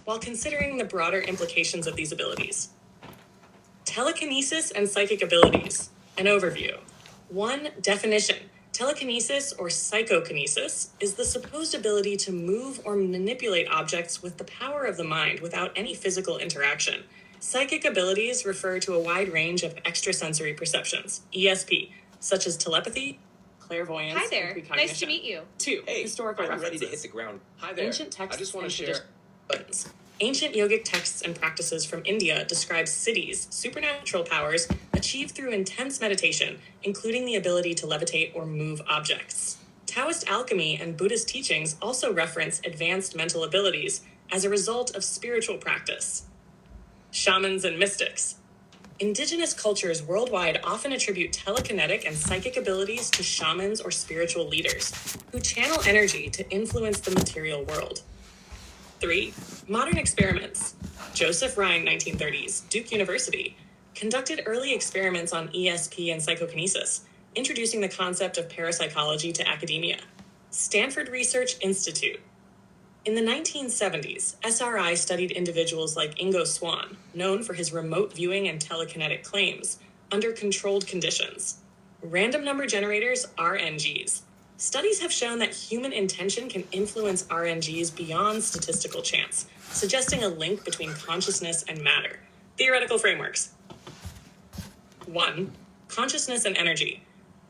while considering the broader implications of these abilities. Telekinesis and psychic abilities. An overview. 1. Definition. Telekinesis or psychokinesis is the supposed ability to move or manipulate objects with the power of the mind without any physical interaction. Psychic abilities refer to a wide range of extrasensory perceptions, ESP, such as telepathy, clairvoyance, Hi there. and precognition. Nice to meet you. 2. Hey, Historical I'm references. ready to hit the ground. Hi there. Ancient texts I just want and to share. traditions. Ancient yogic texts and practices from India describe siddhis, supernatural powers, achieved through intense meditation, including the ability to levitate or move objects. Taoist alchemy and Buddhist teachings also reference advanced mental abilities as a result of spiritual practice. Shamans and mystics. Indigenous cultures worldwide often attribute telekinetic and psychic abilities to shamans or spiritual leaders, who channel energy to influence the material world. 3. Modern experiments. Joseph Rhine, 1930s, Duke University, conducted early experiments on ESP and psychokinesis, introducing the concept of parapsychology to academia. Stanford Research Institute. In the 1970s, SRI studied individuals like Ingo Swann, known for his remote viewing and telekinetic claims, under controlled conditions. Random number generators, RNGs. Studies have shown that human intention can influence RNGs beyond statistical chance, suggesting a link between consciousness and matter. Theoretical frameworks. 1. Consciousness and energy.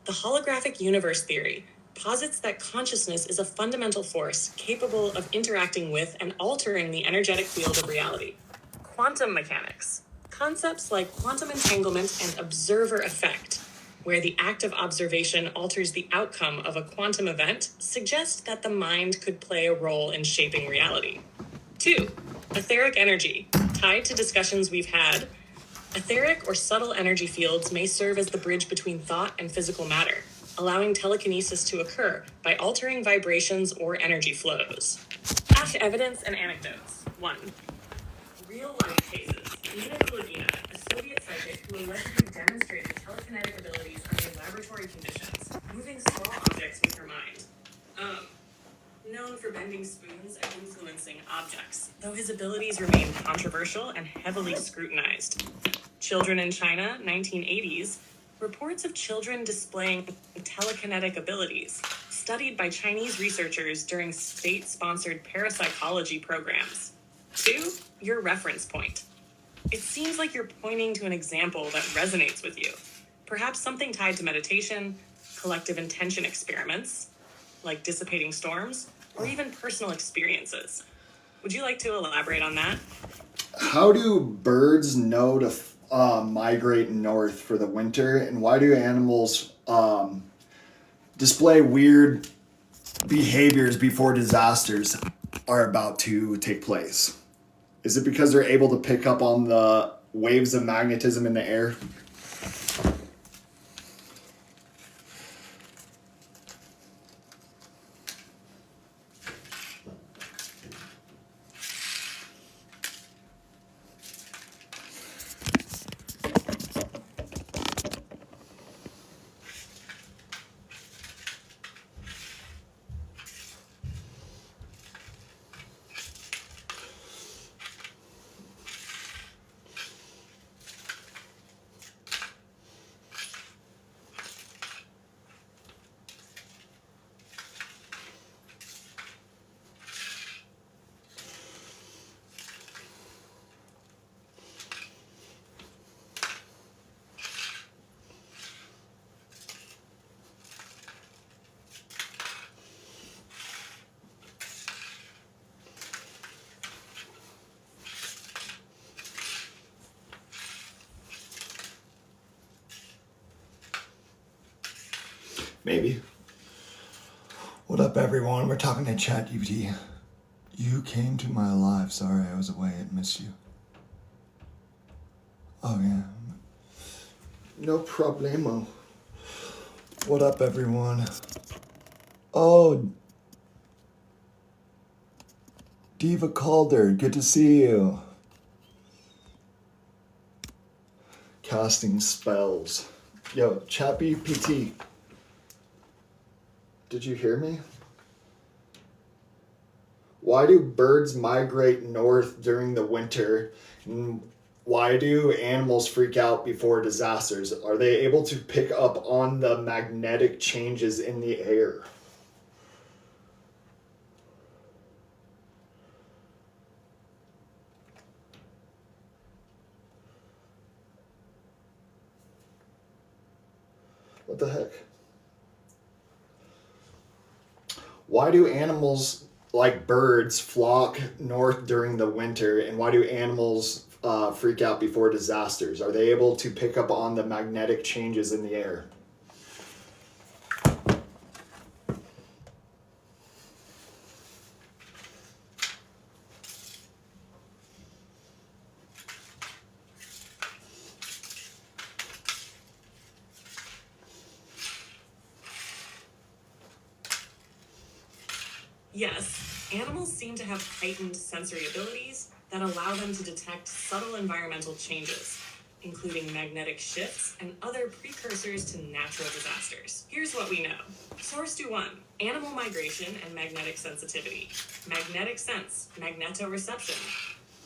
The holographic universe theory posits that consciousness is a fundamental force capable of interacting with and altering the energetic field of reality. Quantum mechanics. Concepts like quantum entanglement and observer effect, where the act of observation alters the outcome of a quantum event, suggest that the mind could play a role in shaping reality. 2. Etheric energy. Tied to discussions we've had, etheric or subtle energy fields may serve as the bridge between thought and physical matter, allowing telekinesis to occur by altering vibrations or energy flows. Evidence and anecdotes. 1. Real-life cases. Nina Kulagina, a Soviet psychic who allegedly demonstrated telekinetic abilities under laboratory conditions, moving small objects with her mind. Known for bending spoons and influencing objects, though his abilities remain controversial and heavily scrutinized. Children in China, 1980s, reports of children displaying telekinetic abilities, studied by Chinese researchers during state-sponsored parapsychology programs. 2. Your reference point. It seems like you're pointing to an example that resonates with you. Perhaps something tied to meditation, collective intention experiments, like dissipating storms, or even personal experiences. Would you like to elaborate on that? How do birds know to migrate north for the winter, and why do animals display weird behaviors before disasters are about to take place? Is it because they're able to pick up on the waves of magnetism in the air? Maybe. What up, everyone? We're talking to ChatGPT. You came to my live. Sorry, I was away and missed you. Oh, yeah. No problemo. What up, everyone? Oh, Diva Calder, good to see you. Casting spells. Yo, ChatGPT. Did you hear me? Why do birds migrate north during the winter? And why do animals freak out before disasters? Are they able to pick up on the magnetic changes in the air? What the heck? Why do animals like birds flock north during the winter, and why do animals freak out before disasters? Are they able to pick up on the magnetic changes in the air? Yes, animals seem to have heightened sensory abilities that allow them to detect subtle environmental changes, including magnetic shifts and other precursors to natural disasters. Here's what we know. Source to 1. Animal migration and magnetic sensitivity. Magnetic sense, magnetoreception.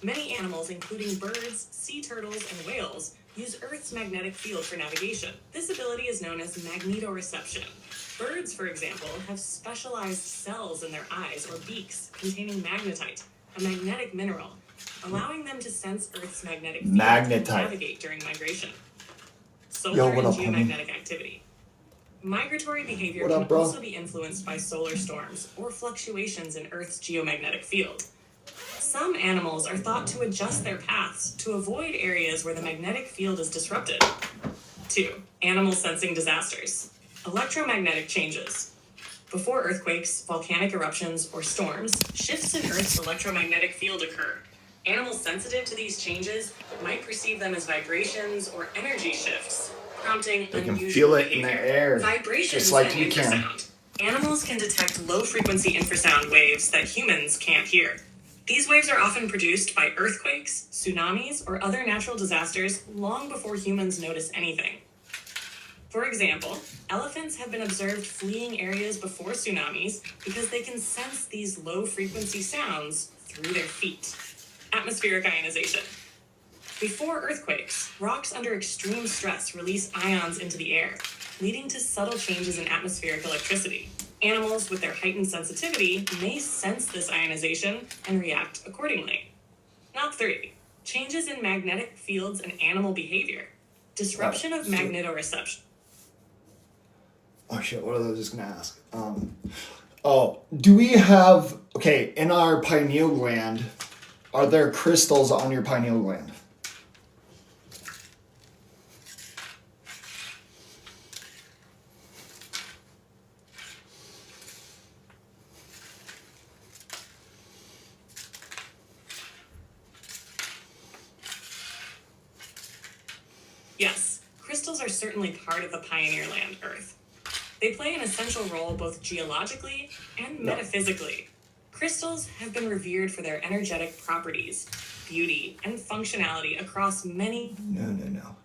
Many animals, including birds, sea turtles, and whales, use Earth's magnetic field for navigation. This ability is known as magnetoreception. Birds, for example, have specialized cells in their eyes or beaks containing magnetite, a magnetic mineral, allowing them to sense Earth's magnetic field and navigate during migration. Solar and geomagnetic activity. Migratory behavior can also be influenced by solar storms or fluctuations in Earth's geomagnetic field. Some animals are thought to adjust their paths to avoid areas where the magnetic field is disrupted. 2. Animals sensing disasters. Electromagnetic changes. Before earthquakes, volcanic eruptions, or storms, shifts in Earth's electromagnetic field occur. Animals sensitive to these changes might perceive them as vibrations or energy shifts, prompting They can unusual feel it behavior. in the air, Vibrations just like and you can. infrasound. Animals can detect low-frequency infrasound waves that humans can't hear. These waves are often produced by earthquakes, tsunamis, or other natural disasters long before humans notice anything. For example, elephants have been observed fleeing areas before tsunamis because they can sense these low-frequency sounds through their feet. Atmospheric ionization. Before earthquakes, rocks under extreme stress release ions into the air, leading to subtle changes in atmospheric electricity. Animals with their heightened sensitivity may sense this ionization and react accordingly. Not 3. Changes in magnetic fields and animal behavior. Disruption of magnetoreception. Oh shit, what was I just gonna ask? Do we have, in our pineal gland, are there crystals on your pineal gland? Yes, crystals are certainly part of the pioneer land, Earth. They play an essential role both geologically and metaphysically. Crystals have been revered for their energetic properties, beauty, and functionality across many... No.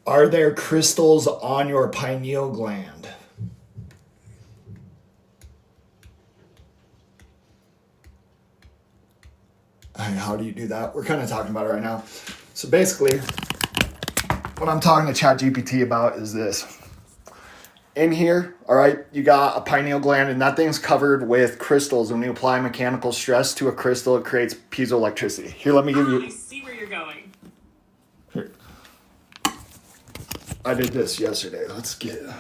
Are there crystals on your pineal gland? How do you do that? We're kind of talking about it right now. So basically, what I'm talking to ChatGPT about is this. In here, all right, you got a pineal gland, and that thing's covered with crystals. When you apply mechanical stress to a crystal, it creates piezoelectricity. Here, let me give you... I see where you're going. Here. I did this yesterday. Let's get it.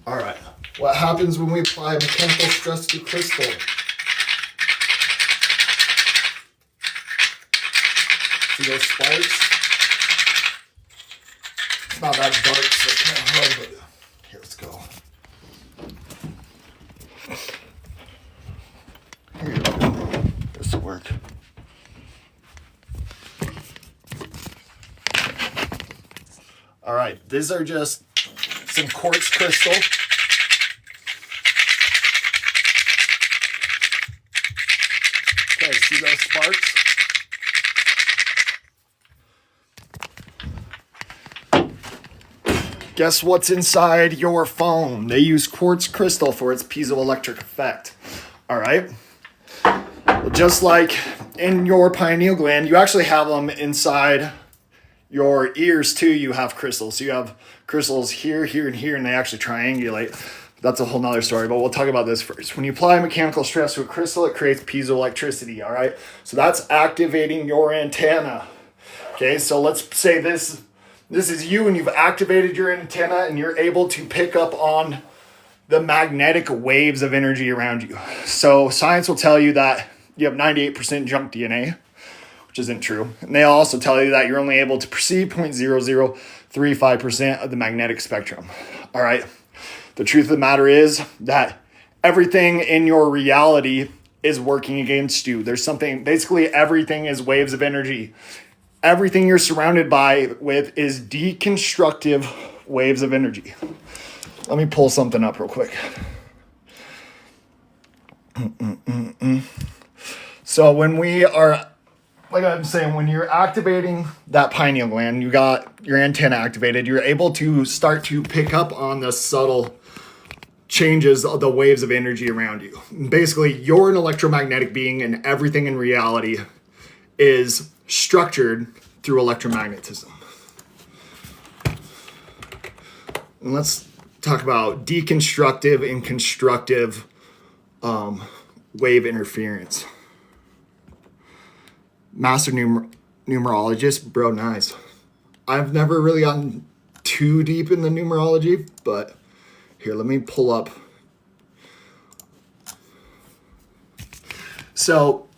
All right. What happens when we apply mechanical stress to crystal? See those sparks? It's not that dark, so it's kind of hard, but here, let's go. Here you go. This will work. All right, these are just some quartz crystal. Okay, see those sparks? Guess what's inside your phone? They use quartz crystal for its piezoelectric effect. All right. Just like in your pineal gland, you actually have them inside your ears too. You have crystals. So you have crystals here, here, and here, and they actually triangulate. That's a whole nother story, but we'll talk about this first. When you apply mechanical stress to a crystal, it creates piezoelectricity, all right? So that's activating your antenna. Okay, so let's say this is you and you've activated your antenna and you're able to pick up on the magnetic waves of energy around you. So science will tell you that you have 98% junk DNA, which isn't true. And they'll also tell you that you're only able to perceive 0.0035% of the magnetic spectrum. All right. The truth of the matter is that everything in your reality is working against you. There's something, basically everything is waves of energy. Everything you're surrounded with is deconstructive waves of energy. Let me pull something up real quick. So when we are, like I'm saying, when you're activating that pineal gland, you got your antenna activated, you're able to start to pick up on the subtle changes of the waves of energy around you. Basically, you're an electromagnetic being and everything in reality is structured through electromagnetism. And let's talk about deconstructive and constructive wave interference. Master numerologist, bro, nice. I've never really gotten too deep in the numerology, but here, let me pull up. So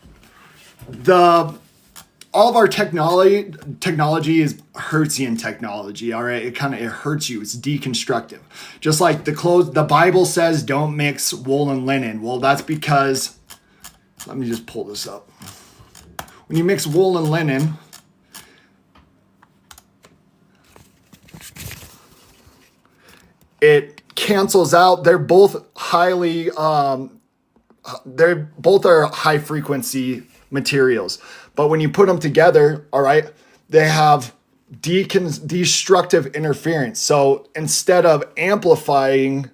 all of our technology is Hertzian technology, all right? It hurts you. It's deconstructive. Just like the Bible says, don't mix wool and linen. Well, that's because, let me just pull this up. When you mix wool and linen, it cancels out. They're both highly, both are high frequency materials. But when you put them together, all right, they have destructive interference. So instead of amplifying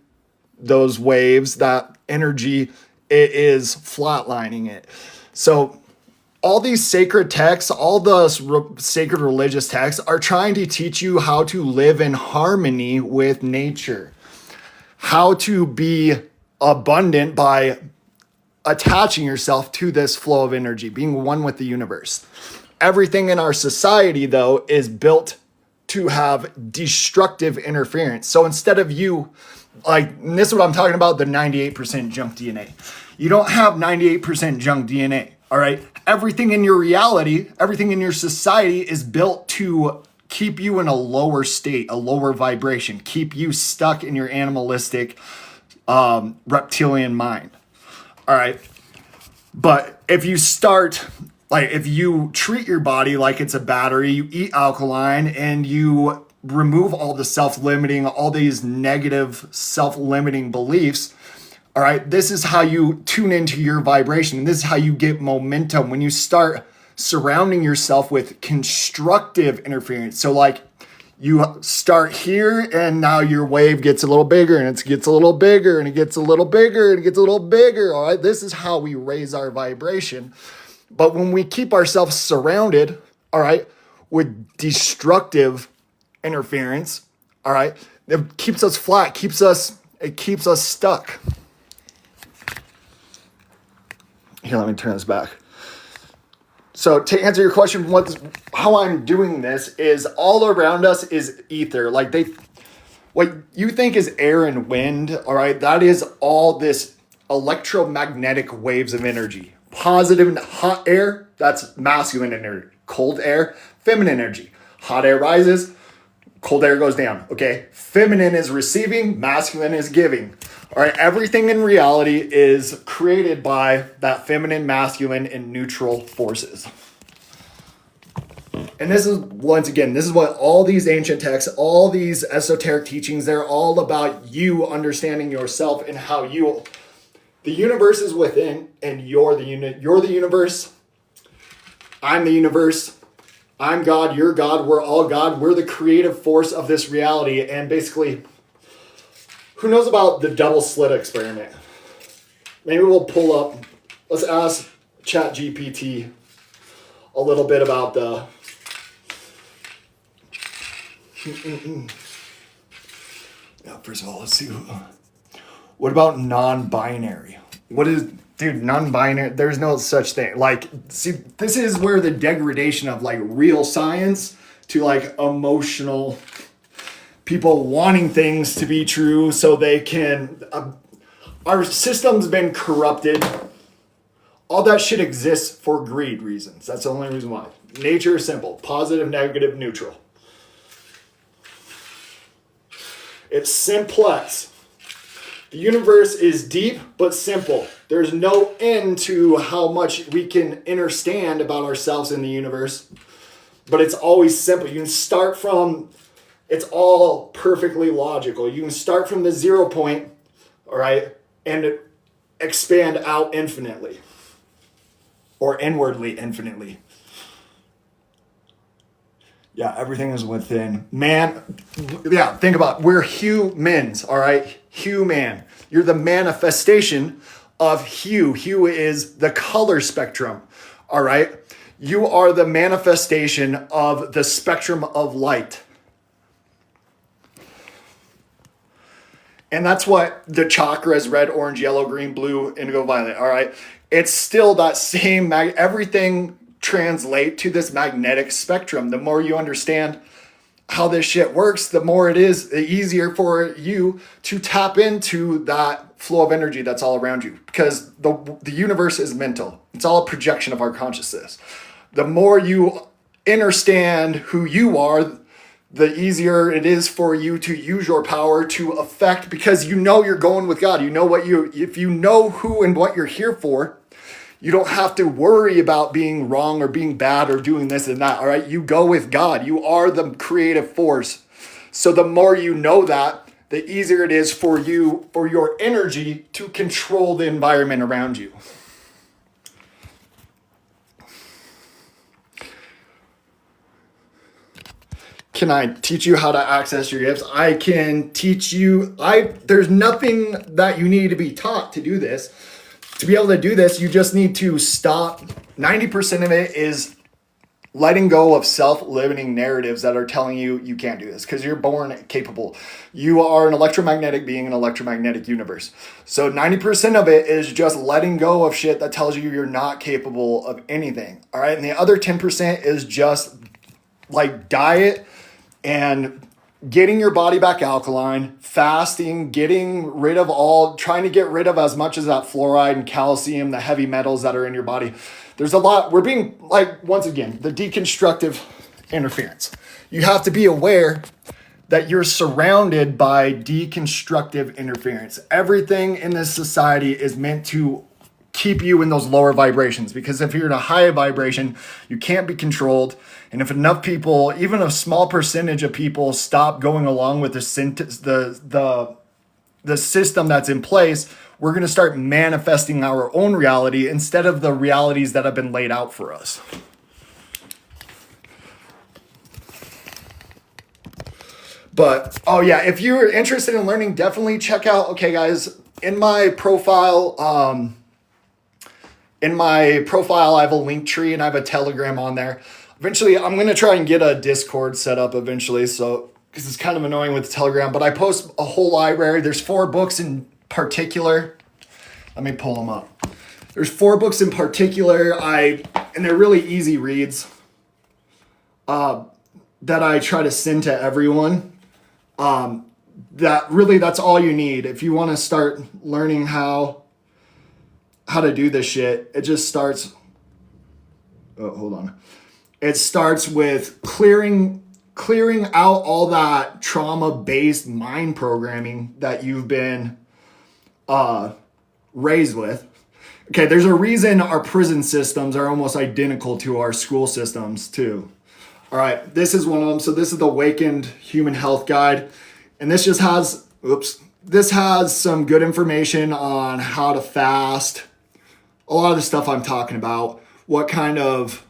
those waves, that energy, it is flatlining it. So all these sacred texts, all the sacred religious texts are trying to teach you how to live in harmony with nature, how to be abundant by attaching yourself to this flow of energy, being one with the universe. Everything in our society, though, is built to have destructive interference. So instead of you, and this is what I'm talking about, the 98% junk DNA. You don't have 98% junk DNA, all right? Everything in your reality, everything in your society is built to keep you in a lower state, a lower vibration, keep you stuck in your animalistic reptilian mind. All right. But if you if you treat your body like it's a battery, you eat alkaline and you remove all the self-limiting, all these negative self-limiting beliefs, all right, this is how you tune into your vibration. And this is how you get momentum when you start surrounding yourself with constructive interference. So you start here and now your wave gets a little bigger and it gets a little bigger and it gets a little bigger and it gets a little bigger. All right. This is how we raise our vibration. But when we keep ourselves surrounded, all right, with destructive interference, all right, it keeps us flat, it keeps us stuck. Here, let me turn this back. So to answer your question, how I'm doing this is all around us is ether. What you think is air and wind, all right, that is all this electromagnetic waves of energy. Positive and hot air, that's masculine energy. Cold air, feminine energy. Hot air rises, cold air goes down, okay? Feminine is receiving, masculine is giving. All right, everything in reality is created by that feminine, masculine, and neutral forces. And this is, once again, this is what all these ancient texts, all these esoteric teachings, they're all about you understanding yourself and how the universe is within and you're the universe. I'm the universe. I'm God, you're God, we're all God. We're the creative force of this reality. And basically, who knows about the double slit experiment? Maybe we'll pull up, let's ask ChatGPT a little bit about the... Yeah, first of all, let's see. What about non-binary? What is, dude, non-binary? There's no such thing. Like, see, this is where the degradation of like real science to like emotional people wanting things to be true so they can. Our system's been corrupted. All that shit exists for greed reasons. That's the only reason why. Nature is simple: positive, negative, neutral. It's simplex. The universe is deep but simple. There's no end to how much we can understand about ourselves in the universe, but it's always simple. You can start from, it's all perfectly logical. You can start from the 0 point, all right, and expand out infinitely or inwardly infinitely. Yeah, everything is within. Man, yeah, think about it. We're humans, all right? Human. You're the manifestation of hue. Hue is the color spectrum, all right? You are the manifestation of the spectrum of light. And that's what the chakra is: red, orange, yellow, green, blue, indigo, violet, all right? It's still that same, everything translate to this magnetic spectrum. The more you understand how this shit works, the more it is, the easier for you to tap into that flow of energy that's all around you, because the universe is mental. It's all a projection of our consciousness. The more you understand who you are, the easier it is for you to use your power to affect, because you know you're going with God. You know if you know who and what you're here for, you don't have to worry about being wrong or being bad or doing this and that, all right? You go with God. You are the creative force. So the more you know that, the easier it is for you, for your energy to control the environment around you. Can I teach you how to access your gifts? I can teach you. There's nothing that you need to be taught to do this. To be able to do this, you just need to stop. 90% of it is letting go of self-limiting narratives that are telling you you can't do this, because you're born capable. You are an electromagnetic being in an electromagnetic universe. So 90% of it is just letting go of shit that tells you you're not capable of anything. All right. And the other 10% is just like diet and getting your body back alkaline, fasting, trying to get rid of as much as that fluoride and calcium, the heavy metals that are in your body. There's a lot. We're being, like, once again, the deconstructive interference. You have to be aware that you're surrounded by deconstructive interference. Everything in this society is meant to keep you in those lower vibrations, because if you're in a high vibration, you can't be controlled. And if enough people, even a small percentage of people, stop going along with the system that's in place, we're going to start manifesting our own reality instead of the realities that have been laid out for us. But, oh yeah, if you're interested in learning, definitely check out, okay guys, in my profile, I have a link tree and I have a Telegram on there. Eventually, I'm going to try and get a Discord set up eventually, so, because it's kind of annoying with Telegram, but I post a whole library. There's 4 books in particular. Let me pull them up. There's 4 books in particular, and they're really easy reads, that I try to send to everyone. That's all you need. If you want to start learning how to do this shit, it just starts, hold on. It starts with clearing out all that trauma-based mind programming that you've been raised with. Okay, there's a reason our prison systems are almost identical to our school systems too. All right, this is one of them. So this is the Awakened Human Health Guide. And this just has, this has some good information on how to fast. A lot of the stuff I'm talking about, what kind of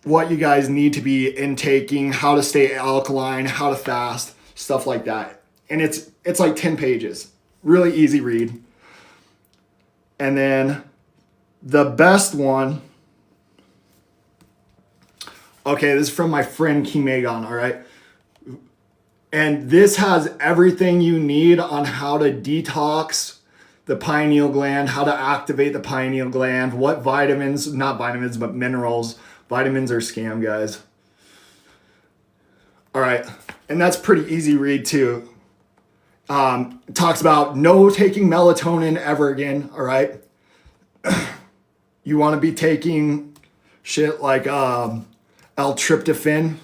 what you guys need to be intaking, how to stay alkaline, how to fast, stuff like that. And it's like 10 pages. Really easy read. And then the best one, okay, this is from my friend Kimegon, all right? And this has everything you need on how to detox the pineal gland, how to activate the pineal gland, what vitamins, not vitamins, but minerals. Vitamins are scam, guys. All right, and that's pretty easy read too. It talks about no taking melatonin ever again, all right? You want to be taking shit like L-tryptophan.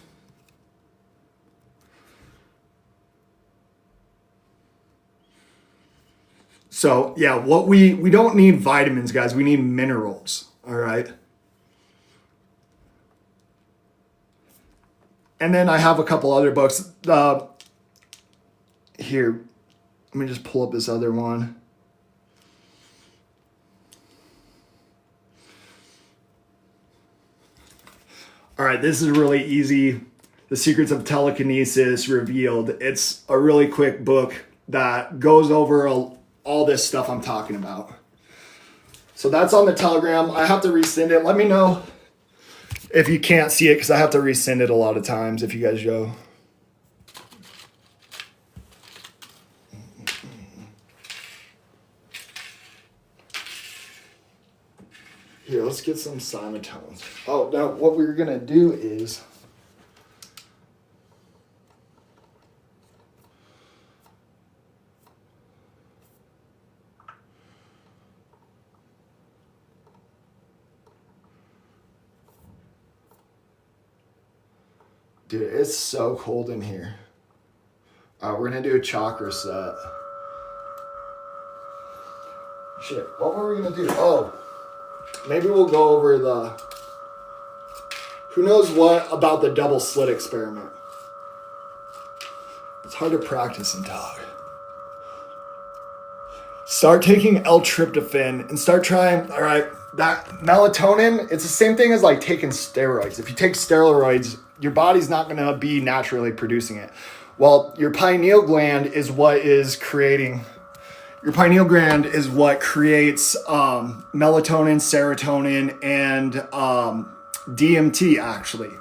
So yeah, what we don't need vitamins, guys. We need minerals, all right? And then I have a couple other books. Here, let me just pull up this other one. All right, this is really easy. The Secrets of Telekinesis Revealed. It's a really quick book that goes over all this stuff I'm talking about. So that's on the Telegram. I have to resend it. Let me know if you can't see it, because I have to resend it a lot of times if you guys go. Here, let's get some simultones. Oh, now what we're going to do is... Dude, it's so cold in here. We're going to do a chakra set. Shit, what were we going to do? Oh, maybe we'll go over the... Who knows what about the double slit experiment? It's hard to practice and talk. Start taking L-tryptophan and start trying, all right, that melatonin, it's the same thing as like taking steroids. If you take steroids, your body's not going to be naturally producing it. Well, your pineal gland is what is creating... Your pineal gland is what creates melatonin, serotonin, and DMT, actually.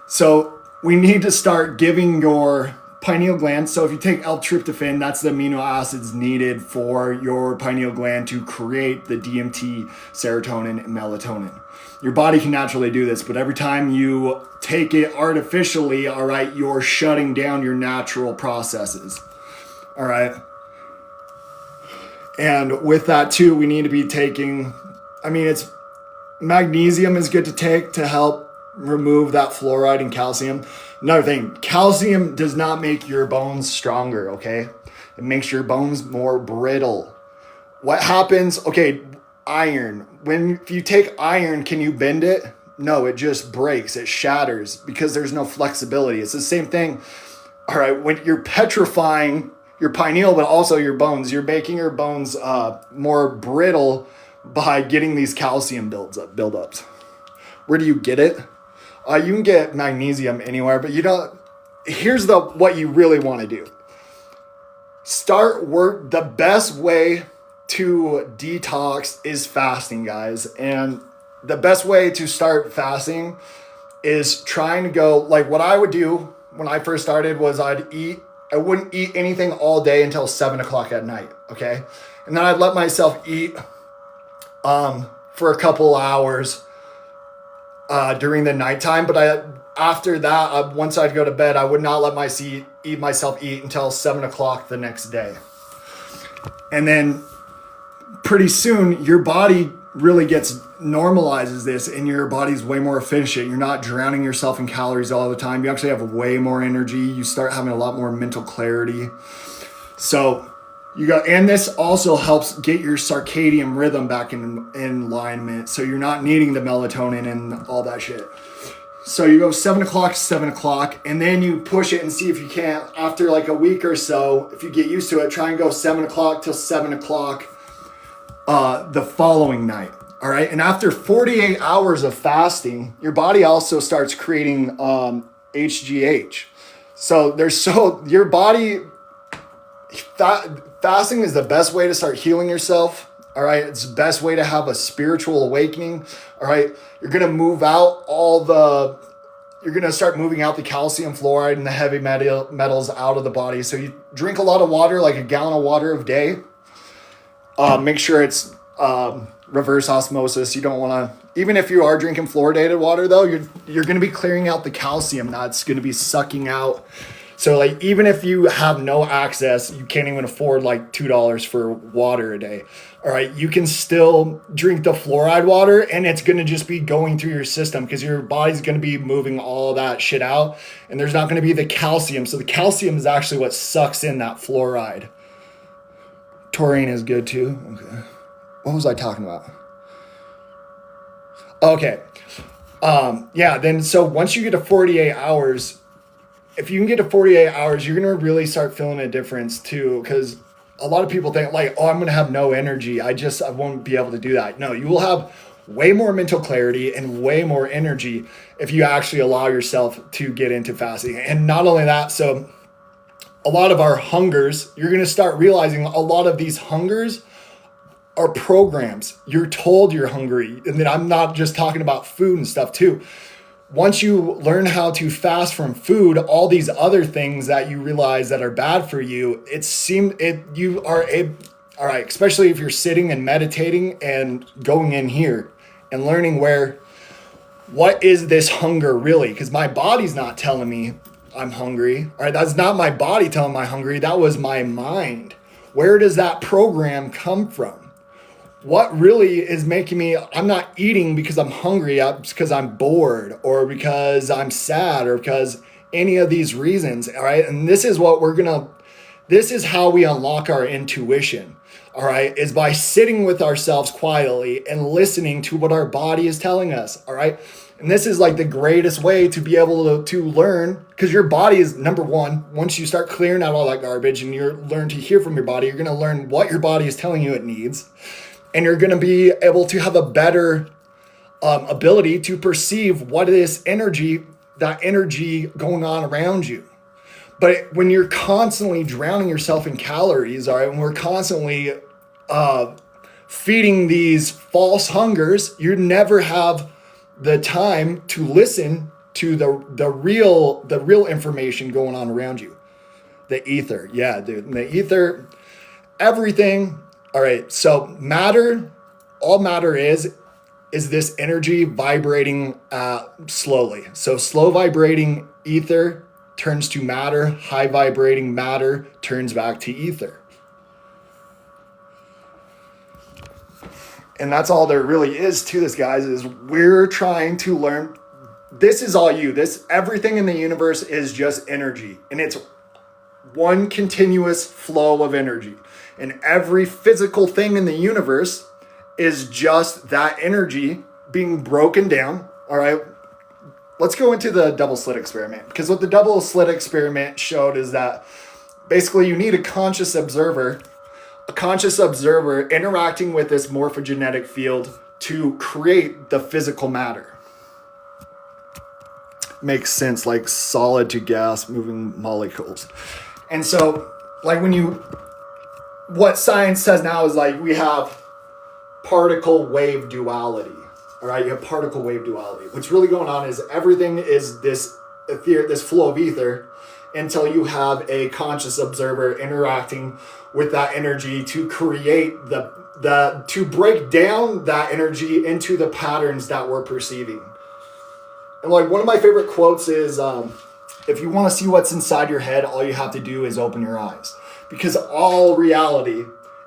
So we need to start giving your pineal gland. So if you take L-tryptophan, that's the amino acids needed for your pineal gland to create the DMT, serotonin, and melatonin. Your body can naturally do this, but every time you take it artificially, all right, you're shutting down your natural processes, all right? And with that too, we need to be taking, it's magnesium is good to take to help remove that fluoride and calcium. Another thing, calcium does not make your bones stronger, okay? It makes your bones more brittle. What happens, okay, iron. If you take iron, can you bend it? No, it just breaks, it shatters because there's no flexibility. It's the same thing, all right, when you're petrifying your pineal, but also your bones, you're making your bones more brittle by getting these calcium buildups. Where do you get it? You can get magnesium anywhere, but here's what you really want to do. The best way to detox is fasting, guys. And the best way to start fasting is trying to go, like what I would do when I first started was I wouldn't eat anything all day until 7 o'clock at night, okay? And then I'd let myself eat for a couple hours during the nighttime. But after that, once I'd go to bed, I would not let myself eat until 7 o'clock the next day. And then pretty soon, your body really normalizes this, and your body's way more efficient. You're not drowning yourself in calories all the time. You actually have way more energy. You start having a lot more mental clarity. So and this also helps get your circadian rhythm back in alignment. So you're not needing the melatonin and all that shit. So you go 7 o'clock to 7 o'clock, and then you push it and see if you can't, after like a week or so, if you get used to it, try and go 7 o'clock till 7 o'clock the following night. All right. And after 48 hours of fasting, your body also starts creating HGH. So your body, fasting is the best way to start healing yourself. All right. It's the best way to have a spiritual awakening. All right. You're going to start moving out the calcium, fluoride, and the heavy metals out of the body. So you drink a lot of water, like a gallon of water a day. Make sure it's reverse osmosis. You don't want to, even if you are drinking fluoridated water though, you're going to be clearing out the calcium that's going to be sucking out. So like, even if you have no access, you can't even afford like $2 for water a day. All right. You can still drink the fluoride water and it's going to just be going through your system because your body's going to be moving all that shit out and there's not going to be the calcium. So the calcium is actually what sucks in that fluoride. Taurine is good too. Okay. What was I talking about? Okay. Then so once you get to 48 hours, if you can get to 48 hours, you're going to really start feeling a difference too. Because a lot of people think like, oh, I'm going to have no energy. I won't be able to do that. No, you will have way more mental clarity and way more energy if you actually allow yourself to get into fasting. And not only that, so a lot of our hungers, you're going to start realizing a lot of these hungers are programs. You're told you're hungry. And then I'm not just talking about food and stuff too. Once you learn how to fast from food, all these other things that you realize that are bad for you, all right, especially if you're sitting and meditating and going in here and learning what is this hunger really? Because my body's not telling me I'm hungry. All right, that's not my body telling me I'm hungry. That was my mind. Where does that program come from? What really is making me, I'm not eating because I'm hungry, it's because I'm bored or because I'm sad or because any of these reasons, all right? And this is how we unlock our intuition, all right? Is by sitting with ourselves quietly and listening to what our body is telling us, all right? And this is like the greatest way to be able to learn, because your body is number one. Once you start clearing out all that garbage and you learn to hear from your body, you're going to learn what your body is telling you it needs. And you're going to be able to have a better ability to perceive what is that energy going on around you. But when you're constantly drowning yourself in calories, all right, when we're constantly feeding these false hungers, you never have the time to listen to the real information going on around you. The ether. Yeah, dude. The ether, everything. All right, so all matter is this energy vibrating slowly. So slow vibrating ether turns to matter, high vibrating matter turns back to ether. And that's all there really is to this, guys, is we're trying to learn. This is all you. Everything in the universe is just energy. And it's one continuous flow of energy. And every physical thing in the universe is just that energy being broken down. All right. Let's go into the double slit experiment, because what the double slit experiment showed is that basically you need a conscious observer interacting with this morphogenetic field to create the physical matter. Makes sense, like solid to gas moving molecules. And so like what science says now is like we have particle wave duality. All right, you have particle wave duality. What's really going on is everything is this flow of ether until you have a conscious observer interacting with that energy to create to break down that energy into the patterns that we're perceiving. And like one of my favorite quotes is, if you want to see what's inside your head, all you have to do is open your eyes. Because all reality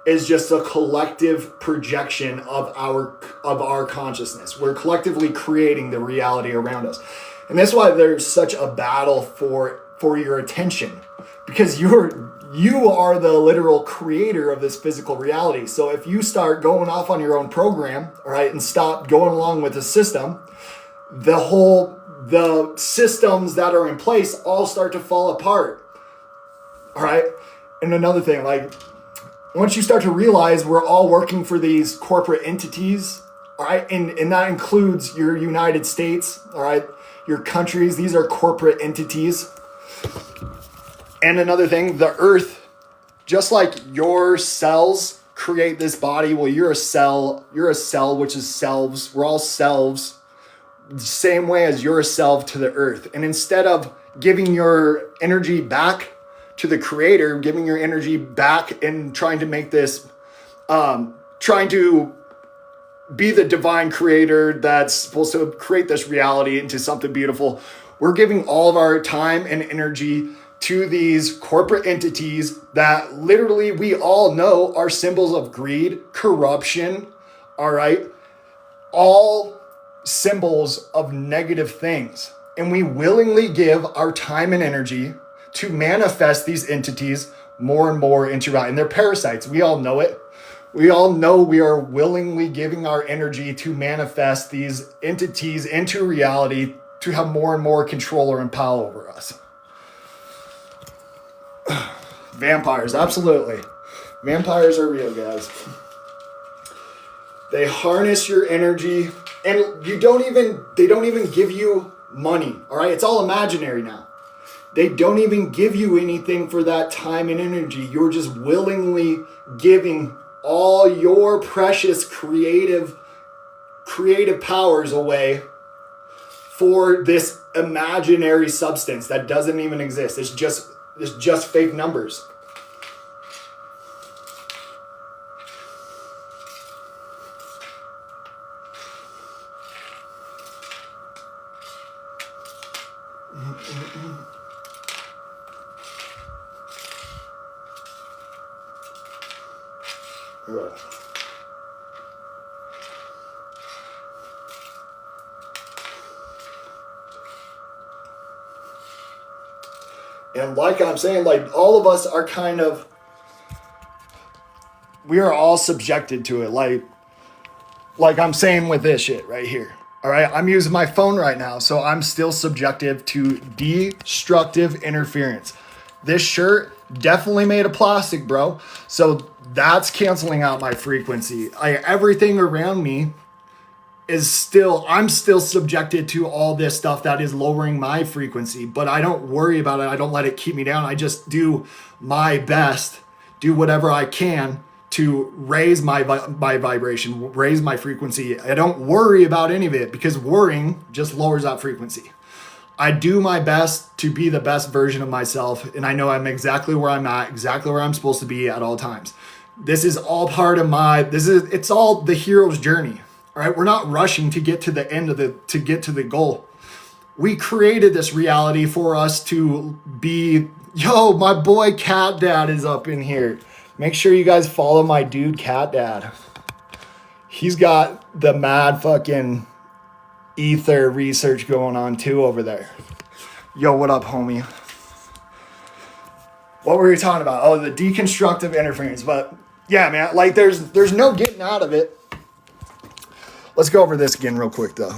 is just a collective projection of our consciousness. We're collectively creating the reality around us. And that's why there's such a battle for your attention, because you are the literal creator of this physical reality. So if you start going off on your own program, all right, and stop going along with the system, the systems that are in place all start to fall apart. All right. And another thing, like once you start to realize we're all working for these corporate entities, All right, and that includes your United States, all right, your countries. These are corporate entities. And another thing, the earth, just like your cells create this body, well, you're a cell, which is selves. We're all selves, the same way as you're a self to the earth. And instead of giving your energy back to the creator, giving your energy back and trying to make this, trying to be the divine creator that's supposed to create this reality into something beautiful, we're giving all of our time and energy to these corporate entities that literally we all know are symbols of greed, corruption, all right? All symbols of negative things. And we willingly give our time and energy to manifest these entities more and more into reality. And they're parasites. We all know it. We all know we are willingly giving our energy to manifest these entities into reality to have more and more control and power over us. Vampires, absolutely. Vampires are real, guys. They harness your energy, and they don't even give you money, all right? It's all imaginary now. They don't even give you anything for that time and energy. You're just willingly giving all your precious creative powers away for this imaginary substance that doesn't even exist. It's just fake numbers. Right. And like I'm saying, like all of us are we are all subjected to it. Like I'm saying with this shit right here. All right. I'm using my phone right now. So I'm still subjective to destructive interference. This shirt definitely made of plastic, bro. So that's canceling out my frequency. Everything around me I'm still subjected to all this stuff that is lowering my frequency, but I don't worry about it. I don't let it keep me down. I just do my best, do whatever I can to raise my vibration, raise my frequency. I don't worry about any of it because worrying just lowers that frequency. I do my best to be the best version of myself, and I know I'm exactly where I'm at, exactly where I'm supposed to be at all times. This is all part of it's all the hero's journey. All right, we're not rushing to get to the end to get to the goal. We created this reality for us to be, my boy Cat Dad is up in here. Make sure you guys follow my dude Cat Dad. He's got the mad fucking ether research going on too over there. Yo, what up, homie? What were we talking about? Oh, the deconstructive interference. But yeah, man, like there's no getting out of it. Let's go over this again real quick though.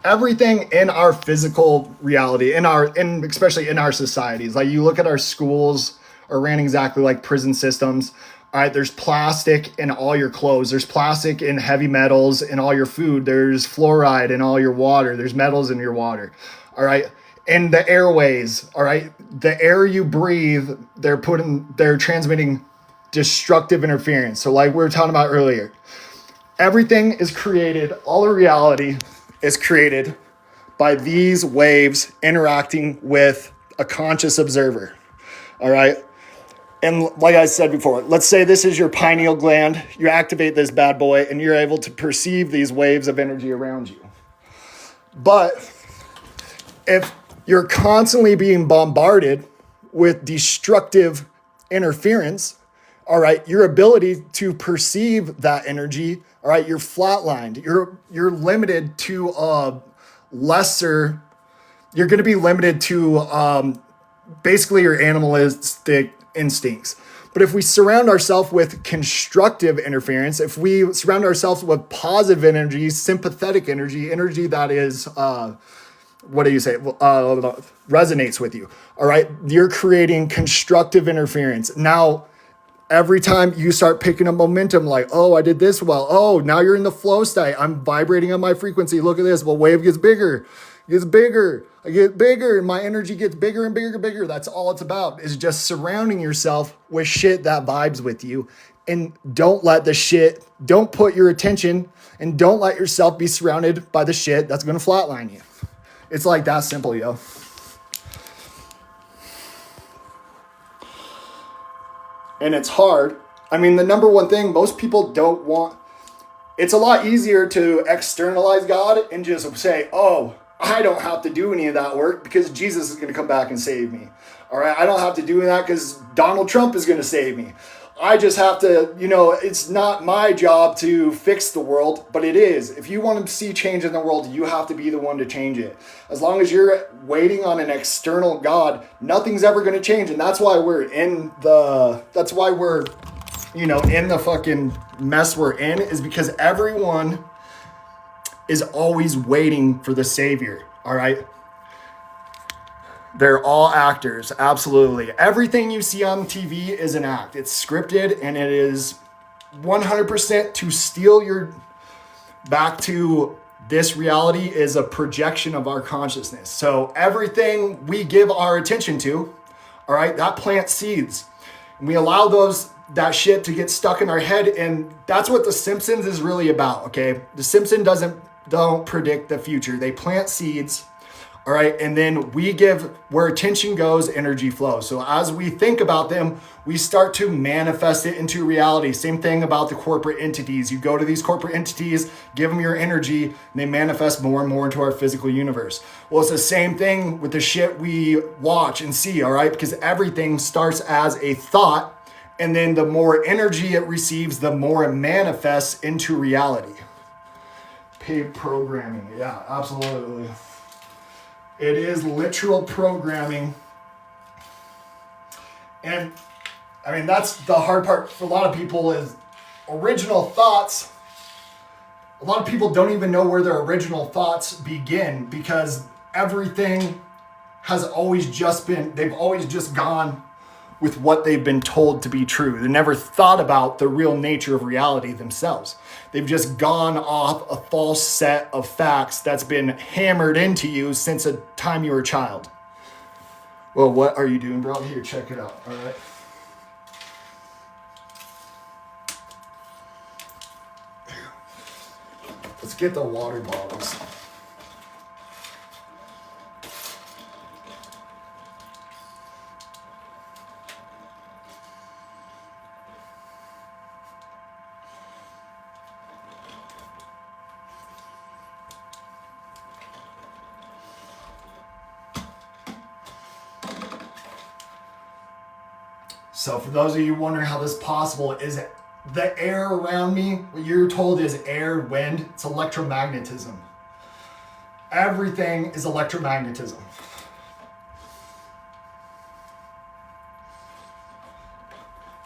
Everything in our physical reality, especially in our societies, like you look at our schools are ran exactly like prison systems. All right, there's plastic in all your clothes. There's plastic in heavy metals in all your food. There's fluoride in all your water. There's metals in your water. All right, in the airways. All right, the air you breathe, they're transmitting destructive interference. So like we were talking about earlier. Everything is created, all of reality is created by these waves interacting with a conscious observer, all right? And like I said before, let's say this is your pineal gland. You activate this bad boy and you're able to perceive these waves of energy around you. But if you're constantly being bombarded with destructive interference, all right, your ability to perceive that energy, all right, you're flatlined. You're limited to lesser. You're going to be limited to basically your animalistic instincts. But if we surround ourselves with constructive interference, if we surround ourselves with positive energy, sympathetic energy that is, resonates with you, all right, you're creating constructive interference. Now, every time you start picking up momentum, like, oh, I did this well. Oh, now you're in the flow state. I'm vibrating on my frequency. Look at this. Well, wave gets bigger, gets bigger. I get bigger and my energy gets bigger and bigger and bigger. That's all it's about, is just surrounding yourself with shit that vibes with you. And don't put your attention and don't let yourself be surrounded by the shit that's going to flatline you. It's like that simple, yo. And it's hard. I mean, the number one thing most people don't want, it's a lot easier to externalize God and just say, oh, I don't have to do any of that work because Jesus is going to come back and save me. All right. I don't have to do that because Donald Trump is going to save me. I just have to, it's not my job to fix the world, but it is. If you want to see change in the world, you have to be the one to change it. As long as you're waiting on an external God, nothing's ever going to change. And that's why we're in the fucking mess we're in, is because everyone is always waiting for the savior. All right. They're all actors, absolutely. Everything you see on TV is an act. It's scripted, and it is 100% to steal your back to this reality is a projection of our consciousness. So everything we give our attention to, all right, that plants seeds. And we allow that shit to get stuck in our head, and that's what The Simpsons is really about, okay? The Simpsons don't predict the future. They plant seeds. All right. And then we give, where attention goes, energy flows. So as we think about them, we start to manifest it into reality. Same thing about the corporate entities. You go to these corporate entities, give them your energy, and they manifest more and more into our physical universe. Well, it's the same thing with the shit we watch and see. All right. Because everything starts as a thought. And then the more energy it receives, the more it manifests into reality. Paid programming. Yeah, absolutely. It is literal programming. And I mean, that's the hard part for a lot of people, is original thoughts. A lot of people don't even know where their original thoughts begin, because everything has always just been, they've always just gone with what they've been told to be true. They never thought about the real nature of reality themselves. They've just gone off a false set of facts that's been hammered into you since the time you were a child. Well, what are you doing, bro? Here, check it out. All right. Let's get the water bottles. So for those of you wondering how this is possible, is the air around me, what you're told is air, wind, it's electromagnetism. Everything is electromagnetism.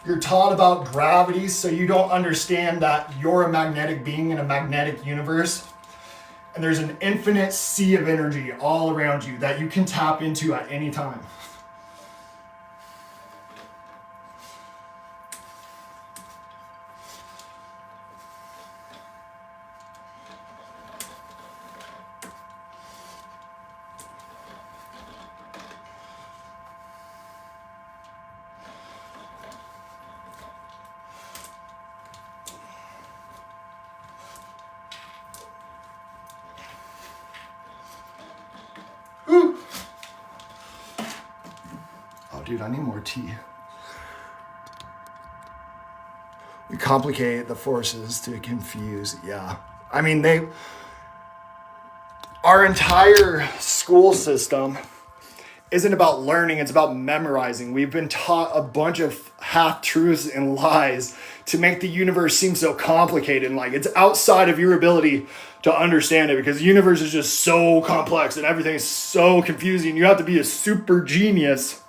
You're taught about gravity, so you don't understand that you're a magnetic being in a magnetic universe. And there's an infinite sea of energy all around you that you can tap into at any time. Dude, I need more tea. We complicate the forces to confuse. Yeah. I mean, our entire school system isn't about learning, it's about memorizing. We've been taught a bunch of half-truths and lies to make the universe seem so complicated, and like it's outside of your ability to understand it, because the universe is just so complex and everything is so confusing. You have to be a super genius.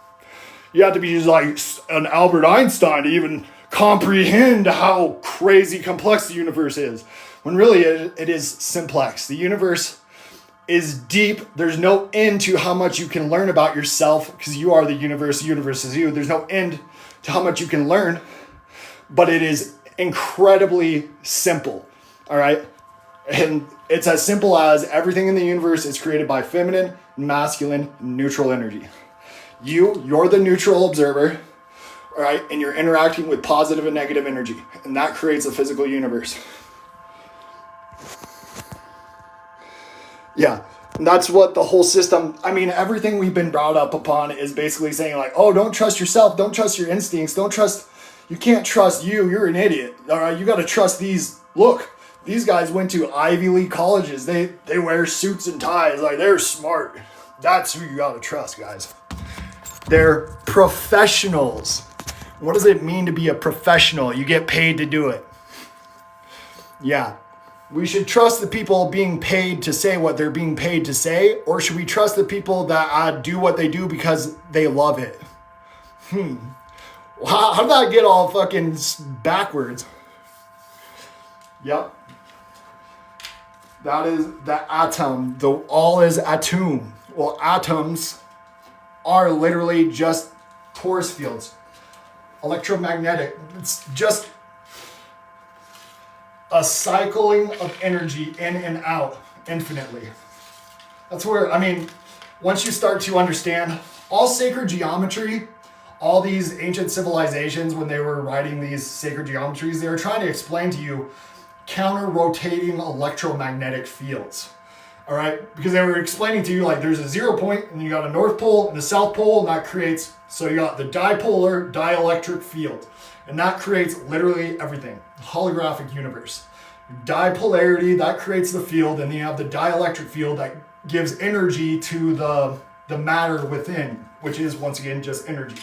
You have to be just like an Albert Einstein to even comprehend how crazy complex the universe is. When really it is simplex. The universe is deep. There's no end to how much you can learn about yourself, because you are the universe is you. There's no end to how much you can learn. but it is incredibly simple. All right. And it's as simple as everything in the universe is created by feminine, masculine, neutral energy. You're the neutral observer, all right? And you're interacting with positive and negative energy. And that creates a physical universe. Yeah. And that's what the whole system, I mean, everything we've been brought up upon is basically saying like, oh, don't trust yourself. Don't trust your instincts. You can't trust you. You're an idiot. All right. You got to trust these. Look. These guys went to Ivy League colleges. They wear suits and ties. Like, they're smart. That's who you gotta trust, guys. They're professionals. What does it mean to be a professional? You get paid to do it. Yeah. We should trust the people being paid to say what they're being paid to say, or should we trust the people that do what they do because they love it? How did that get all fucking backwards? Yep. That is the atom. The all is atom. Well, atoms are literally just force fields. Electromagnetic. It's just a cycling of energy in and out infinitely. That's where, I mean, once you start to understand all sacred geometry, all these ancient civilizations, when they were writing these sacred geometries, they were trying to explain to you counter-rotating electromagnetic fields. All right? Because they were explaining to you, like, there's a 0 point, and you got a north pole and a south pole, and that creates, so you got the dipolar dielectric field. And that creates literally everything. Holographic universe. Dipolarity, that creates the field, and then you have the dielectric field that gives energy to the matter within, which is, once again, just energy.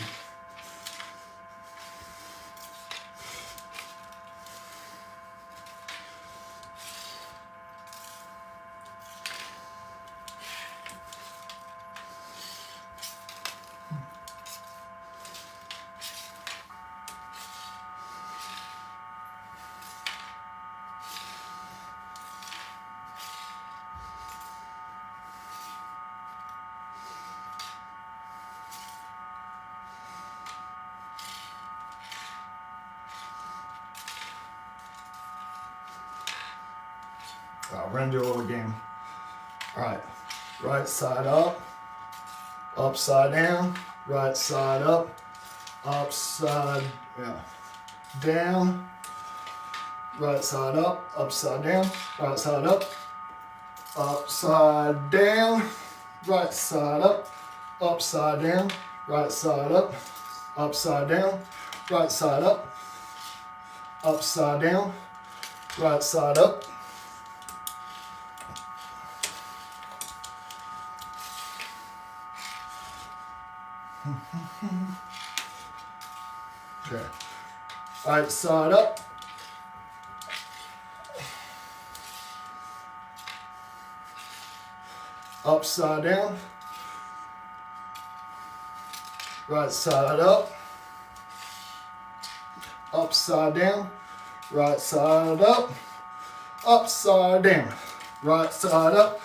We're gonna do a little game. All right, right side up, upside down, right side up, upside down, right side up, upside down, right side up, upside down, right side up, upside down, right side up, upside down, right side up, upside down, right side up. Okay. Right side up. Upside down. Right side up. Upside down. Right side up. Upside down. Right side up.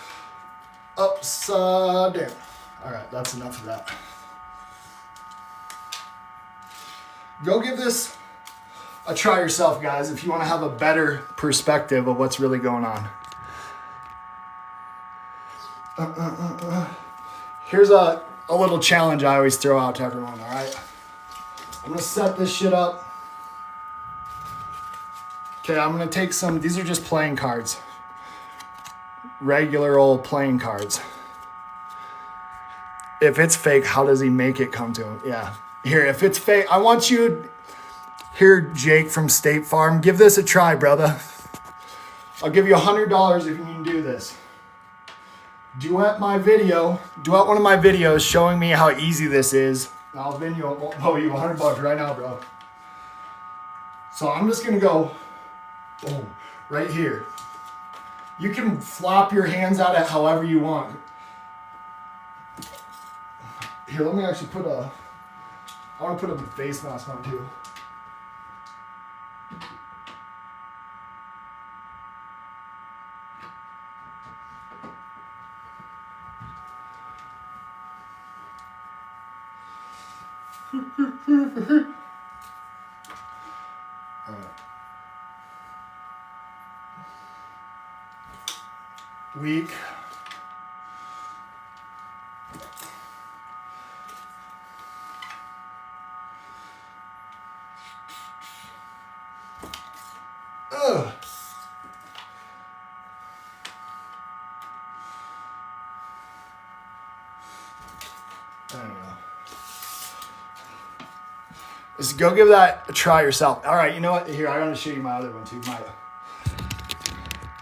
Upside down. All right, that's enough of that. Go give this a try yourself, guys, if you want to have a better perspective of what's really going on. Here's a little challenge I always throw out to everyone, all right? I'm going to set this shit up. Okay, I'm going to take some, these are just playing cards. Regular old playing cards. If it's fake, how does he make it come to him? Yeah. Here, if it's fake, I want you, here, Jake from State Farm, give this a try, brother. I'll give you $100 if you can do this. Duet one of my videos showing me how easy this is. I'll owe you $100 right now, bro. So I'm just gonna go, boom, right here. You can flop your hands at it however you want. Here, let me actually I want to put a face mask on too. weak. Ugh. I don't know. Just go give that a try yourself. All right, you know what? Here, I want to show you my other one too.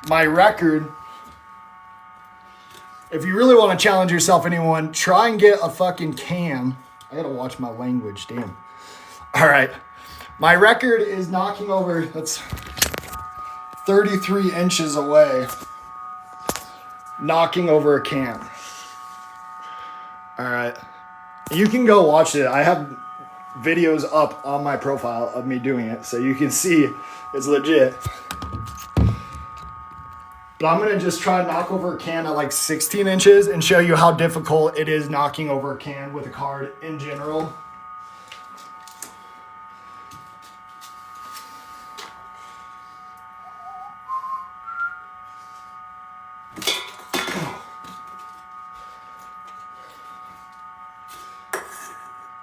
My record. If you really want to challenge yourself, anyone, try and get a fucking can. I gotta watch my language, damn. All right, my record is knocking over. That's 33 inches away. Knocking over a can. All right, you can go watch it. I have videos up on my profile of me doing it, so you can see it's legit. But I'm gonna just try to knock over a can at like 16 inches and show you how difficult it is knocking over a can with a card in general.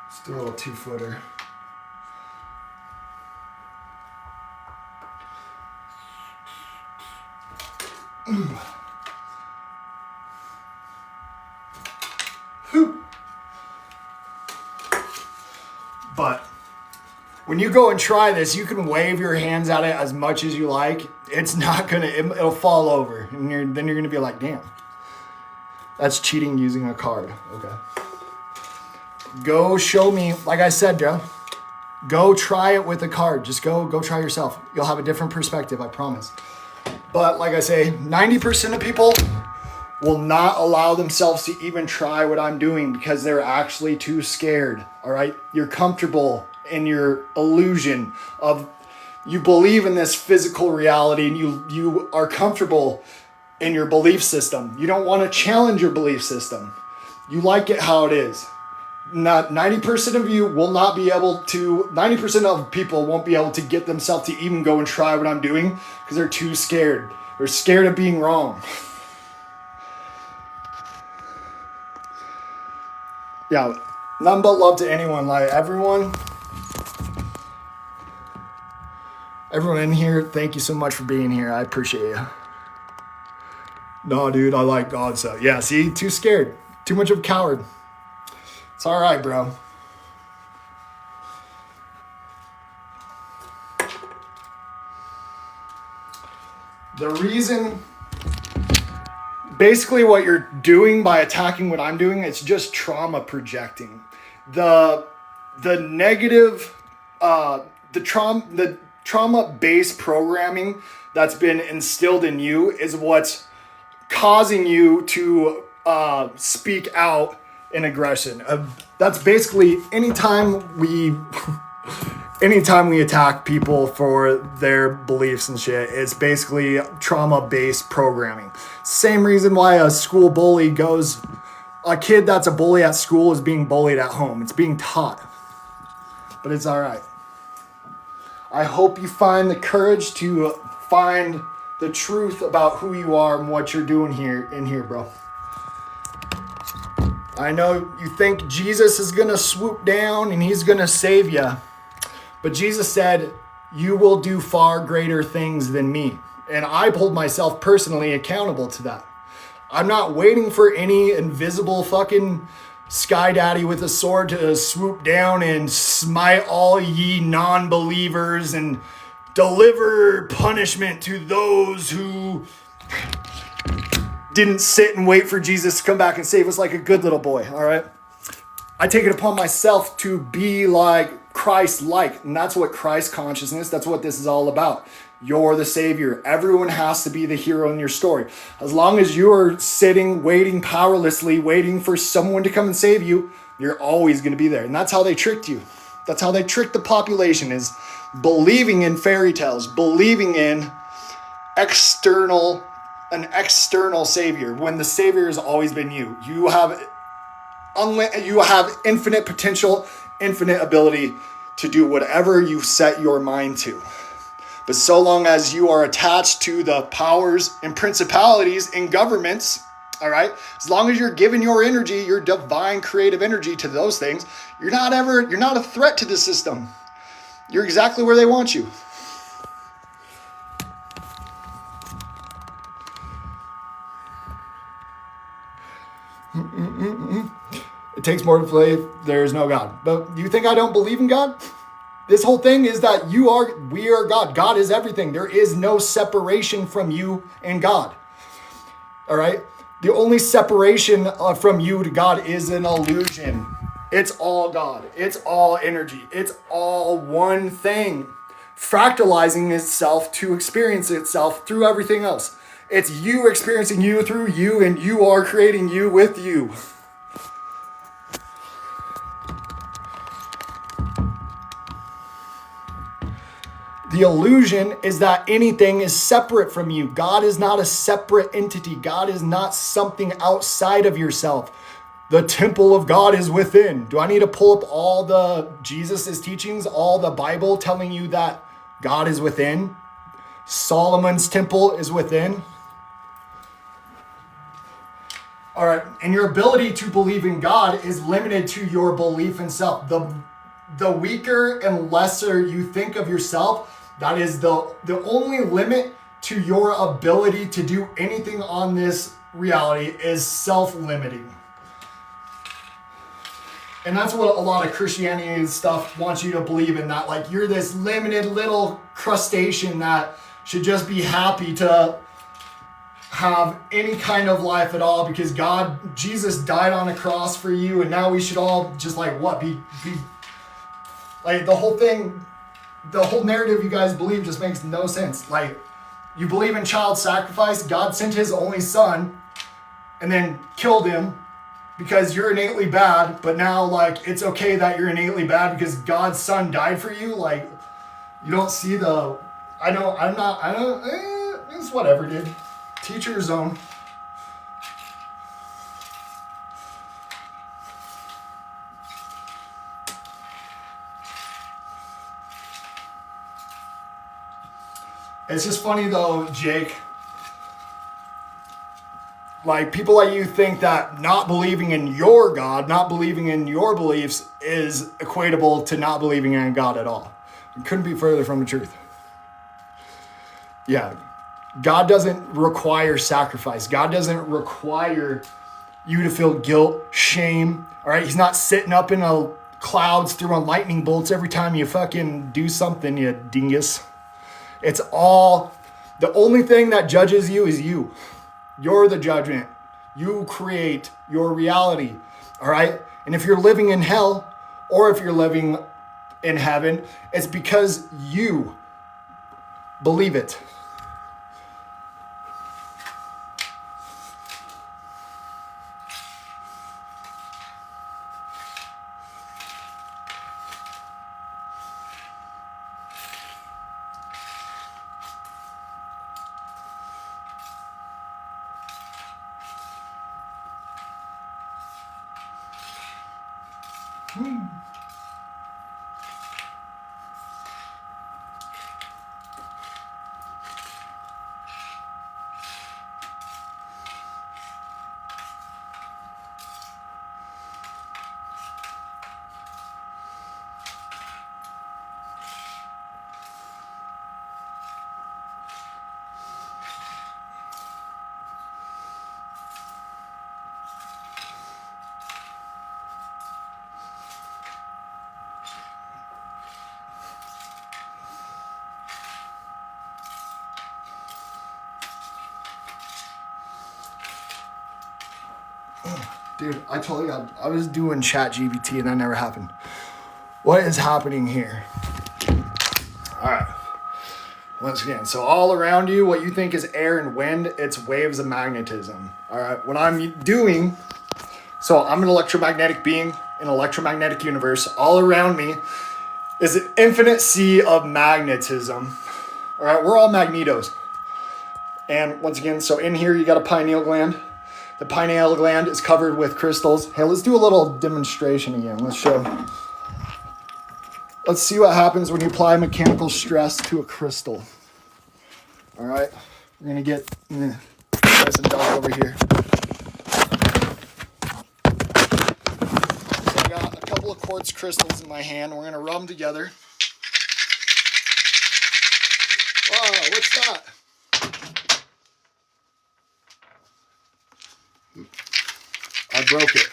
Let's do a little 2-footer. But when you go and try this, you can wave your hands at it as much as you like. It's not gonna, it'll fall over. And then you're gonna be like, damn, that's cheating using a card. Okay. Go show me, like I said, Joe, go try it with a card. Just go try yourself. You'll have a different perspective, I promise. But like I say, 90% of people will not allow themselves to even try what I'm doing because they're actually too scared. All right. You're comfortable in your illusion of you believe in this physical reality and you are comfortable in your belief system. You don't want to challenge your belief system. You like it how it is. Not 90% of you will not be able to, 90% of people won't be able to get themselves to even go and try what I'm doing because they're too scared. They're scared of being wrong. Yeah, none but love to anyone. Like everyone in here, thank you so much for being here. I appreciate you. No, dude, I like God. So yeah, see, too scared. Too much of a coward. It's all right, bro. The reason, basically what you're doing by attacking what I'm doing, it's just trauma projecting. The negative, the trauma-based programming that's been instilled in you is what's causing you to speak out in aggression. That's basically anytime we attack people for their beliefs and shit, it's basically trauma-based programming. Same reason why a school bully a kid that's a bully at school is being bullied at home. It's being taught. But it's all right. I hope you find the courage to find the truth about who you are and what you're doing in here, bro. I know you think Jesus is going to swoop down and he's going to save you. But Jesus said, you will do far greater things than me. And I hold myself personally accountable to that. I'm not waiting for any invisible fucking sky daddy with a sword to swoop down and smite all ye non-believers and deliver punishment to those who didn't sit and wait for Jesus to come back and save us like a good little boy, all right? I take it upon myself to be like Christ-like, and that's what Christ consciousness, that's what this is all about. You're the savior. Everyone has to be the hero in your story. As long as you're sitting, waiting powerlessly, waiting for someone to come and save you, you're always going to be there. And that's how they tricked you. That's how they tricked the population, is believing in fairy tales, believing in an external savior, when the savior has always been you. You have infinite potential, infinite ability to do whatever you set your mind to. But so long as you are attached to the powers and principalities and governments, all right, as long as you're giving your energy, your divine creative energy to those things, you're not a threat to the system. You're exactly where they want you. It takes more to believe there is no God. But you think I don't believe in God? This whole thing is that we are God. God is everything. There is no separation from you and God. All right? The only separation from you to God is an illusion. It's all God. It's all energy. It's all one thing, fractalizing itself to experience itself through everything else. It's you experiencing you through you, and you are creating you with you. The illusion is that anything is separate from you. God is not a separate entity. God is not something outside of yourself. The temple of God is within. Do I need to pull up all the Jesus' teachings, all the Bible telling you that God is within? Solomon's temple is within. All right, and your ability to believe in God is limited to your belief in self. The weaker and lesser you think of yourself, that is the only limit to your ability to do anything on this reality is self-limiting. And that's what a lot of Christianity and stuff wants you to believe in, that like you're this limited little crustacean that should just be happy to have any kind of life at all because Jesus died on a cross for you, and now we should all just like what be like the whole narrative you guys believe just makes no sense. Like, you believe in child sacrifice. God sent his only son and then killed him because you're innately bad, but now like it's okay that you're innately bad because God's son died for you. Like, you don't see it's whatever, dude. Teach your zone. It's just funny though, Jake. Like, people like you think that not believing in your God, not believing in your beliefs is equatable to not believing in God at all. It couldn't be further from the truth. Yeah. God doesn't require sacrifice. God doesn't require you to feel guilt, shame. All right. He's not sitting up in the clouds throwing lightning bolts every time you fucking do something, you dingus. It's all, the only thing that judges you is you. You're the judgment. You create your reality. All right. And if you're living in hell or if you're living in heaven, it's because you believe it. Dude, I told you, I was doing ChatGPT and that never happened. What is happening here? All right. Once again, so all around you, what you think is air and wind, it's waves of magnetism. All right. What I'm doing, so I'm an electromagnetic being, an electromagnetic universe. All around me is an infinite sea of magnetism. All right. We're all magnetos. And once again, so in here, you got a pineal gland. The pineal gland is covered with crystals. Hey, let's do a little demonstration again. Let's show. Let's see what happens when you apply mechanical stress to a crystal. All right, we're gonna get nice and dark over here. So I got a couple of quartz crystals in my hand. We're gonna rub them together. Wow, what's that? I broke it.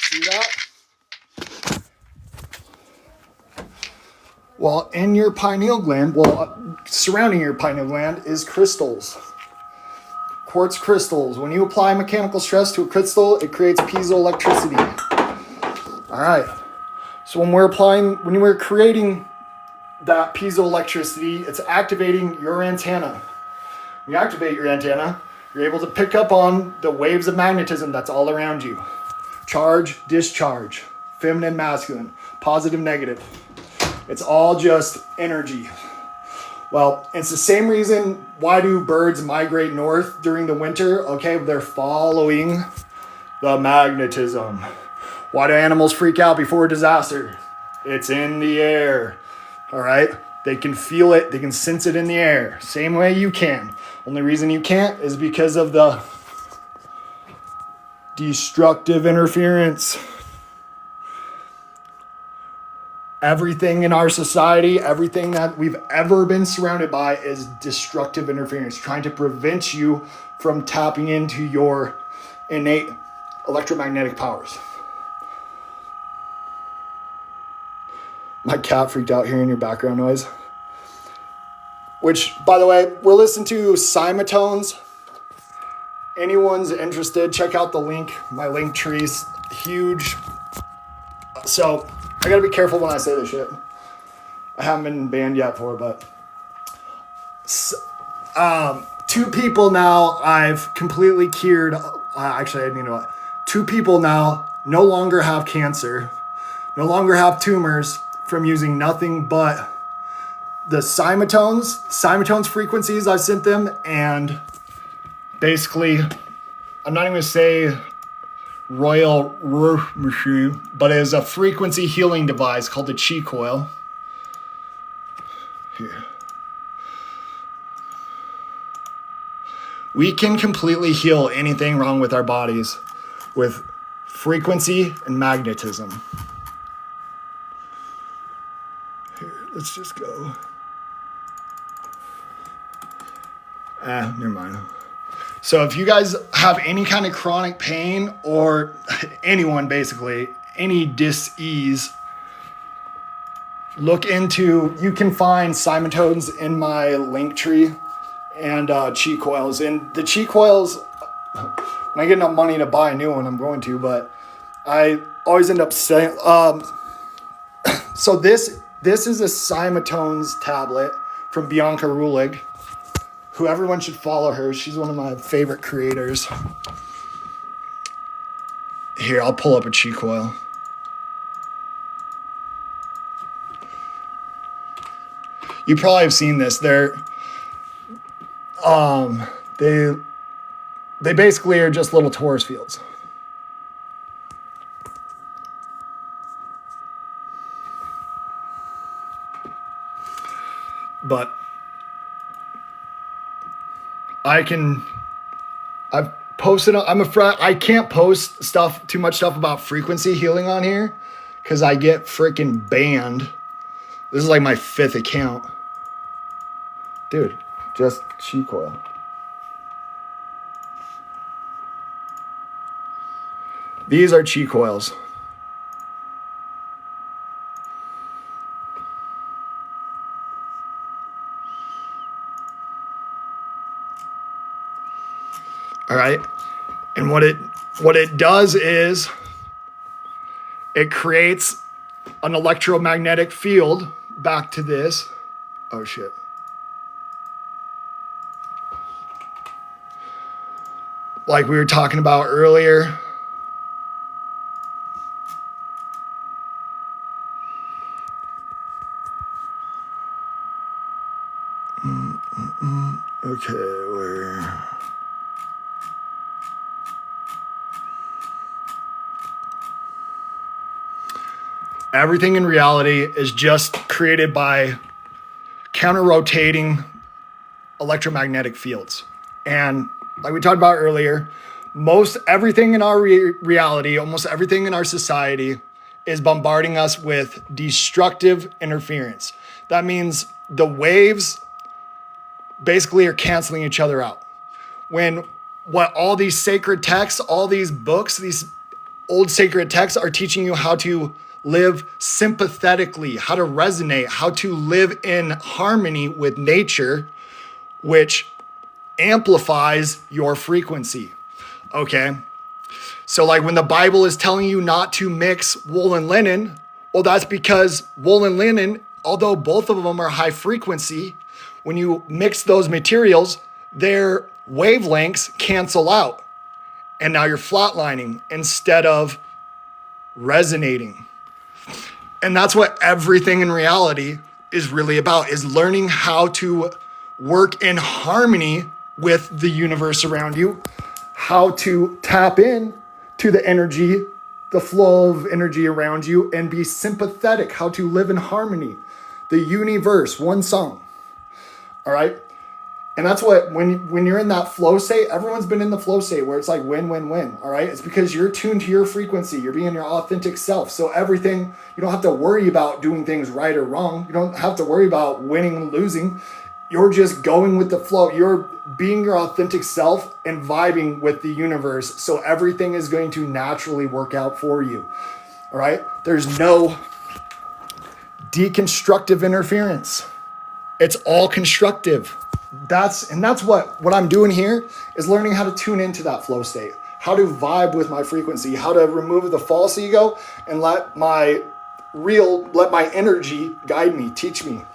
See that? Well, in your pineal gland, surrounding your pineal gland is crystals. Quartz crystals. When you apply mechanical stress to a crystal, it creates piezoelectricity. All right. So when we're creating that piezoelectricity, it's activating your antenna. When you activate your antenna, you're able to pick up on the waves of magnetism that's all around you. Charge, discharge, feminine, masculine, positive, negative. It's all just energy. Well, it's the same reason why do birds migrate north during the winter? Okay, they're following the magnetism. Why do animals freak out before a disaster? It's in the air. All right? They can feel it. They can sense it in the air. Same way you can. Only reason you can't is because of the destructive interference. Everything in our society, everything that we've ever been surrounded by is destructive interference, trying to prevent you from tapping into your innate electromagnetic powers. My cat freaked out hearing your background noise. Which, by the way, we're listening to Cymatones. Anyone's interested, check out the link. My link tree's huge. So, I gotta be careful when I say this shit. I haven't been banned yet for it, but... two people now I've completely cured. Actually, I didn't know what. 2 people now no longer have cancer, no longer have tumors from using nothing but the Cymatones frequencies I've sent them, and basically, I'm not even gonna say Royal Roof Machine, but it is a frequency healing device called the Chi Coil. Here. We can completely heal anything wrong with our bodies with frequency and magnetism. Here, let's just go. Never mind. So if you guys have any kind of chronic pain, or anyone basically, any dis-ease, you can find Cymatones in my link tree and Chi Coils. And the Chi Coils, when I get enough money to buy a new one, I'm going to, but I always end up saying, so this is a Cymatones tablet from Bianca Rulig, who everyone should follow her. She's one of my favorite creators. Here, I'll pull up a Chi Coil. You probably have seen this. They basically are just little torus fields. But I've posted, I can't post too much stuff about frequency healing on here because I get freaking banned. This is like my 5th account. Dude, just Chi Coil. These are Chi Coils. All right. And what it does is it creates an electromagnetic field back to this. Oh shit. Like we were talking about earlier. Okay, where... Everything in reality is just created by counter-rotating electromagnetic fields. And like we talked about earlier, most everything in our reality, almost everything in our society is bombarding us with destructive interference. That means the waves basically are canceling each other out. When what all these sacred texts, all these books, these old sacred texts are teaching you how to live sympathetically, how to resonate, how to live in harmony with nature, which amplifies your frequency. Okay? So like when the Bible is telling you not to mix wool and linen, well, that's because wool and linen, although both of them are high frequency, when you mix those materials, their wavelengths cancel out. And now you're flatlining instead of resonating. And that's what everything in reality is really about, is learning how to work in harmony with the universe around you, how to tap in to the energy, the flow of energy around you, and be sympathetic, how to live in harmony. The universe, one song. All right? And that's what, when you're in that flow state, everyone's been in the flow state where it's like win, win, win. All right. It's because you're tuned to your frequency. You're being your authentic self. So everything, you don't have to worry about doing things right or wrong. You don't have to worry about winning and losing. You're just going with the flow. You're being your authentic self and vibing with the universe. So everything is going to naturally work out for you. All right. There's no deconstructive interference. It's all constructive. That's what I'm doing here is learning how to tune into that flow state, how to vibe with my frequency, how to remove the false ego and let my energy guide me, teach me.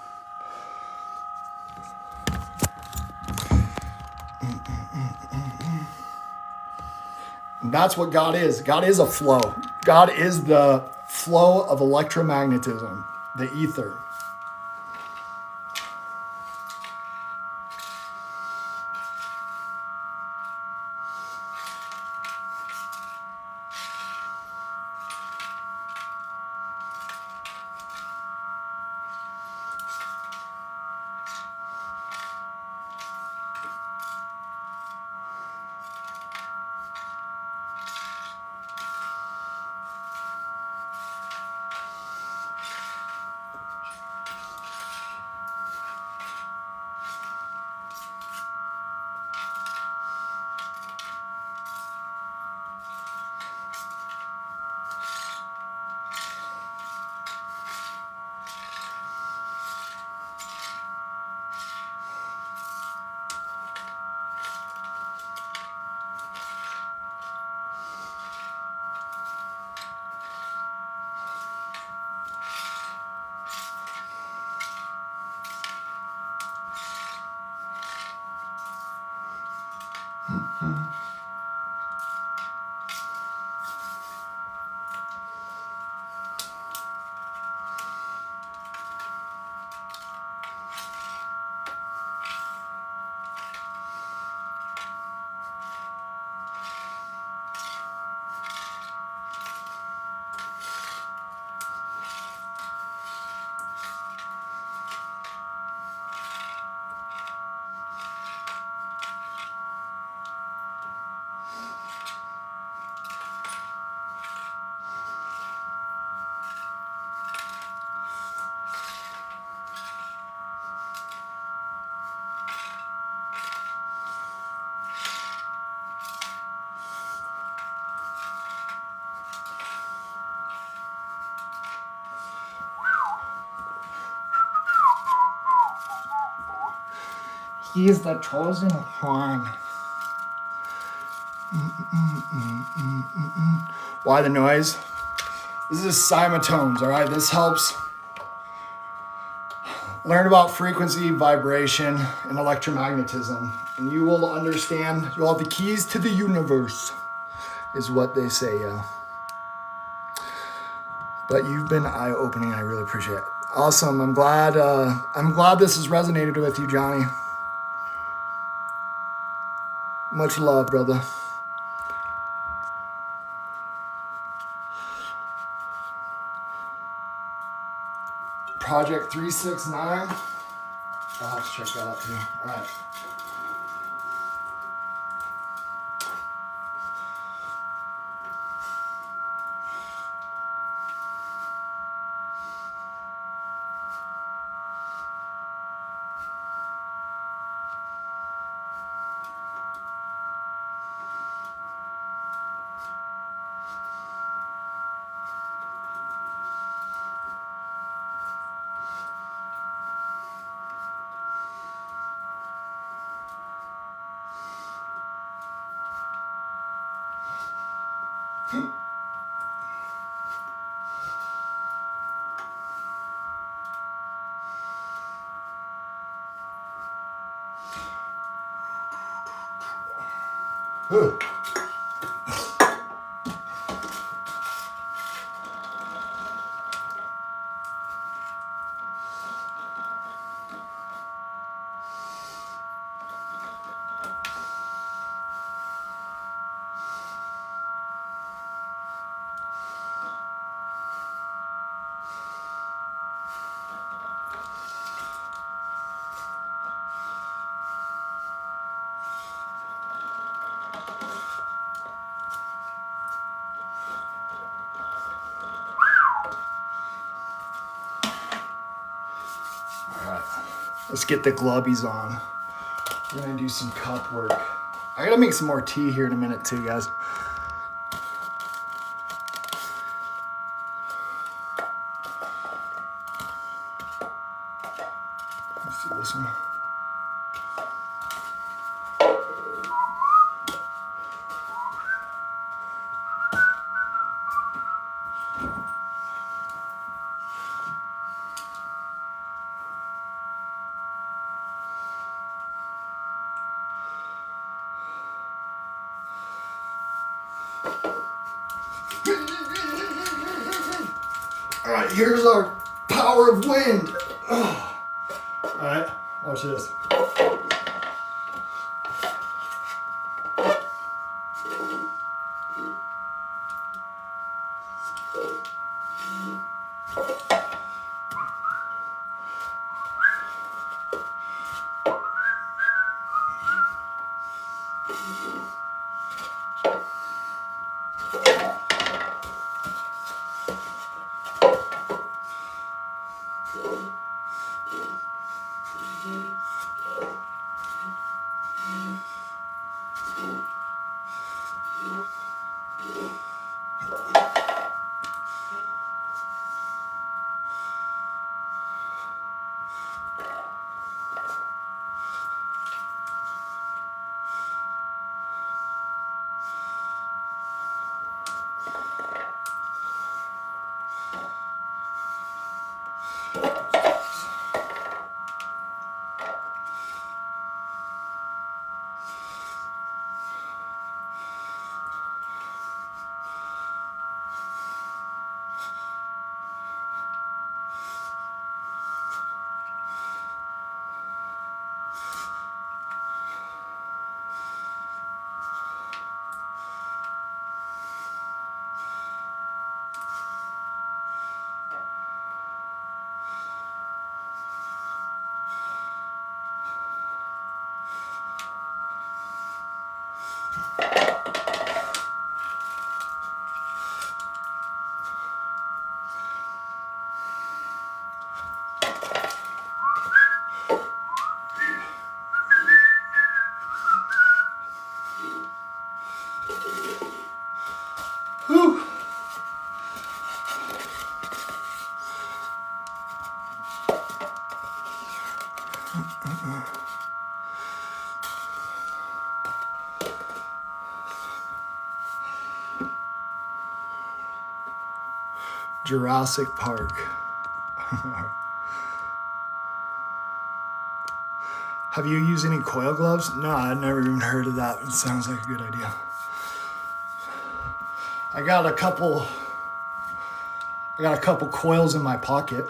And that's what God is. God is a flow. God is the flow of electromagnetism, the ether. He is the chosen one. Why the noise? This is semitones, all right? This helps learn about frequency, vibration, and electromagnetism. And you will understand, you'll have the keys to the universe, is what they say, yeah. But you've been eye-opening. I really appreciate it. Awesome. I'm glad this has resonated with you, Johnny. Much love, brother. Project 369. I'll have to check that out too. All right. Ooh. All right, let's get the glovies on. We're gonna do some cup work. I gotta make some more tea here in a minute too, guys. Let's do this one. All right, here's our power of wind. Oh. All right, watch this. Whew. Jurassic Park. Have you used any coil gloves? No, I've never even heard of that. It sounds like a good idea. I got a couple coils in my pocket.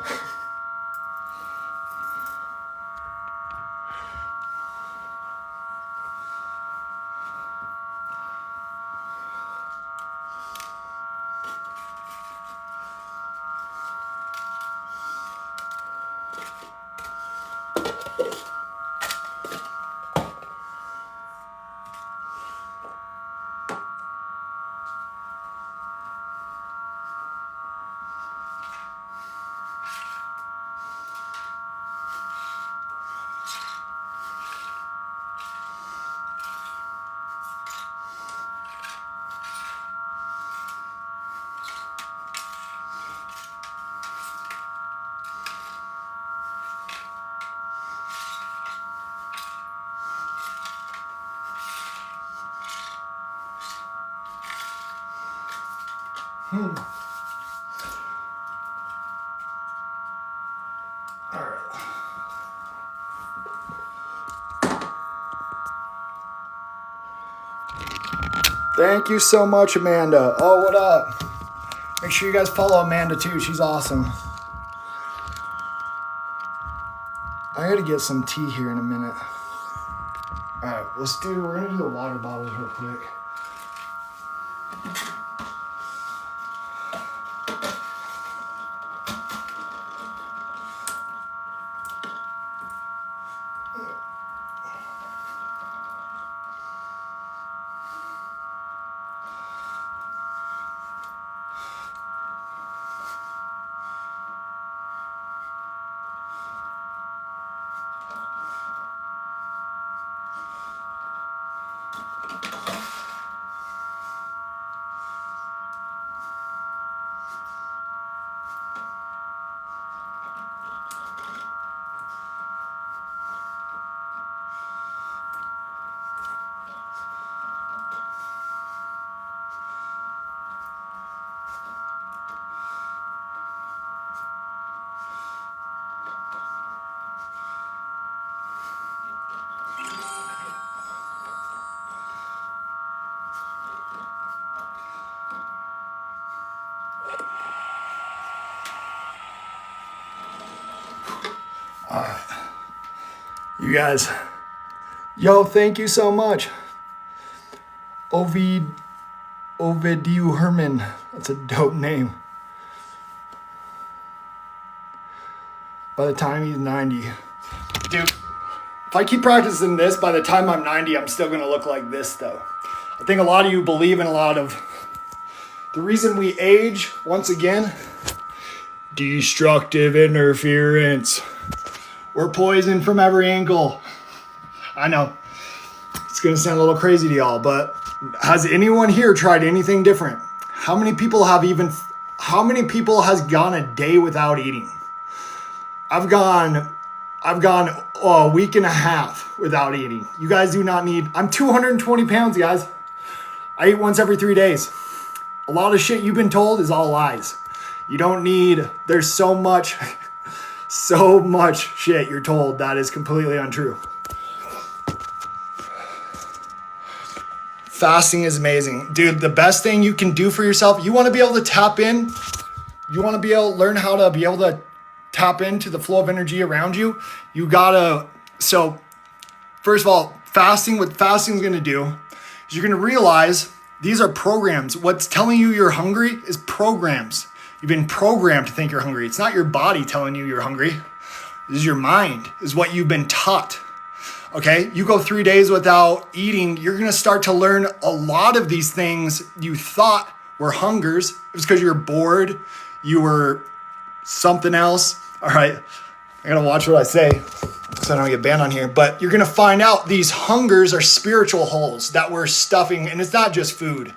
All right. Thank you so much, Amanda. Oh, what up? Make sure you guys follow Amanda too. She's awesome. I gotta get some tea here in a minute. All right, we're gonna do the water bottles real quick. All right. You guys, yo, thank you so much. Ovidiu Herman. That's a dope name. By the time he's 90. Dude, if I keep practicing this, by the time I'm 90, I'm still going to look like this, though. I think a lot of you believe in a lot of the reason we age, once again, destructive interference. We're poisoned from every angle. I know it's going to sound a little crazy to y'all, but has anyone here tried anything different? How many people has gone a day without eating? I've gone a week and a half without eating. You guys do not need, I'm 220 pounds, guys. I eat once every 3 days. A lot of shit you've been told is all lies. You don't need, there's so much shit you're told that is completely untrue. Fasting is amazing. Dude, the best thing you can do for yourself, you want to be able to tap in, you want to be able to learn how to be able to tap into the flow of energy around you, you gotta, so first of all, what fasting is going to do is you're going to realize these are programs. What's telling you you're hungry is programs. You've been programmed to think you're hungry. It's not your body telling you you're hungry. This is your mind, is what you've been taught. Okay, you go 3 days without eating, you're going to start to learn a lot of these things you thought were hungers. It was because you were bored, you were something else. All right, I got to watch what I say so I don't get banned on here. But you're going to find out these hungers are spiritual holes that we're stuffing. And it's not just food,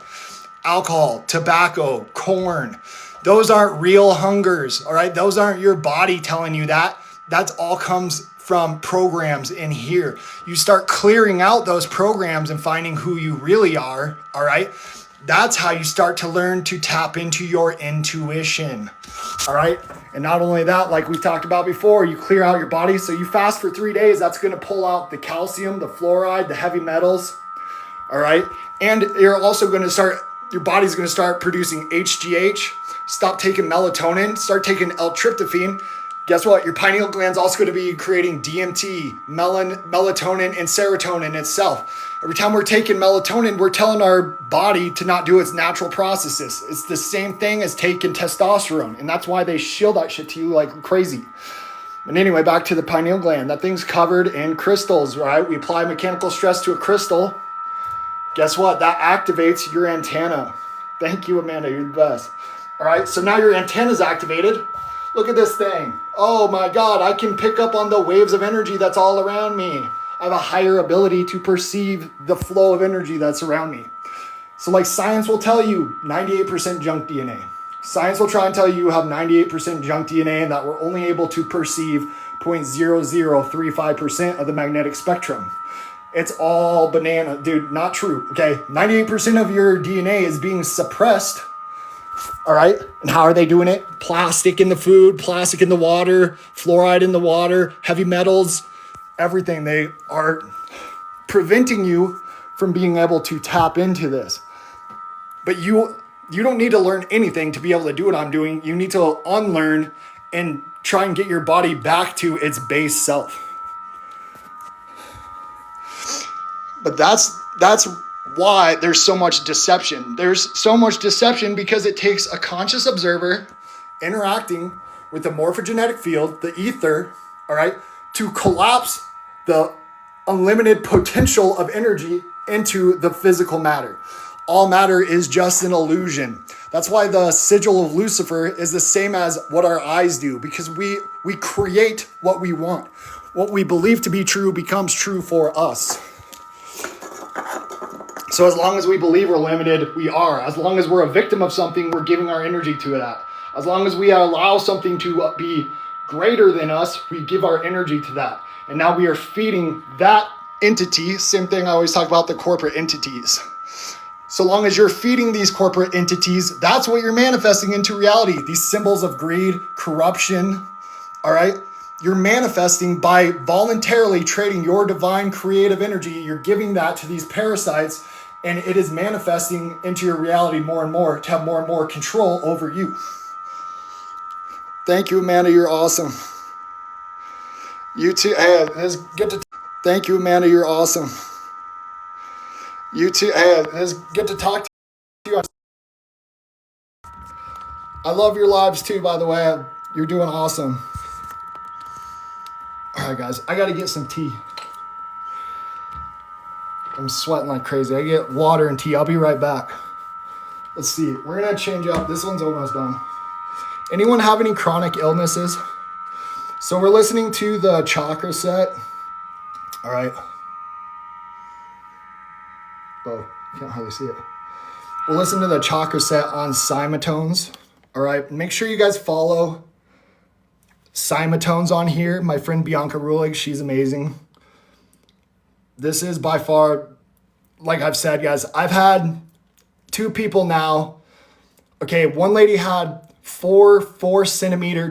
alcohol, tobacco, corn. Those aren't real hungers, all right? Those aren't your body telling you that. That's all comes from programs in here. You start clearing out those programs and finding who you really are, all right? That's how you start to learn to tap into your intuition, all right? And not only that, like we talked about before, you clear out your body. So you fast for 3 days, that's gonna pull out the calcium, the fluoride, the heavy metals, all right? And you're also gonna start, your body's gonna start producing HGH, stop taking melatonin, start taking L-tryptophan. Guess what? Your pineal gland's also going to be creating DMT, melatonin, and serotonin itself. Every time we're taking melatonin, we're telling our body to not do its natural processes. It's the same thing as taking testosterone, and that's why they shield that shit to you like crazy. And anyway, back to the pineal gland. That thing's covered in crystals, right? We apply mechanical stress to a crystal. Guess what? That activates your antenna. Thank you, Amanda. You're the best. All right, so now your antenna's activated. Look at this thing. Oh my God, I can pick up on the waves of energy that's all around me. I have a higher ability to perceive the flow of energy that's around me. So like science will tell you 98% junk DNA. Science will try and tell you you have 98% junk DNA and that we're only able to perceive 0.0035% of the magnetic spectrum. It's all banana, dude, not true, okay? 98% of your DNA is being suppressed, all right? And how are they doing it? Plastic in the food, plastic in the water, fluoride in the water, heavy metals, everything. They are preventing you from being able to tap into this. But you don't need to learn anything to be able to do what I'm doing. You need to unlearn and try and get your body back to its base self. But that's why there's so much deception. There's so much deception because it takes a conscious observer interacting with the morphogenetic field, the ether, all right, to collapse the unlimited potential of energy into the physical matter. All matter is just an illusion. That's why the sigil of Lucifer is the same as what our eyes do, because we create what we want. What we believe to be true becomes true for us. So as long as we believe we're limited, we are. As long as we're a victim of something, we're giving our energy to that. As long as we allow something to be greater than us, we give our energy to that. And now we are feeding that entity. Same thing I always talk about, the corporate entities. So long as you're feeding these corporate entities, that's what you're manifesting into reality. These symbols of greed, corruption, all right? You're manifesting by voluntarily trading your divine creative energy. You're giving that to these parasites, and it is manifesting into your reality more and more to have more and more control over you. Thank you, Amanda. You're awesome. You too. Hey, let's get to. Thank you, Amanda. You're awesome. You too. Hey, let's get to talk to you. I love your lives too, by the way. You're doing awesome. All right, guys. I got to get some tea. I'm sweating like crazy. I get water and tea. I'll be right back. Let's see. We're going to change up. This one's almost done. Anyone have any chronic illnesses? So we're listening to the chakra set. All right. Oh, can't hardly see it. We'll listen to the chakra set on Cymatones. All right. Make sure you guys follow Cymatones on here. My friend Bianca Rulig, she's amazing. This is by far, like I've said, guys, I've had 2 people now. Okay, one lady had 4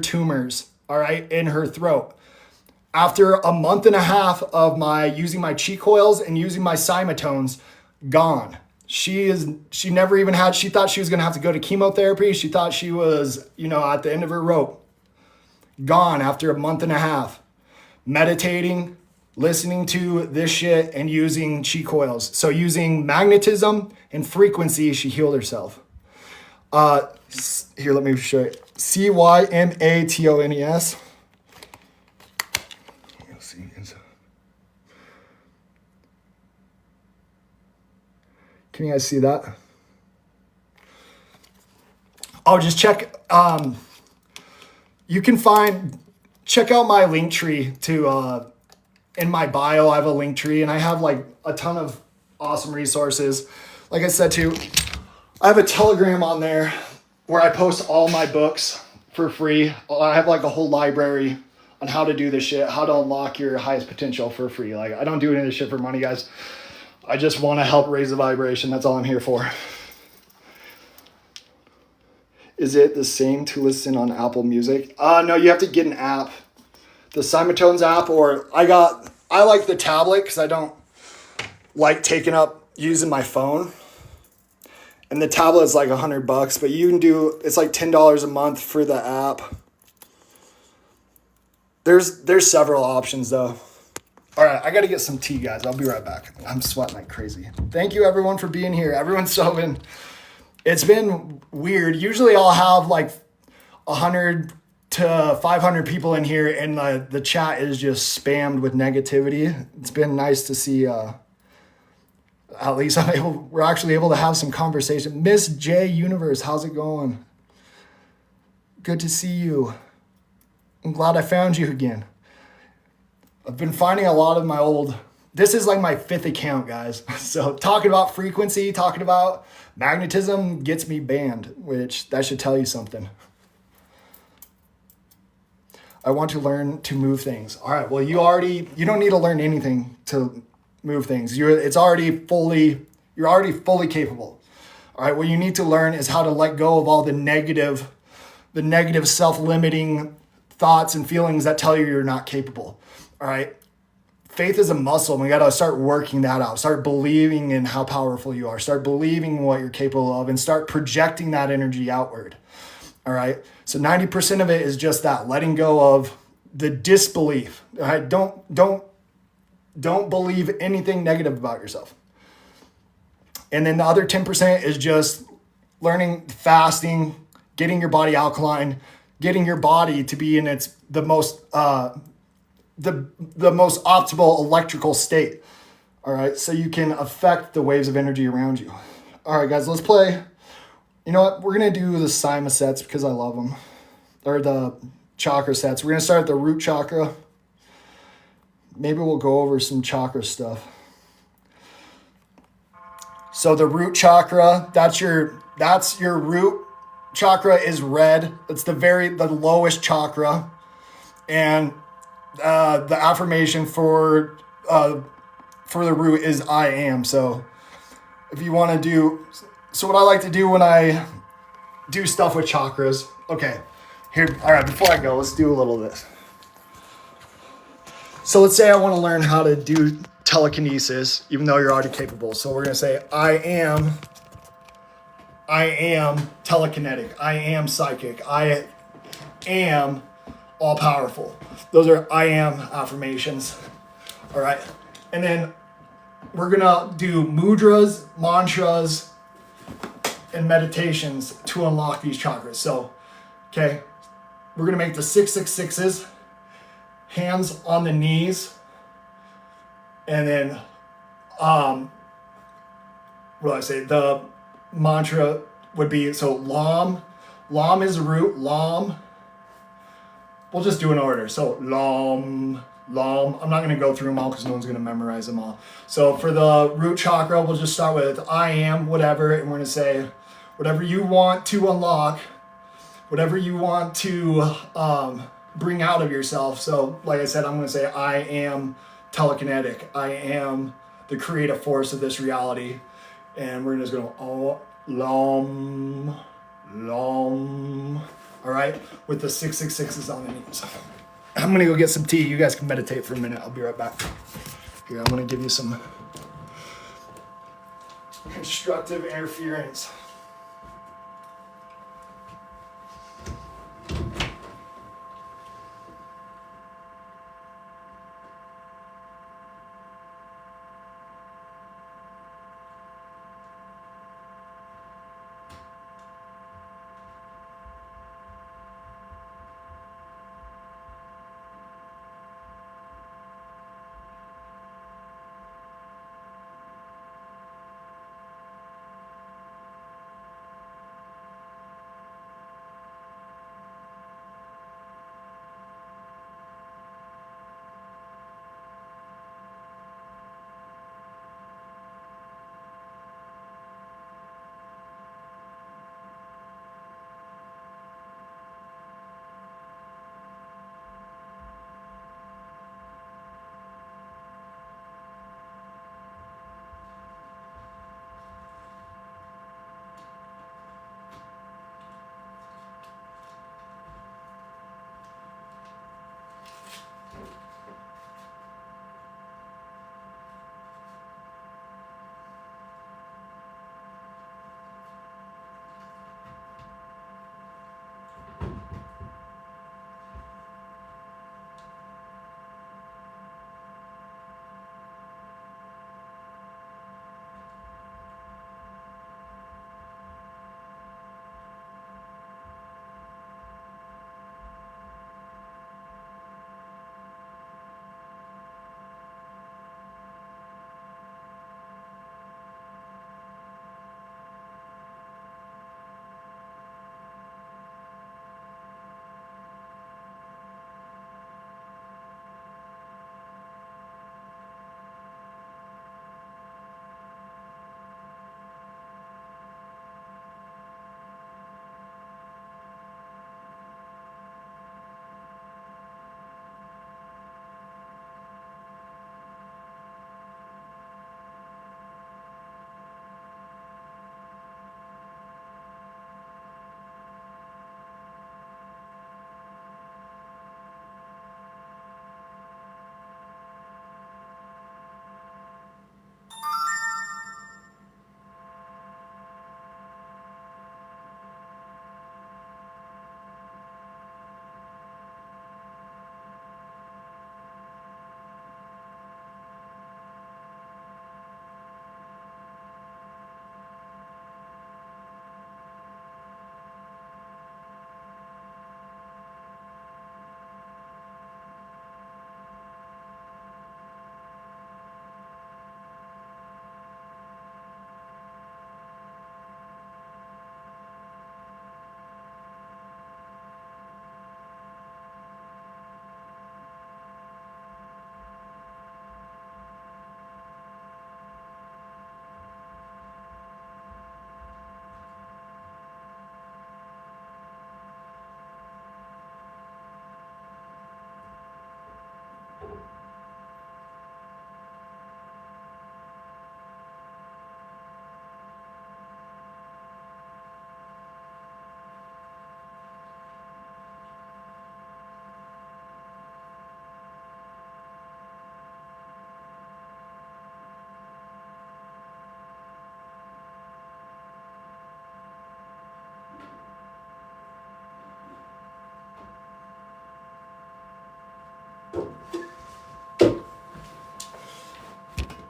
tumors, all right, in her throat. After a month and a half of using my cheek oils and using my Cymatones, gone. She never even had, she thought she was going to have to go to chemotherapy. She thought she was, at the end of her rope. Gone after a month and a half. Meditating, listening to this shit, and using cheek oils. So using magnetism and frequency, she healed herself. Here, let me show you. Cymatones. Can you guys see that? Oh, just check. You can check out my link tree to, in my bio, I have a link tree and I have like a ton of awesome resources. Like I said too, I have a Telegram on there where I post all my books for free. I have like a whole library on how to do this shit, how to unlock your highest potential for free. Like I don't do any of this shit for money, guys. I just want to help raise the vibration. That's all I'm here for. Is it the same to listen on Apple Music? No, you have to get an app. The Cymatones app, or I like the tablet because I don't like taking up using my phone. And the tablet is like $100, but you can it's like $10 a month for the app. There's several options though. All right, I got to get some tea, guys. I'll be right back. I'm sweating like crazy. Thank you, everyone, for being here. Everyone's it's been weird. Usually I'll have like 100 to 500 people in here, and the chat is just spammed with negativity. It's been nice to see. At least we're actually able to have some conversation. Miss J Universe, how's it going? Good to see you. I'm glad I found you again. I've been finding a lot of my old, this is like my 5th account, guys. So talking about frequency, talking about magnetism gets me banned, which that should tell you something. I want to learn to move things. All right, well, you don't need to learn anything to move things. You're already fully capable. All right, what you need to learn is how to let go of all the negative self-limiting thoughts and feelings that tell you you're not capable. All right. Faith is a muscle, and we got to start working that out. Start believing in how powerful you are. Start believing in what you're capable of, and start projecting that energy outward. All right. So 90% of it is just that, letting go of the disbelief. All right. Don't believe anything negative about yourself. And then the other 10% is just learning fasting, getting your body alkaline, getting your body to be in the most optimal electrical state. All right, so you can affect the waves of energy around you. All right, guys, let's play. You know what? We're gonna do the Sima sets because I love them, or the chakra sets. We're gonna start at the root chakra. Maybe we'll go over some chakra stuff. So the root chakra, that's your root chakra is red. It's the lowest chakra. And the affirmation for the root is I am. So if you want to what I like to do when I do stuff with chakras. Okay, here, all right, before I go, let's do a little of this. So let's say I want to learn how to do telekinesis, even though you're already capable. So we're going to say, I am telekinetic. I am psychic. I am all powerful. Those are I am affirmations. All right. And then we're going to do mudras, mantras, and meditations to unlock these chakras. So, okay, we're going to make the 666s, hands on the knees. And then, what do I say? The mantra would be, so Lam. Lam is the root. Lam. We'll just do an order. So Lam, Lam. I'm not going to go through them all because no one's going to memorize them all. So for the root chakra, we'll just start with I am, whatever. And we're going to say whatever you want to unlock, whatever you want to bring out of yourself. So like I said, I'm going to say I am telekinetic. I am the creative force of this reality. And we're just going to oh, Lam, Lam. All right, with the 666s on the knees. I'm gonna go get some tea. You guys can meditate for a minute. I'll be right back. Here, I'm gonna give you some constructive interference.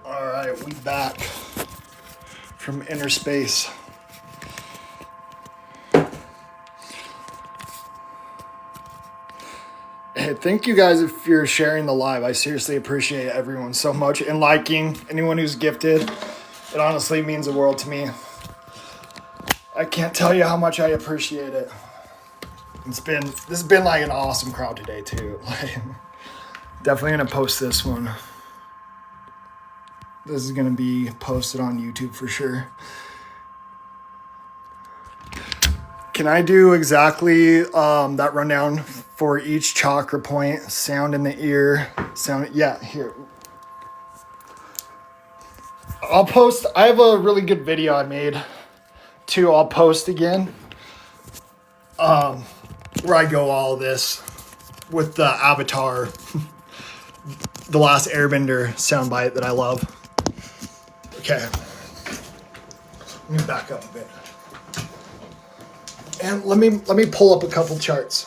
All right, we back from inner space. Hey, thank you guys if you're sharing the live. I seriously appreciate everyone so much, and liking anyone who's gifted. It honestly means the world to me. I can't tell you how much I appreciate it. This has been like an awesome crowd today too. Like, definitely gonna post this one. This is gonna be posted on YouTube for sure. Can I do exactly that rundown for each chakra point? Sound in the ear, sound, yeah, here. I'll post, I have a really good video I made too, I'll post again. Where I go all of this with the Avatar, The Last Airbender soundbite that I love. Okay, let me back up a bit. And let me pull up a couple charts.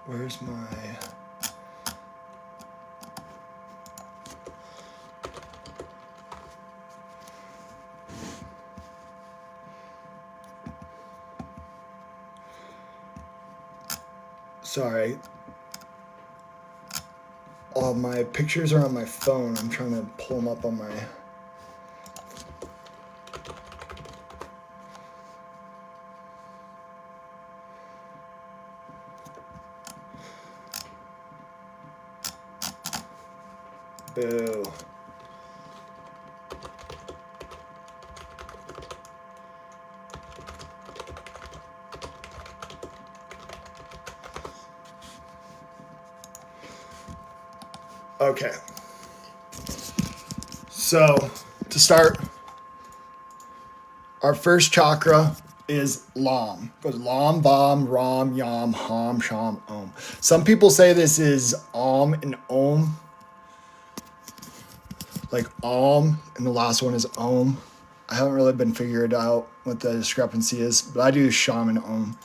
Where's my... Sorry. All my pictures are on my phone. I'm trying to pull them up on my... Boo. Okay. So, to start, our first chakra is Lam. It goes Lam, Vam, Ram, Yam, Ham, Sham, Om. Some people say this is Om and Om. Like Om, and the last one is Om. I haven't really been figured out what the discrepancy is, but I do Sham and Om.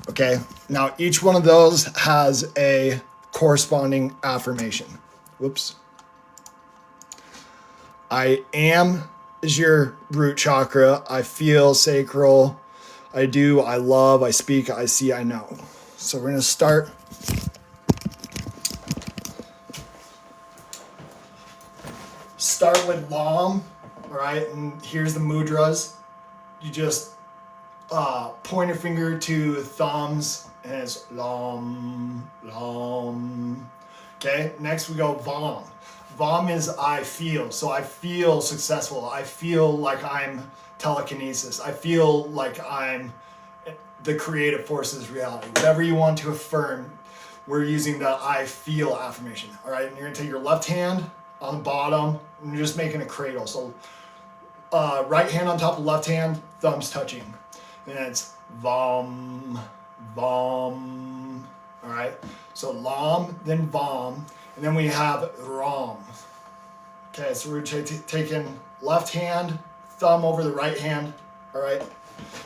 Okay, now each one of those has a corresponding affirmation. Whoops. I am is your root chakra. I feel sacral. I do, I love, I speak, I see, I know. So we're gonna start. Start with Lam, all right? And here's the mudras. You just point your finger to thumbs, and it's Lam, Lam. Okay, next we go Vam. Vam is I feel. So I feel successful. I feel like I'm telekinesis. I feel like I'm the creative forces reality. Whatever you want to affirm, we're using the I feel affirmation. All right, and you're gonna take your left hand on the bottom, and you're just making a cradle. So right hand on top of left hand, thumbs touching. And it's Vam, Vam. All right, so Lam, then Vam, and then we have Ram. Okay, so we're taking left hand, thumb over the right hand, all right?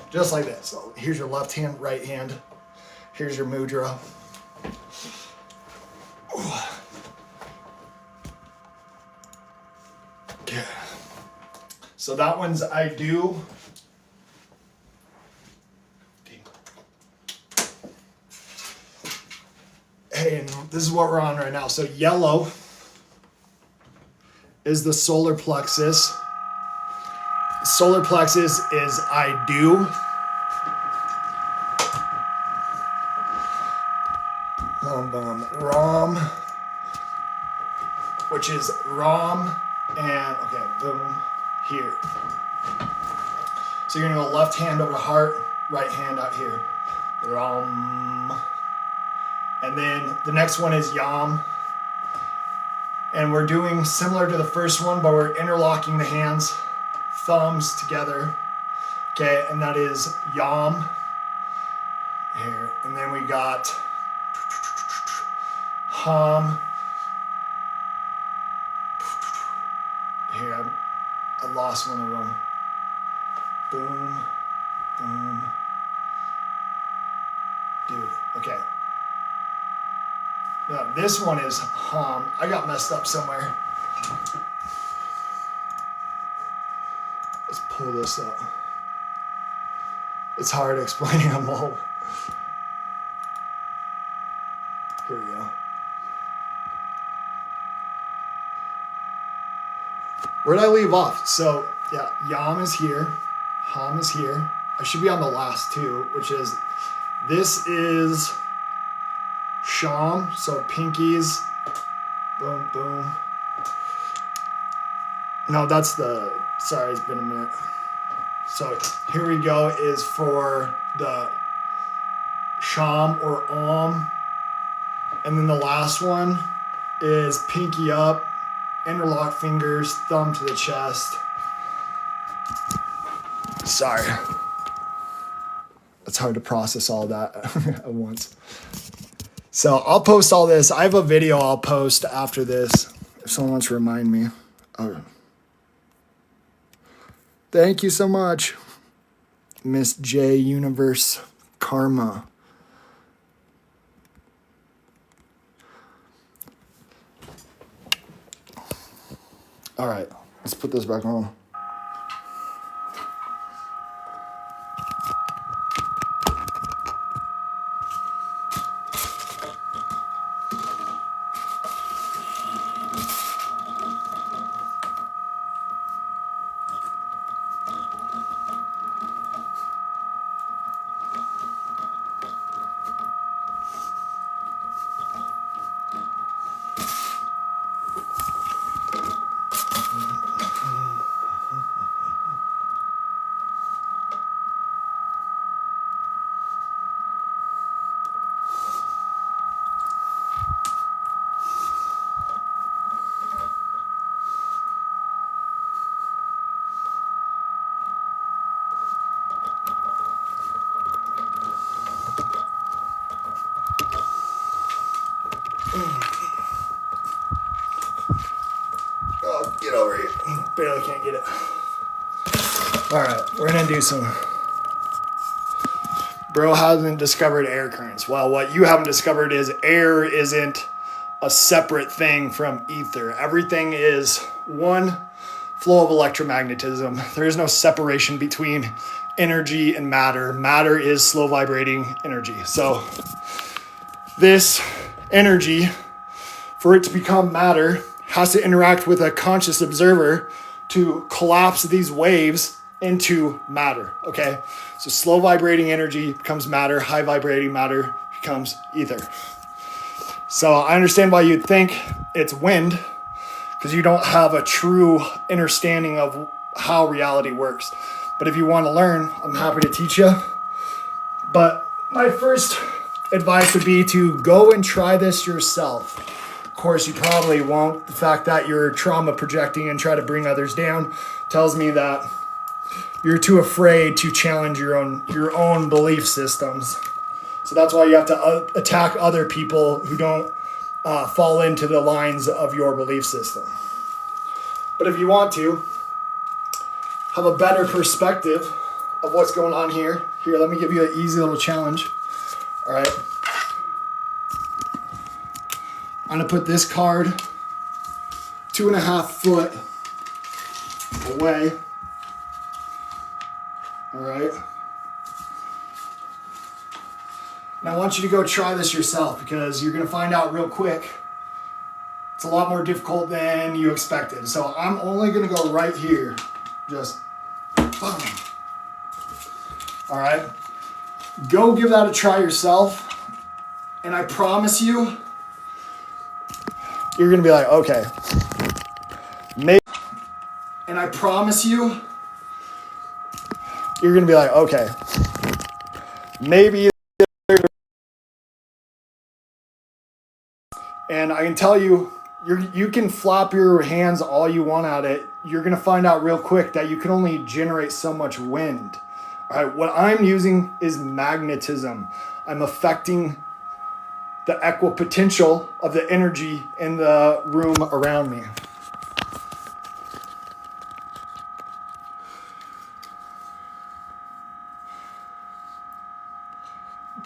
Just like this. So here's your left hand, right hand. Here's your mudra. Okay. So that one's I do. Hey, and this is what we're on right now. So yellow is the solar plexus. Solar plexus is I do. Ram, which is Ram, and okay, boom, here. So you're gonna go left hand over the heart, right hand out here. Ram. And then the next one is Yam. And we're doing similar to the first one, but we're interlocking the hands, thumbs together. Okay, and that is Yam. Here. And then we got Ham. Here, I lost one of them. Boom, boom. Dude, okay. Now this one is Ham. I got messed up somewhere. Let's pull this up. It's hard explaining them all. Here we go. Where did I leave off? So, yeah, Yam is here. Ham is here. I should be on the last two, which is, this is Sham. So, pinkies. Boom, boom. No, that's the, sorry, it's been a minute. So, here we go is for the Sham or Om. And then the last one is pinky up. Interlock fingers, thumb to the chest. Sorry. It's hard to process all that at once. So I'll post all this. I have a video I'll post after this if someone wants to remind me. Oh. Thank you so much, Miss J Universe Karma. All right, let's put this back on. Oh, get over here. Barely can't get it. All right, we're gonna do some. Bro hasn't discovered air currents. Well, what you haven't discovered is air isn't a separate thing from ether. Everything is one flow of electromagnetism. There is no separation between energy and matter. Matter is slow vibrating energy. So this energy, for it to become matter, has to interact with a conscious observer to collapse these waves into matter, okay? So slow vibrating energy becomes matter, high vibrating matter becomes ether. So I understand why you'd think it's wind, because you don't have a true understanding of how reality works. But if you want to learn, I'm happy to teach you. But my first advice would be to go and try this yourself. Of course, you probably won't. The fact that you're trauma projecting and try to bring others down tells me that you're too afraid to challenge your own belief systems. So that's why you have to attack other people who don't fall into the lines of your belief system. But if you want to have a better perspective of what's going on here, let me give you an easy little challenge. All right. I'm gonna put this card 2.5 foot away. All right. Now I want you to go try this yourself, because you're gonna find out real quick it's a lot more difficult than you expected. So I'm only gonna go right here. Just boom. All right. Go give that a try yourself. And I promise you, you're gonna be like, okay. Maybe. And I promise you, you're gonna be like, okay. Maybe And I can tell you, you can flop your hands all you want at it. You're going to find out real quick that you can only generate so much wind. All right, what I'm using is magnetism. I'm affecting the equipotential of the energy in the room around me.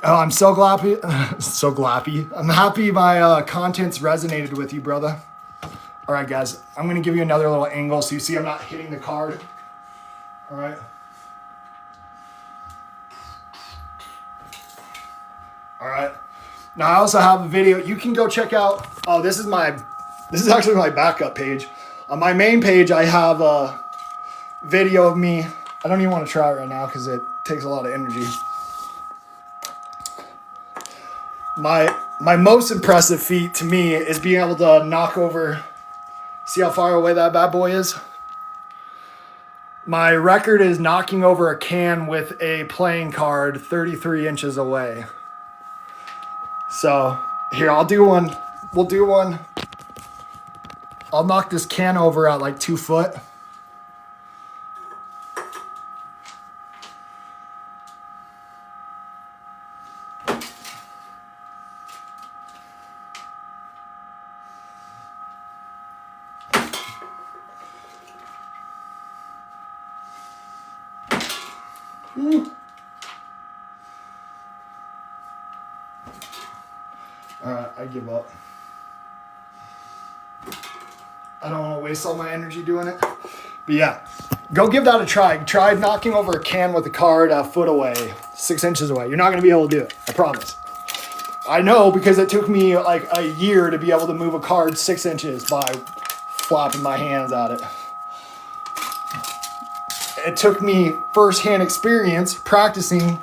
Oh, I'm so glappy. So glappy. I'm happy my contents resonated with you, brother. All right, guys. I'm going to give you another little angle so you see I'm not hitting the card. All right. All right. Now, I also have a video. You can go check out. Oh, this is actually my backup page. On my main page, I have a video of me. I don't even want to try it right now because it takes a lot of energy. My most impressive feat to me is being able to knock over. See how far away that bad boy is? My record is knocking over a can with a playing card 33 inches away. So here, I'll do one. We'll do one. I'll knock this can over at like 2 foot. All right, I give up. I don't want to waste all my energy doing it. But yeah, go give that a try. Try knocking over a can with a card a foot away, 6 inches away. You're not going to be able to do it. I promise. I know because it took me like a year to be able to move a card 6 inches by flopping my hands at it. It took me firsthand experience practicing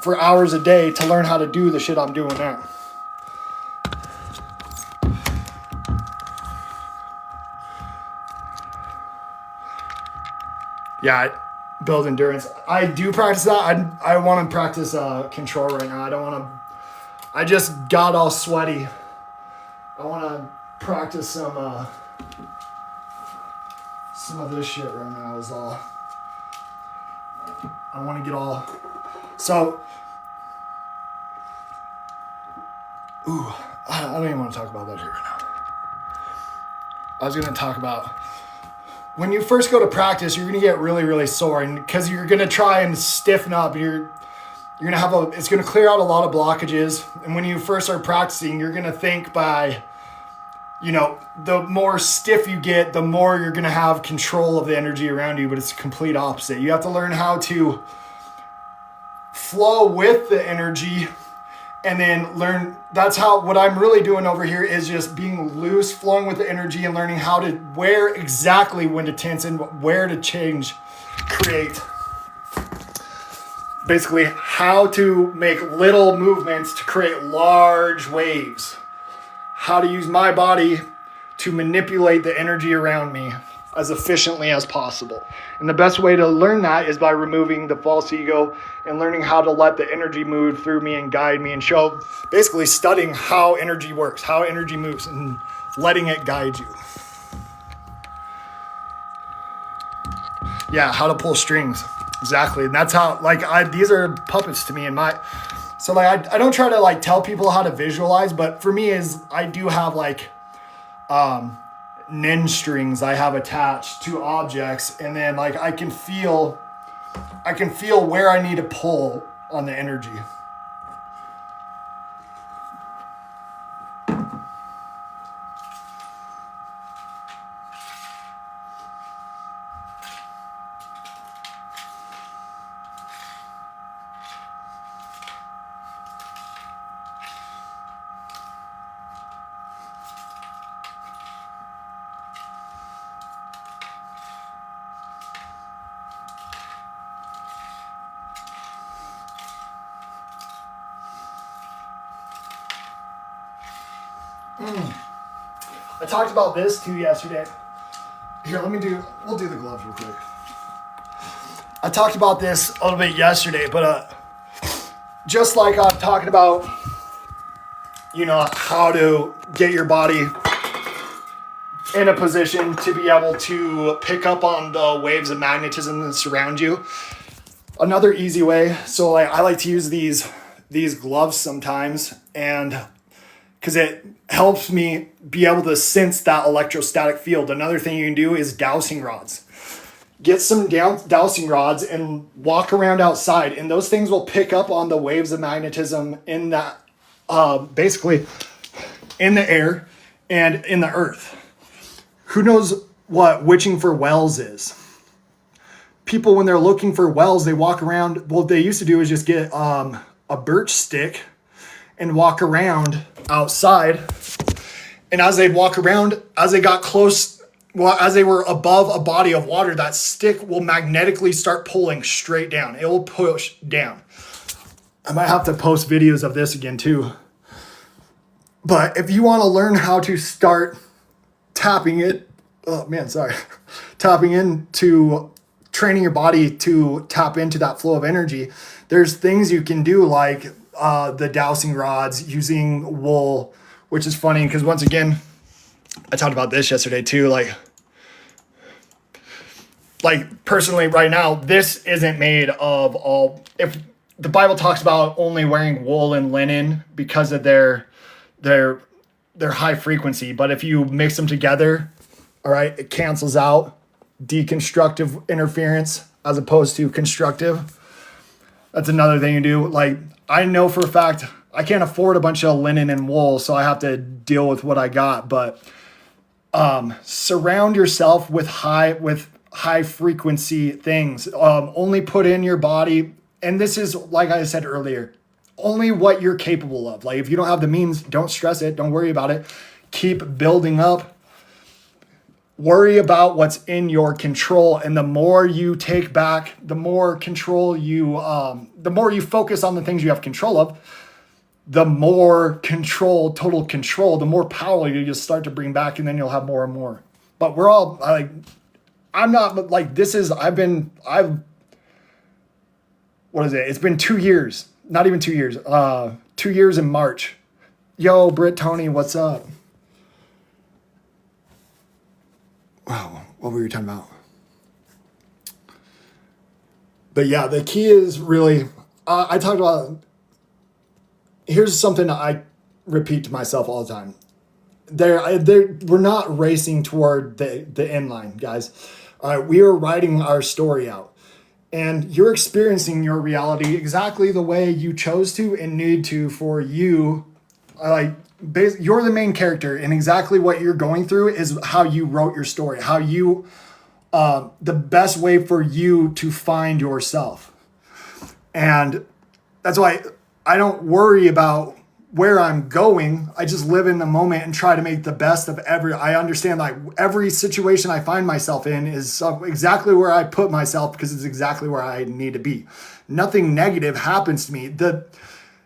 for hours a day to learn how to do the shit I'm doing now. Yeah, build endurance. I do practice that. I want to practice control right now. I don't want to. I just got all sweaty. I want to practice some of this shit right now. Is all. I want to get all. So. Ooh, I don't even want to talk about that shit right now. I was going to talk about. When you first go to practice, you're going to get really, really sore, and because you're going to try and stiffen up, you're going to have it's going to clear out a lot of blockages. And when you first start practicing, you're going to think by, the more stiff you get, the more you're going to have control of the energy around you, but it's the complete opposite. You have to learn how to flow with the energy. And then that's what I'm really doing over here is just being loose, flowing with the energy and learning how to, where exactly when to tense and where to create. Basically, how to make little movements to create large waves. How to use my body to manipulate the energy around me as efficiently as possible. And the best way to learn that is by removing the false ego and learning how to let the energy move through me and guide me and basically studying how energy works, how energy moves, and letting it guide you. Yeah, how to pull strings. Exactly. And that's how, these are puppets to me I don't try to tell people how to visualize, but for me I do have nin strings I have attached to objects, and then I can feel where I need to pull on the energy. I talked about this too yesterday. Here, we'll do the gloves real quick. I talked about this a little bit yesterday, but just like I'm talking about, how to get your body in a position to be able to pick up on the waves of magnetism that surround you. Another easy way, so I like to use these gloves sometimes, and because it helps me be able to sense that electrostatic field. Another thing you can do is dowsing rods. Get some dowsing rods and walk around outside, and those things will pick up on the waves of magnetism in that, basically in the air and in the earth. Who knows what witching for wells is? People, when they're looking for wells, they walk around. What they used to do is just get a birch stick and walk around outside. And as they'd walk around, as they got close, as they were above a body of water, that stick will magnetically start pulling straight down. It will push down. I might have to post videos of this again too. But if you want to learn how to start tapping into training your body to tap into that flow of energy, there's things you can do like the dowsing rods, using wool, which is funny because once again, I talked about this yesterday too. Like personally right now, this isn't made of all, if the Bible talks about only wearing wool and linen because of their high frequency, but if you mix them together, all right, it cancels out deconstructive interference as opposed to constructive. That's another thing you do. Like, I know for a fact I can't afford a bunch of linen and wool, so I have to deal with what I got. But surround yourself with high frequency things. Only put in your body, and this is like I said earlier, only what you're capable of. Like, if you don't have the means, don't stress it. Don't worry about it. Keep building up. Worry about what's in your control, and the more you take back, the more control you, the more you focus on the things you have control of, the more control, total control, the more power you just start to bring back, and then you'll have more and more. But we're all like, I'm not like this is. What is it? It's been 2 years, not even 2 years. 2 years in March. Yo, Britt, Tony, what's up? Wow, what were you talking about? But yeah, the key is really, I talked about, here's something I repeat to myself all the time. We're not racing toward the end line, guys. We are writing our story out. And you're experiencing your reality exactly the way you chose to and need to for you. You're the main character, and exactly what you're going through is how you wrote your story, how you, the best way for you to find yourself. And that's why I don't worry about where I'm going. I just live in the moment and try to make the best of I understand like every situation I find myself in is exactly where I put myself because it's exactly where I need to be. Nothing negative happens to me. The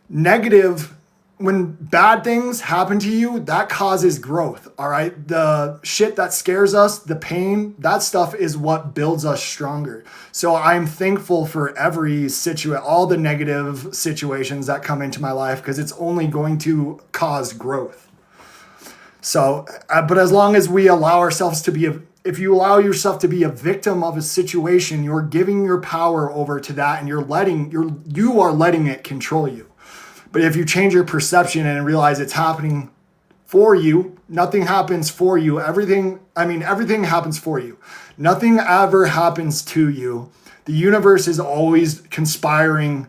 negative, when bad things happen to you, that causes growth, all right? The shit that scares us, the pain, that stuff is what builds us stronger. So I'm thankful for every all the negative situations that come into my life because it's only going to cause growth. So, but as long as we allow ourselves to be, if you allow yourself to be a victim of a situation, you're giving your power over to that and you are letting it control you. But if you change your perception and realize it's happening for you, nothing happens for you. Everything happens for you. Nothing ever happens to you. The universe is always conspiring.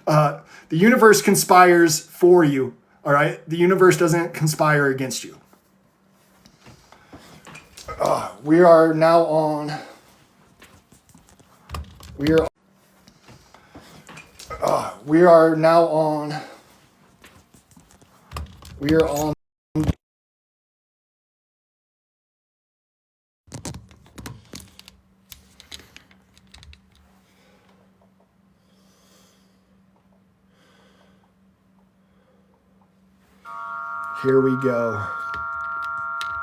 The universe conspires for you. All right. The universe doesn't conspire against you. We are now on. We are on. Here we go.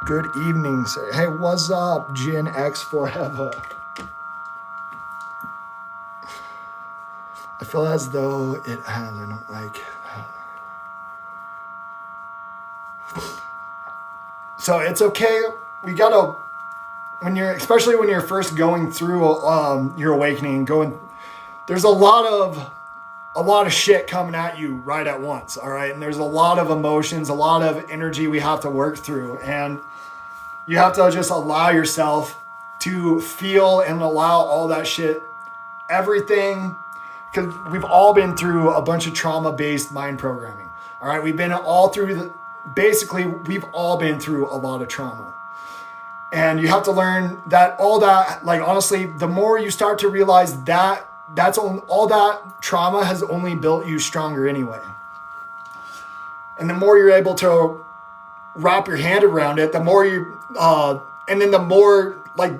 Good evening, sir. Hey, what's up, Gen X Forever? I feel as though it has, I don't like. So it's okay. We gotta, especially when you're first going through your awakening, there's a lot of shit coming at you right at once, all right? And there's a lot of emotions, a lot of energy we have to work through. And you have to just allow yourself to feel and allow all that shit, everything, because we've all been through a bunch of trauma-based mind programming, all right? We've all been through a lot of trauma. And you have to learn that all that, like, honestly, the more you start to realize that all that trauma has only built you stronger anyway. And the more you're able to wrap your hand around it, the more like,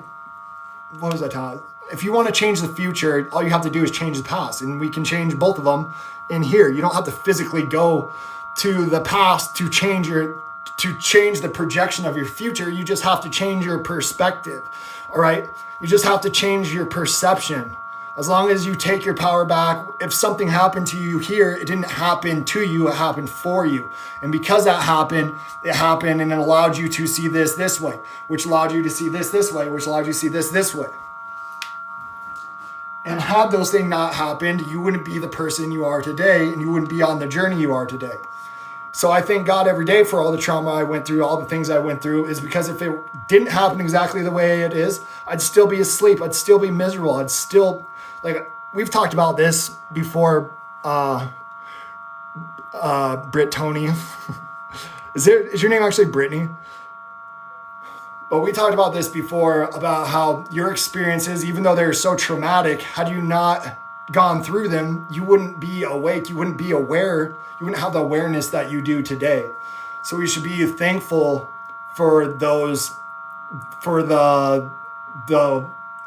what was I telling? If you want to change the future, all you have to do is change the past, and we can change both of them in here. You don't have to physically go to the past to change the projection of your future. You just have to change your perspective. All right. You just have to change your perception. As long as you take your power back, if something happened to you here, it didn't happen to you, it happened for you. And because that happened, it happened and it allowed you to see this way, which allowed you to see this way, which allowed you to see this way. And had those things not happened, you wouldn't be the person you are today, and you wouldn't be on the journey you are today. So I thank God every day for all the trauma I went through, all the things I went through, is because if it didn't happen exactly the way it is, I'd still be asleep. I'd still be miserable. I'd still, like, we've talked about this before, Britt Tony. Is your name actually Brittany? But we talked about this before, about how your experiences, even though they're so traumatic, had you not gone through them, you wouldn't be awake, you wouldn't be aware, you wouldn't have the awareness that you do today. So we should be thankful for the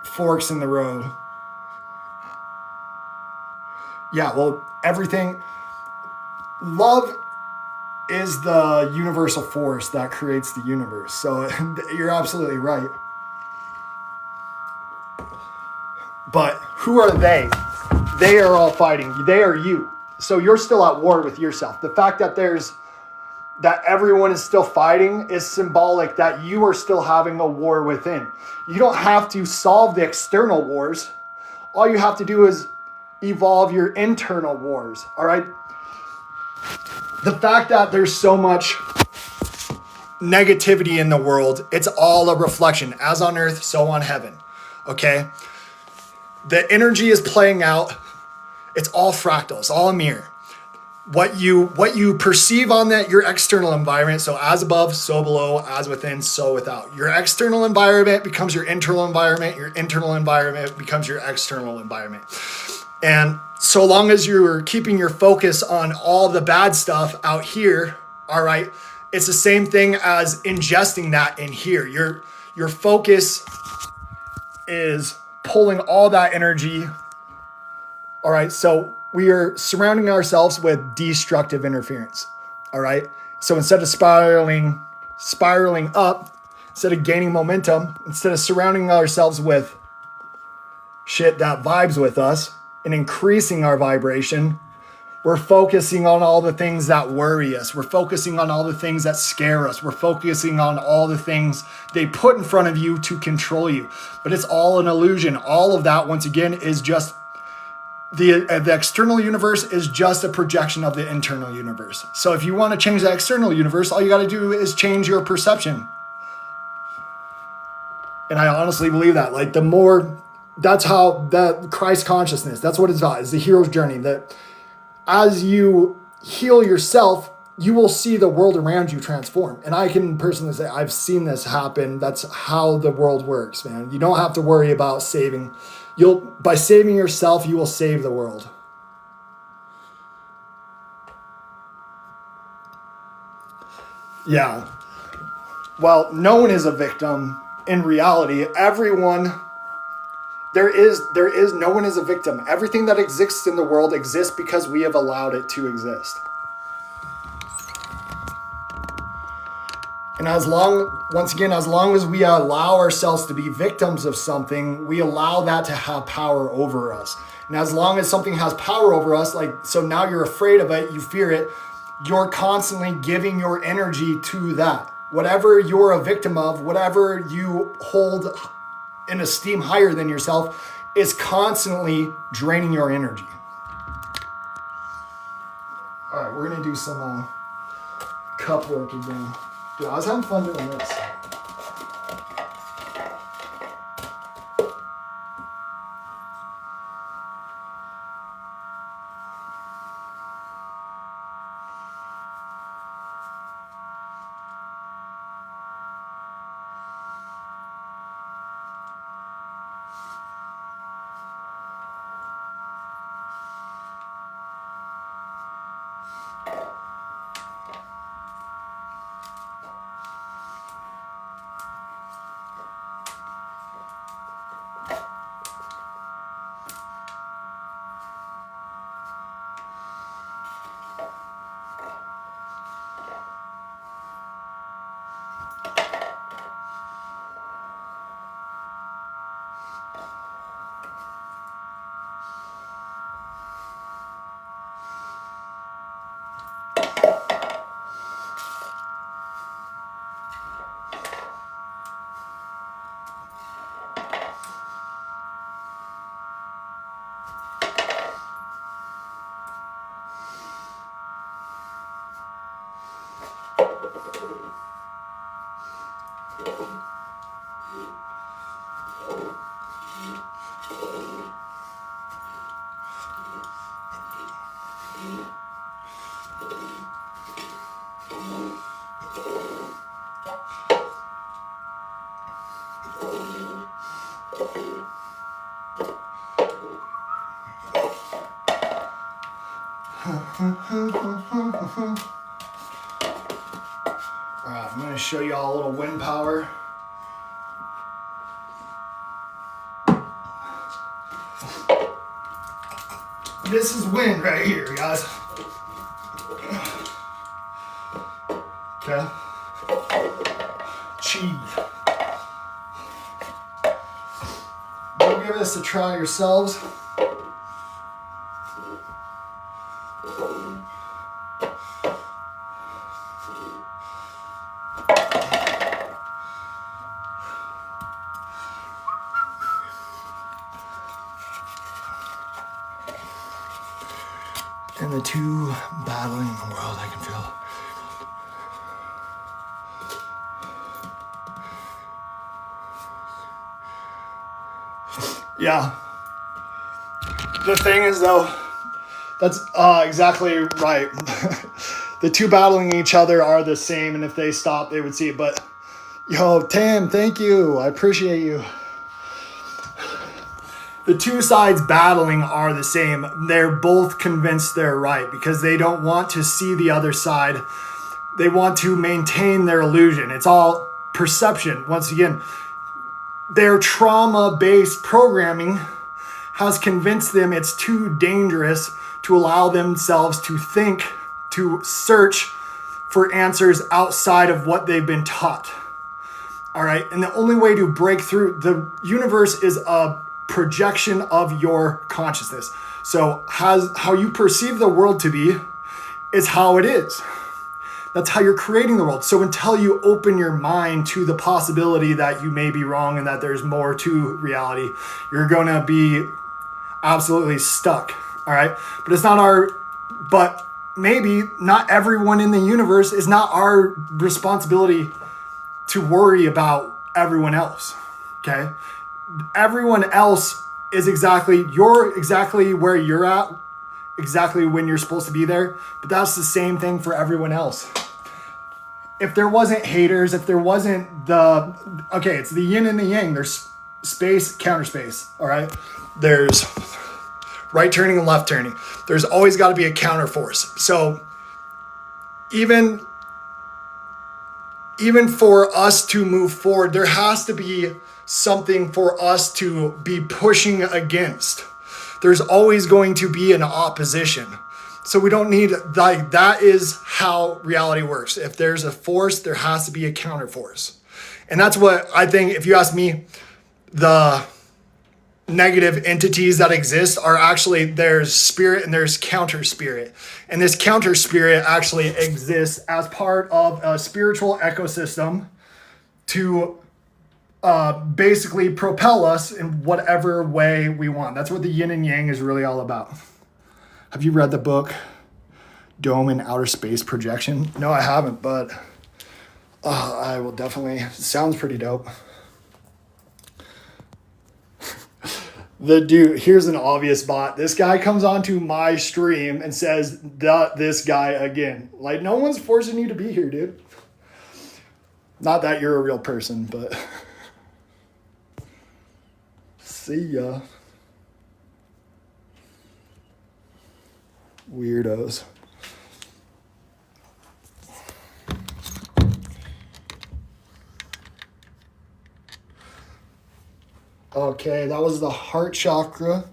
forks in the road. Yeah, well, love is the universal force that creates the universe. So you're absolutely right. But who are they? They are all fighting. They are you. So you're still at war with yourself. The fact that everyone is still fighting is symbolic that you are still having a war within. You don't have to solve the external wars. All you have to do is evolve your internal wars. All right. The fact that there's so much negativity in the world, it's all a reflection. As on earth, so on heaven. Okay? The energy is playing out. It's all fractal. It's all a mirror. What you perceive on your external environment, so as above, so below, as within, so without. Your external environment becomes your internal environment. Your internal environment becomes your external environment. And so long as you're keeping your focus on all the bad stuff out here, all right, it's the same thing as ingesting that in here. Your focus is pulling all that energy. All right, so we are surrounding ourselves with destructive interference. All right, so instead of spiraling up, instead of gaining momentum, instead of surrounding ourselves with shit that vibes with us and increasing our vibration, we're focusing on all the things that worry us. We're focusing on all the things that scare us. We're focusing on all the things they put in front of you to control you. But it's all an illusion. All of that, once again, is just the external universe is just a projection of the internal universe. So if you want to change the external universe, all you got to do is change your perception. And I honestly believe that. Like, that's how that Christ consciousness, that's what it's about. It's the hero's journey. That as you heal yourself, you will see the world around you transform. And I can personally say I've seen this happen. That's how the world works, man. You don't have to worry about saving. By saving yourself, you will save the world. Yeah. Well, no one is a victim in reality. There is no one is a victim. Everything that exists in the world exists because we have allowed it to exist. And as long as we allow ourselves to be victims of something, we allow that to have power over us. And as long as something has power over us, like, so now you're afraid of it, you fear it, you're constantly giving your energy to that. Whatever you're a victim of, whatever you hold in esteem higher than yourself, is constantly draining your energy. All right, we're gonna do some cup work again. Dude, I was having fun doing this. All right, I'm going to show you all a little wind power. This is wind right here, guys. Okay. Chi. Go give this a try yourselves. And the two battling in the world, I can feel. Yeah. The thing is, though, that's exactly right. The two battling each other are the same, and if they stop, they would see it. But, yo, Tam, thank you. I appreciate you. The two sides battling are the same. They're both convinced they're right because they don't want to see the other side. They want to maintain their illusion. It's all perception. Once again, their trauma-based programming has convinced them it's too dangerous to allow themselves to think, to search for answers outside of what they've been taught. All right, and the only way to break through, the universe is a projection of your consciousness. So how you perceive the world to be is how it is. That's how you're creating the world. So until you open your mind to the possibility that you may be wrong and that there's more to reality, you're going to be absolutely stuck. All right. But maybe not everyone in the universe, is not our responsibility to worry about everyone else. Okay. Everyone else is you're exactly where you're at, exactly when you're supposed to be there. But that's the same thing for everyone else. If there wasn't haters, if there wasn't it's the yin and the yang. There's space, counter space. All right. There's right turning and left turning. There's always got to be a counter force. So even for us to move forward, there has to be something for us to be pushing against. There's always going to be an opposition. So we don't need, that is how reality works. If there's a force, there has to be a counter force. And that's what I think, if you ask me, the negative entities that exist are actually there's spirit and there's counter spirit. And this counter spirit actually exists as part of a spiritual ecosystem to basically propel us in whatever way we want. That's what the yin and yang is really all about. Have you read the book Dome and Outer Space Projection? No, I haven't, but I will definitely. It sounds pretty dope. The dude, here's an obvious bot. This guy comes onto my stream and says, this guy again. Like, no one's forcing you to be here, dude. Not that you're a real person, but see ya. Weirdos. Okay, that was the heart chakra.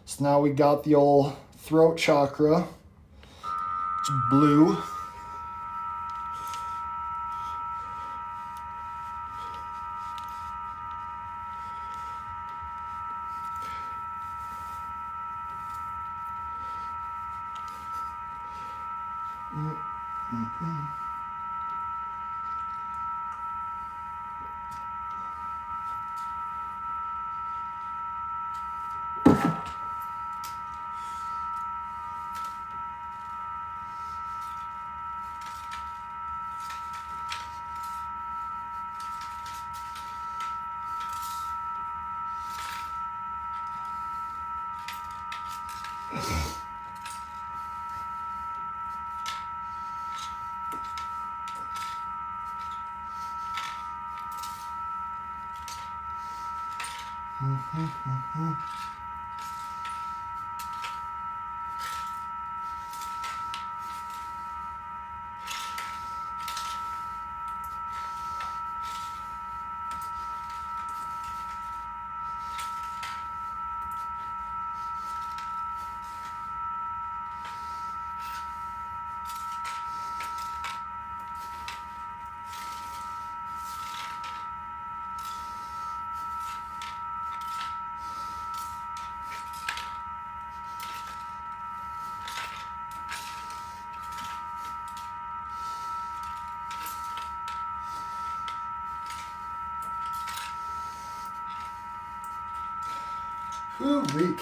So now we got the old throat chakra. It's blue. Ooh, weak.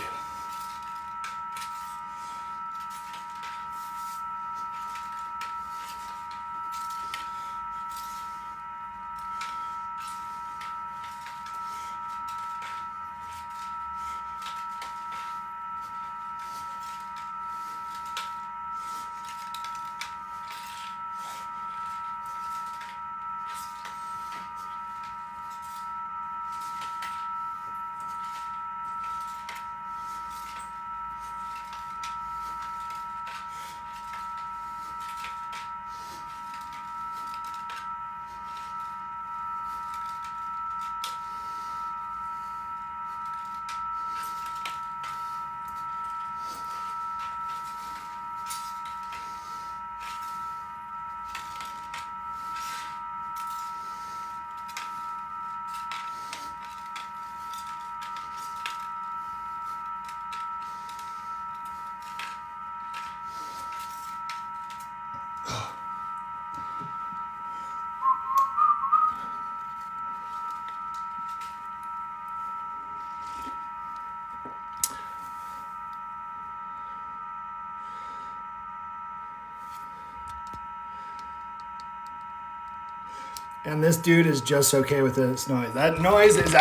And this dude is just okay with this noise. That noise is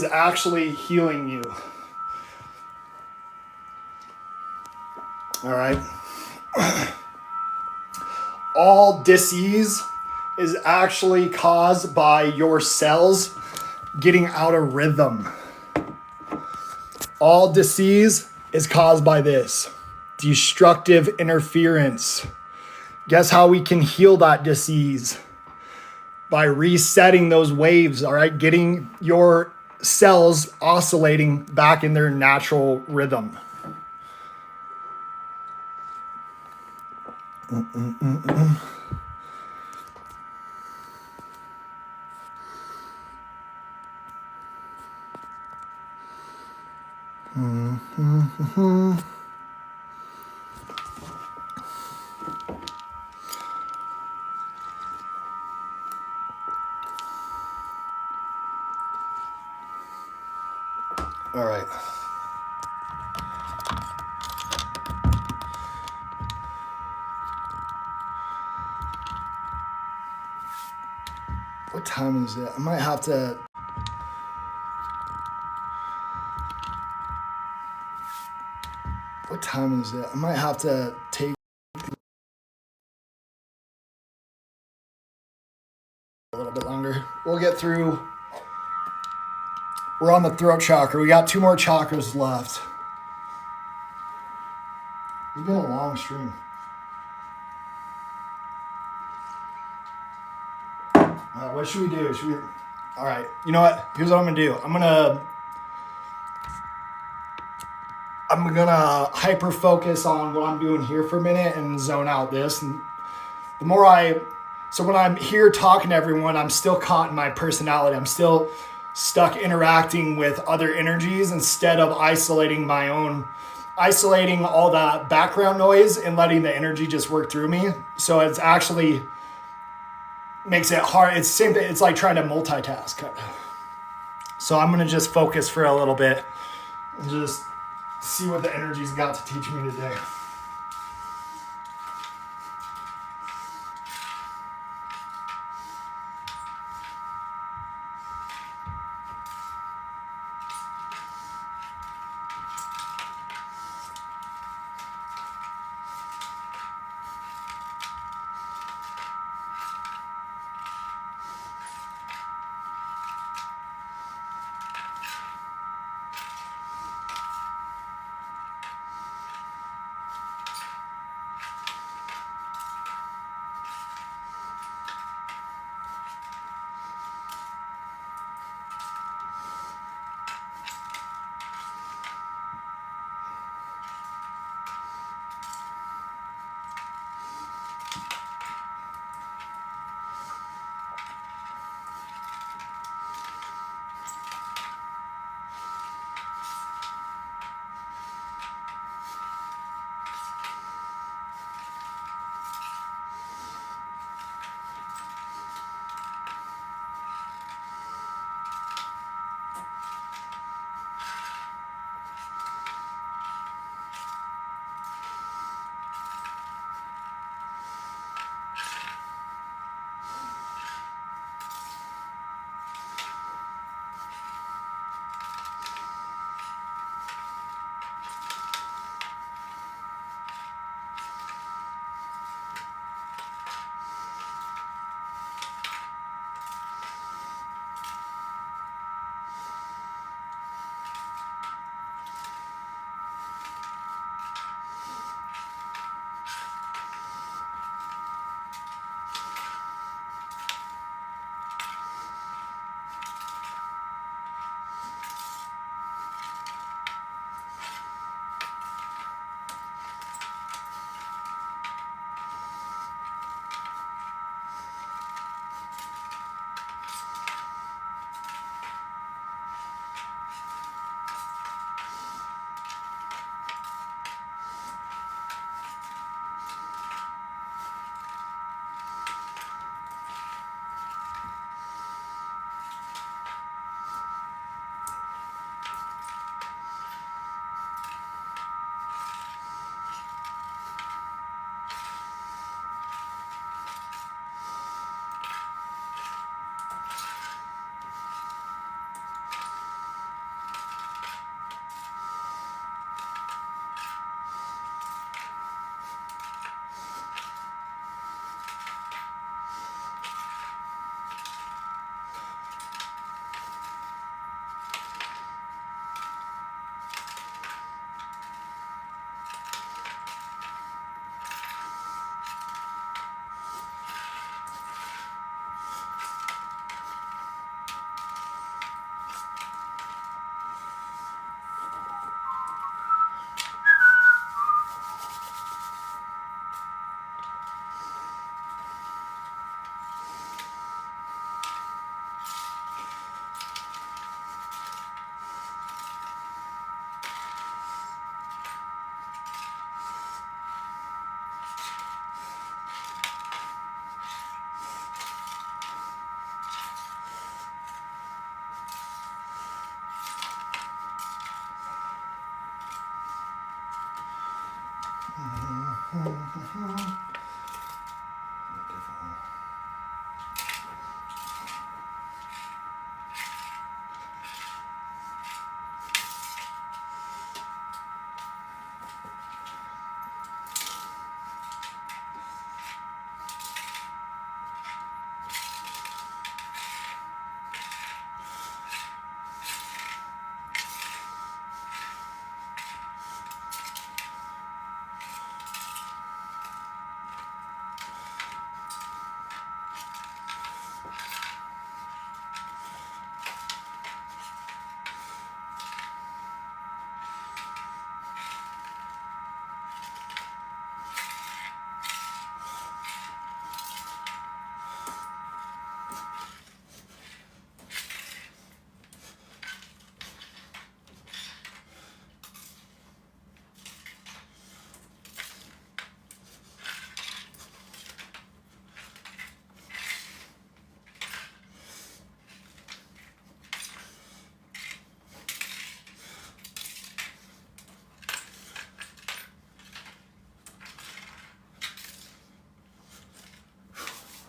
actually healing you. All right. All disease is actually caused by your cells getting out of rhythm. All disease is caused by this destructive interference. Guess how we can heal that disease? By resetting those waves, all right? Getting your cells oscillating back in their natural rhythm. All right. What time is it? I might have to. What time is it? I might have to take a little bit longer. We'll get through. We're on the throat chakra. We got 2 more chakras left. It's been a long stream. What should we do? Should we? All right. You know what? Here's what I'm gonna do. I'm gonna hyper focus on what I'm doing here for a minute and zone out this. And the more so when I'm here talking to everyone, I'm still caught in my personality. I'm still stuck interacting with other energies instead of isolating all that background noise and letting the energy just work through me. So it's actually makes it hard. It's the same thing. It's like trying to multitask. So I'm going to just focus for a little bit and just see what the energy's got to teach me today.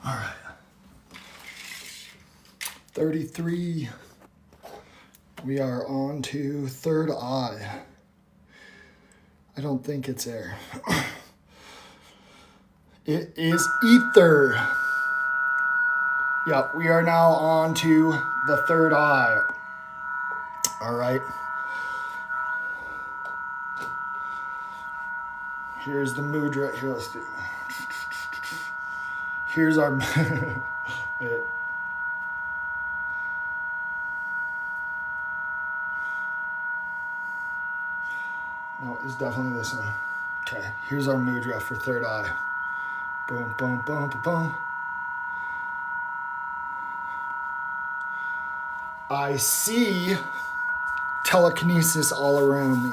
All right. 33. We are on to third eye. I don't think it's air. It is ether. Yep, we are now on to the third eye. All right. Here's the mudra. Here, let's do. Here's our. Wait. No, it's definitely this one. Okay, here's our mudra for third eye. Boom, boom, boom, boom, boom. I see telekinesis all around me.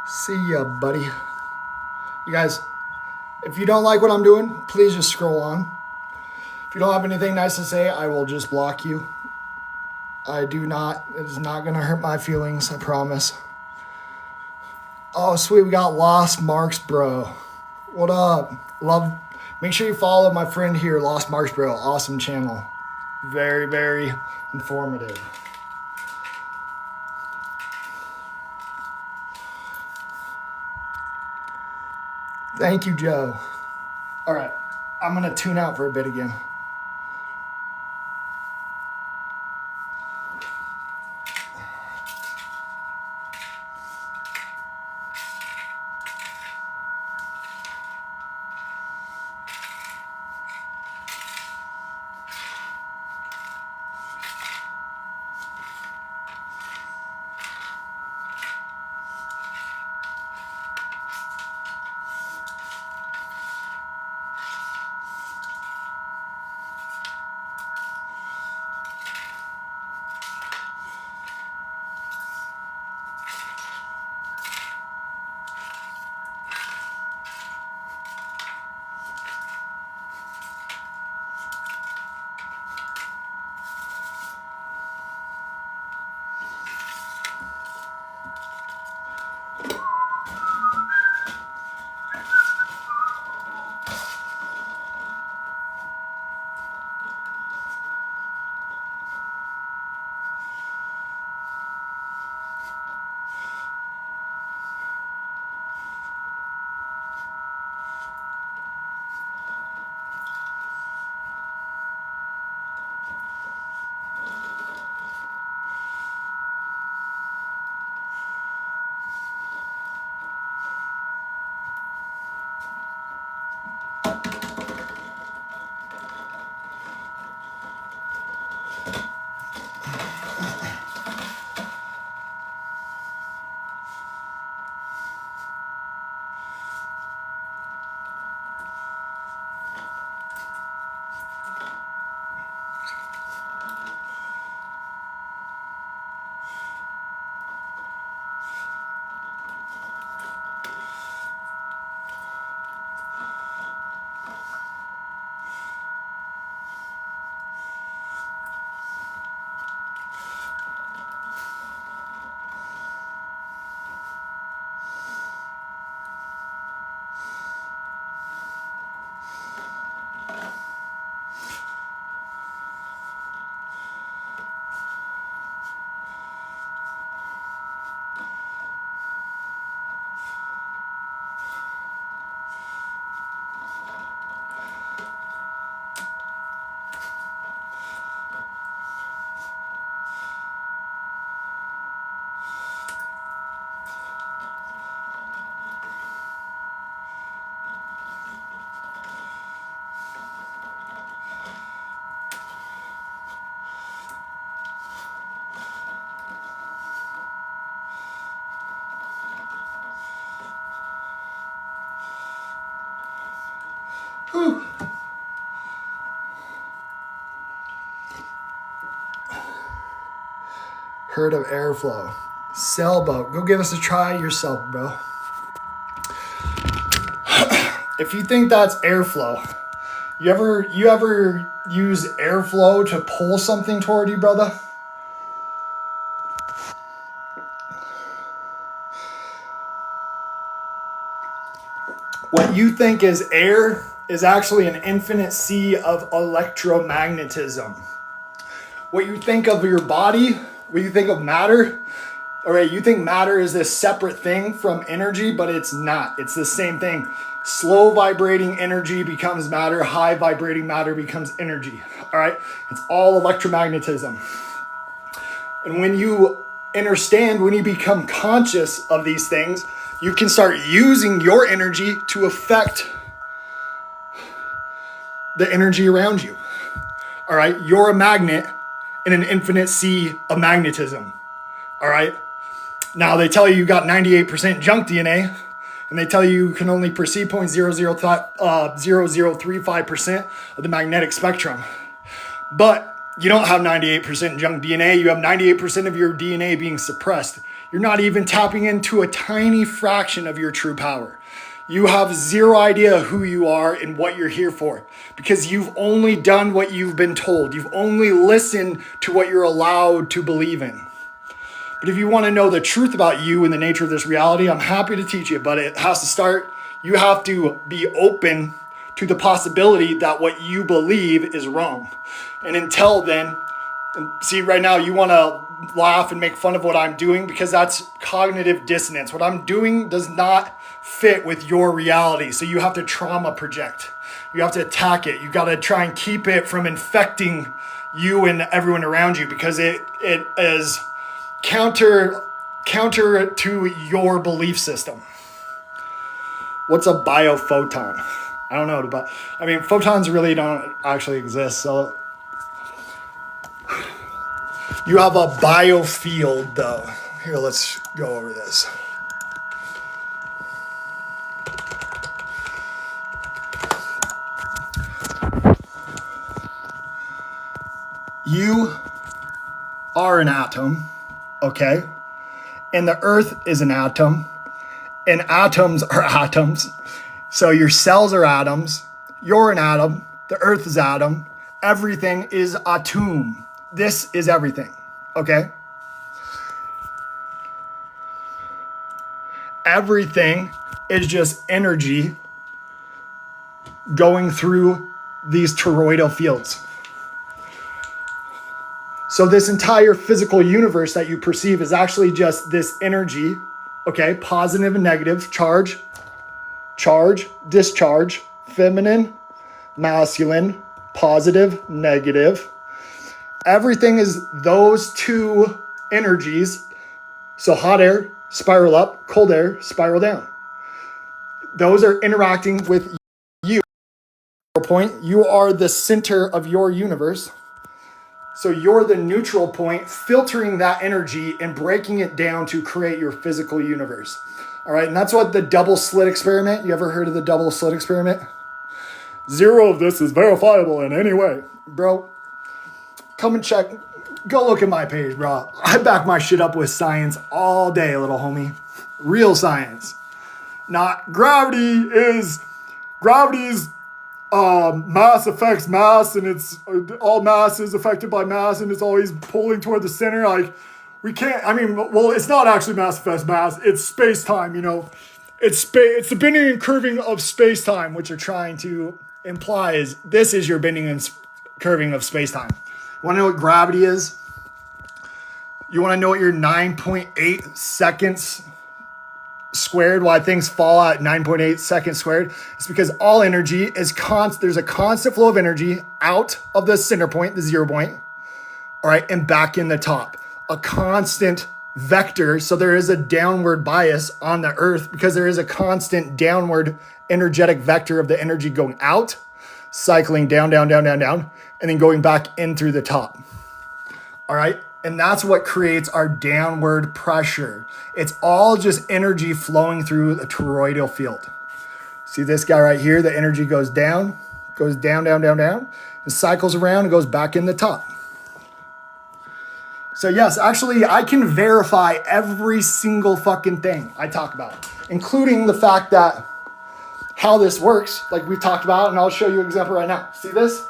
See ya, buddy. You guys, if you don't like what I'm doing, please just scroll on. If you don't have anything nice to say, I will just block you. It is not going to hurt my feelings, I promise. Oh, sweet, we got Lost Marks, bro. What up? Make sure you follow my friend here, Lost Marks, bro. Awesome channel. Very, very informative. Thank you, Joe. All right, I'm going to tune out for a bit again. Heard of airflow. Sailboat. Go give us a try yourself, bro. If you think that's airflow, you ever use airflow to pull something toward you, brother? What you think is air is actually an infinite sea of electromagnetism. What you think of your body, what you think of matter, all right, you think matter is this separate thing from energy, but it's not. It's the same thing. Slow vibrating energy becomes matter. High vibrating matter becomes energy. All right, it's all electromagnetism. And when you understand, when you become conscious of these things, you can start using your energy to affect the energy around you. All right, you're a magnet in an infinite sea of magnetism. All right, now they tell you got 98% junk DNA, and they tell you can only perceive 0.0035% of the magnetic spectrum. But you don't have 98% junk DNA. You have 98% of your DNA being suppressed. You're not even tapping into a tiny fraction of your true power. You have zero idea who you are and what you're here for, because you've only done what you've been told. You've only listened to what you're allowed to believe in. But if you want to know the truth about you and the nature of this reality, I'm happy to teach you, but it has to start. You have to be open to the possibility that what you believe is wrong. And until then, and see, right now you want to laugh and make fun of what I'm doing because that's cognitive dissonance. What I'm doing does not fit with your reality. So you have to trauma project. You have to attack it. You got to try and keep it from infecting you and everyone around you, because it is counter to your belief system. What's a biophoton? I don't know, but I mean, photons really don't actually exist. So you have a biofield though. Here, let's go over this. You are an atom, okay? And the earth is an atom, and atoms are atoms. So your cells are atoms, you're an atom, the earth is atom, everything is atom. This is everything, okay? Everything is just energy going through these toroidal fields. So this entire physical universe that you perceive is actually just this energy, okay? Positive and negative, charge, discharge, feminine, masculine, positive, negative. Everything is those two energies. So hot air, spiral up, cold air, spiral down. Those are interacting with you. Point, you are the center of your universe. So you're the neutral point, filtering that energy and breaking it down to create your physical universe. All right, and that's what the double slit experiment, you ever heard of the double slit experiment? Zero of this is verifiable in any way. Bro, come and check. Go look at my page, bro. I back my shit up with science all day, little homie. Real science. Not gravity's mass affects mass, and it's all mass is affected by mass, and it's always pulling toward the center. Like, we can't, I mean, well, it's not actually mass affects mass, it's space-time, you know. It's the bending and curving of space-time, which you're trying to imply is this is your bending and curving of space-time. You want to know what gravity is? You want to know what your 9.8 seconds squared, why things fall at 9.8 seconds squared? It's because all energy is there's a constant flow of energy out of the center point, the 0 point, all right, and back in the top. A constant vector, so there is a downward bias on the earth because there is a constant downward energetic vector of the energy going out, cycling down, and then going back in through the top. All right. And that's what creates our downward pressure. It's all just energy flowing through the toroidal field. See this guy right here? The energy goes down, down, and cycles around and goes back in the top. So yes, actually, I can verify every single fucking thing I talk about, including the fact that how this works, like we've talked about, and I'll show you an example right now. See this?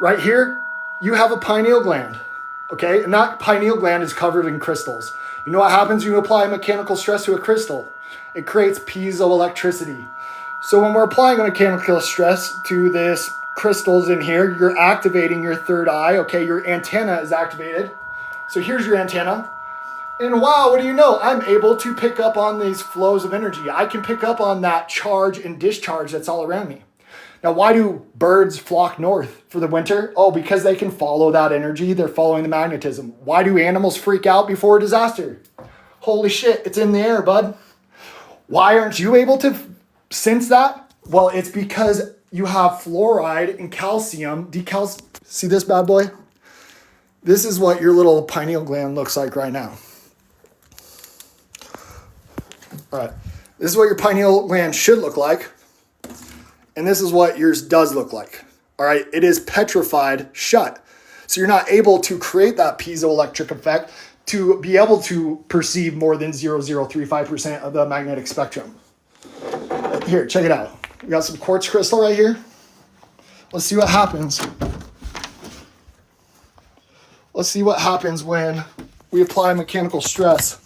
Right here, you have a pineal gland, okay? And that pineal gland is covered in crystals. You know what happens when you apply mechanical stress to a crystal? It creates piezoelectricity. So when we're applying a mechanical stress to this crystals in here, you're activating your third eye, okay? Your antenna is activated. So here's your antenna. And wow, what do you know? I'm able to pick up on these flows of energy. I can pick up on that charge and discharge that's all around me. Now, why do birds flock north for the winter? Oh, because they can follow that energy. They're following the magnetism. Why do animals freak out before a disaster? Holy shit, it's in the air, bud. Why aren't you able to sense that? Well, it's because you have fluoride and calcium. See this bad boy? This is what your little pineal gland looks like right now. All right, this is what your pineal gland should look like. And this is what yours does look like. All right, it is petrified shut. So you're not able to create that piezoelectric effect to be able to perceive more than 0.0035% of the magnetic spectrum. Here, check it out. We got some quartz crystal right here. Let's see what happens. Let's see what happens when we apply mechanical stress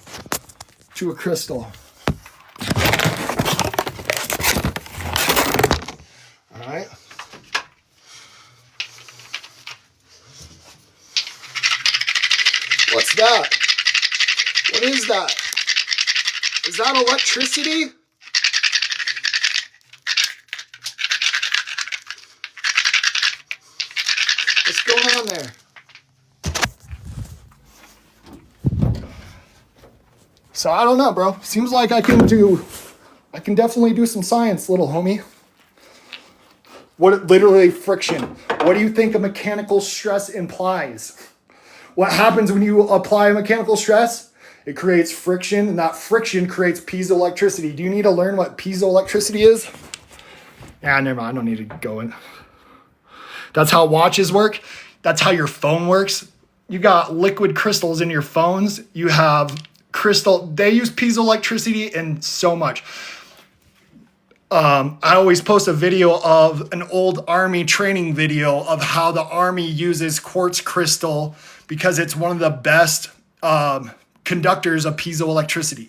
to a crystal. All right. What's that? What is that? Is that electricity? What's going on there? So I don't know, bro. Seems like I can definitely do some science, little homie. What literally friction? What do you think a mechanical stress implies? What happens when you apply a mechanical stress? It creates friction, and that friction creates piezoelectricity. Do you need to learn what piezoelectricity is? Yeah, never mind. I don't need to go in. That's how watches work. That's how your phone works. You got liquid crystals in your phones. You have crystal. They use piezoelectricity in so much. I always post a video of an old army training video of how the army uses quartz crystal because it's one of the best conductors of piezoelectricity.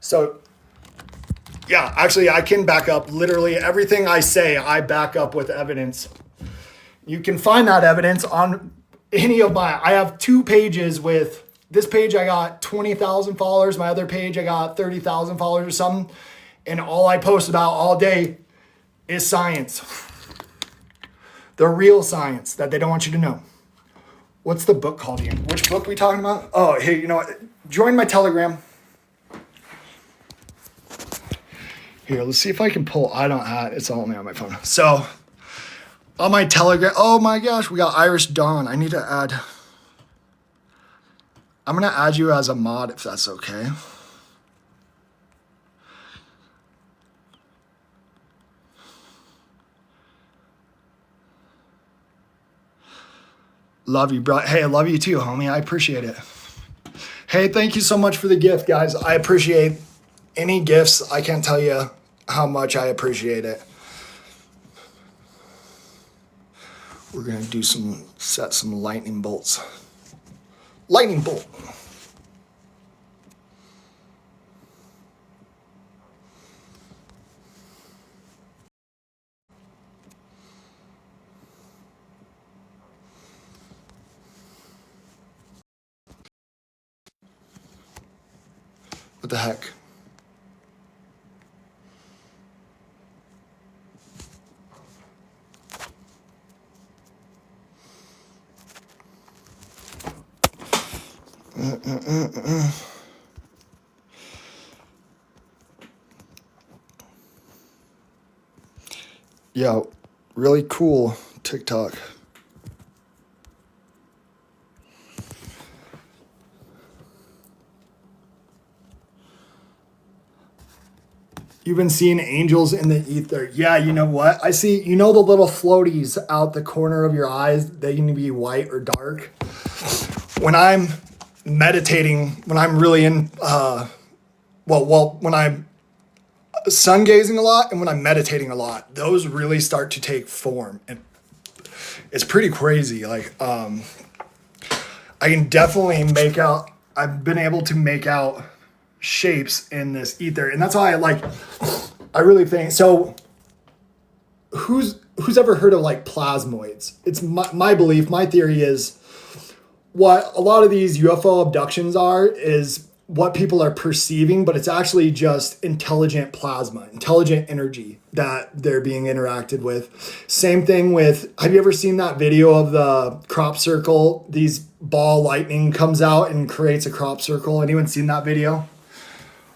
So, yeah, actually, I can back up literally everything I say. I back up with evidence. You can find that evidence on any of I have 2 pages with, this page I got 20,000 followers. My other page I got 30,000 followers or something. And all I post about all day is science. The real science that they don't want you to know. What's the book called again? Which book are we talking about? Oh, hey, you know what? Join my Telegram. Here, let's see if I can pull. I don't have, it's only on my phone. So, on my Telegram, oh my gosh, we got Irish Dawn. I need to add, I'm going to add you as a mod if that's okay. Love you, bro. Hey, I love you too, homie. I appreciate it. Hey, thank you so much for the gift, guys. I appreciate any gifts. I can't tell you how much I appreciate it. We're going to do set some lightning bolts. Lightning bolt. What the heck? Yeah, really cool TikTok. You've been seeing angels in the ether. Yeah, you know what? I see, you know, the little floaties out the corner of your eyes, they can be white or dark. When I'm meditating, when I'm really in, when I'm sun gazing a lot and when I'm meditating a lot, those really start to take form. And it's pretty crazy. Like, I can definitely I've been able to make out shapes in this ether, and that's why I really think so. Who's ever heard of like plasmoids? It's my belief, my theory is what a lot of these UFO abductions are is what people are perceiving, but it's actually just intelligent plasma, intelligent energy that they're being interacted with. Same thing with, have you ever seen that video of the crop circle? These ball lightning comes out and creates a crop circle. Anyone seen that video?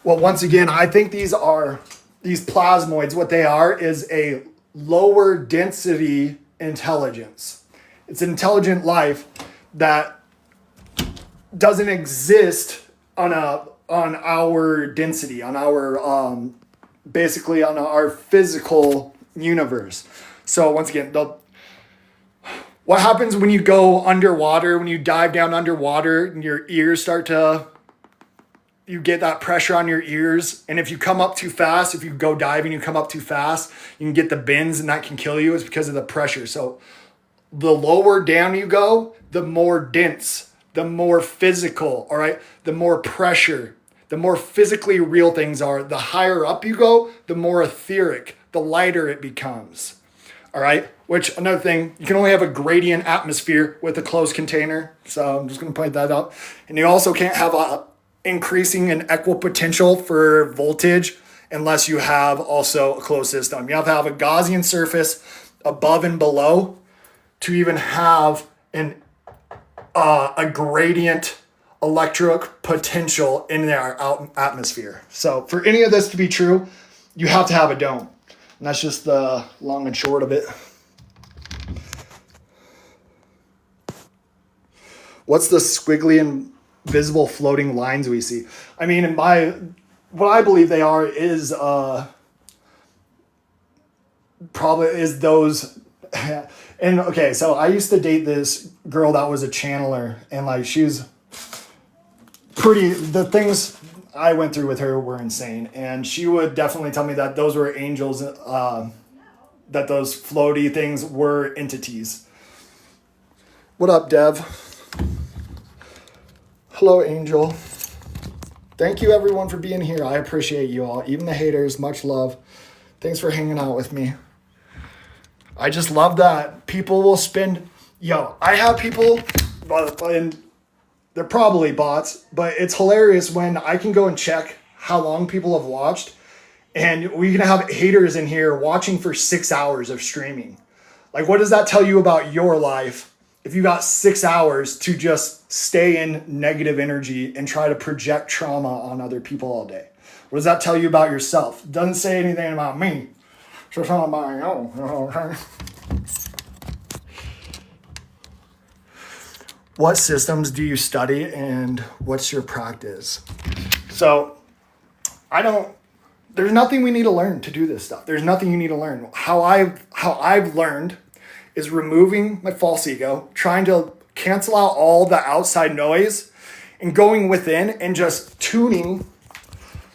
Well, once again, I think these plasmoids, what they are is a lower density intelligence. It's an intelligent life that doesn't exist on our density, on our basically on our physical universe. So once again, what happens when you go underwater, when you dive down underwater and your ears you get that pressure on your ears. And if you come up too fast, if you go diving, you come up too fast, you can get the bends and that can kill you. It's because of the pressure. So the lower down you go, the more dense, the more physical, all right? The more pressure, the more physically real things are. The higher up you go, the more etheric, the lighter it becomes, all right? Which, another thing, you can only have a gradient atmosphere with a closed container. So I'm just going to point that out. And you also can't have a increasing an equipotential for voltage unless you have also a closed system. You have to have a Gaussian surface above and below to even have a gradient electric potential in their atmosphere. So for any of this to be true, you have to have a dome. And that's just the long and short of it. What's the squiggly and visible floating lines we see? I mean, what I believe they are is probably is those. And okay, so I used to date this girl that was a channeler, and like she's pretty. The things I went through with her were insane, and she would definitely tell me that those were angels, that those floaty things were entities. What up, Dev? Hello, Angel. Thank you, everyone, for being here. I appreciate you all. Even the haters, much love. Thanks for hanging out with me. I just love that people will spend... I have people, and they're probably bots, but it's hilarious when I can go and check how long people have watched, and we can have haters in here watching for 6 hours of streaming. Like, what does that tell you about your life? If you got 6 hours to just stay in negative energy and try to project trauma on other people all day, what does that tell you about yourself? It doesn't say anything about me. So it's not about my own. You know what I'm saying? What systems do you study and what's your practice? So there's nothing we need to learn to do this stuff. There's nothing you need to learn. How I've learned is removing my false ego, trying to cancel out all the outside noise and going within and just tuning,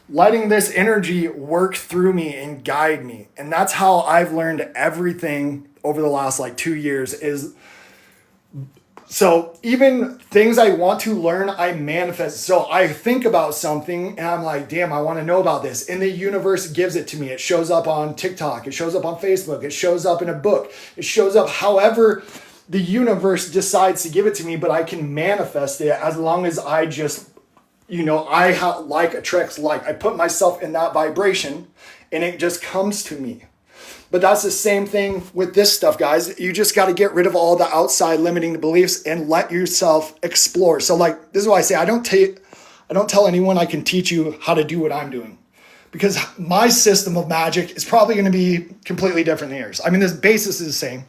letting this energy work through me and guide me. And that's how I've learned everything over the last 2 years is, so even things I want to learn, I manifest. So I think about something and I'm like, damn, I want to know about this. And the universe gives it to me. It shows up on TikTok. It shows up on Facebook. It shows up in a book. It shows up however the universe decides to give it to me, but I can manifest it as long as I just, like attracts like. I put myself in that vibration and it just comes to me. But that's the same thing with this stuff, guys. You just got to get rid of all the outside limiting beliefs and let yourself explore. So this is why I say I don't tell anyone I can teach you how to do what I'm doing, because my system of magic is probably going to be completely different than yours. I mean, the basis is the same,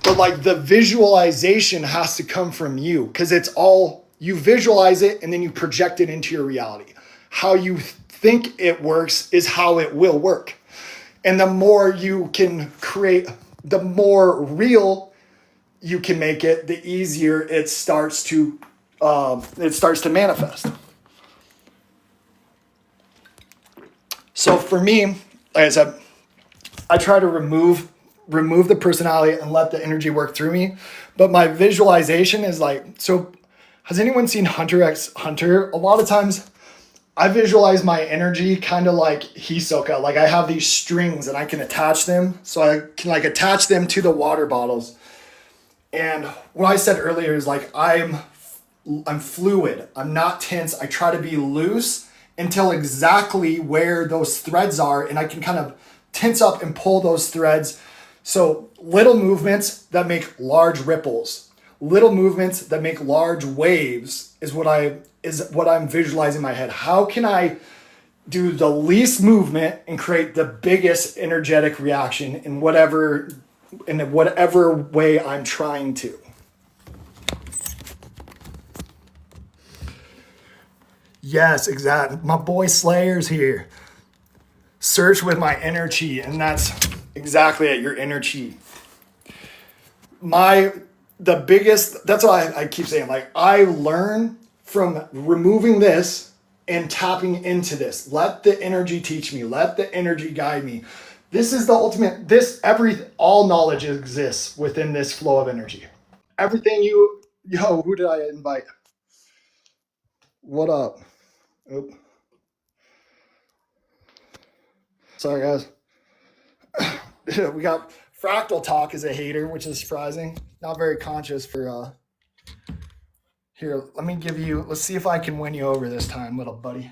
but the visualization has to come from you, because it's all you visualize it and then you project it into your reality. How you think it works is how it will work. And the more you can create, the more real you can make it, the easier it starts to manifest. So for me, like I said, I try to remove the personality and let the energy work through me. But my visualization is like, so has anyone seen Hunter x Hunter? A lot of times I visualize my energy kind of like Hisoka. Like I have these strings and I can attach them. So I can like attach them to the water bottles. And what I said earlier is like, I'm fluid. I'm not tense. I try to be loose until exactly where those threads are. And I can kind of tense up and pull those threads. So little movements that make large ripples, little movements that make large waves is what I'm visualizing in my head. How can I do the least movement and create the biggest energetic reaction in whatever way I'm trying to? Yes, exactly. My boy Slayer's here. Search with my inner chi, and that's exactly it, your inner chi. That's why I keep saying, like, I learn from removing this and tapping into this. Let the energy teach me. Let the energy guide me. This is the ultimate, all knowledge exists within this flow of energy. Everything who did I invite? What up? Oop. Sorry, guys. We got Fractal Talk as a hater, which is surprising. Not very conscious for, here, let's see if I can win you over this time, little buddy.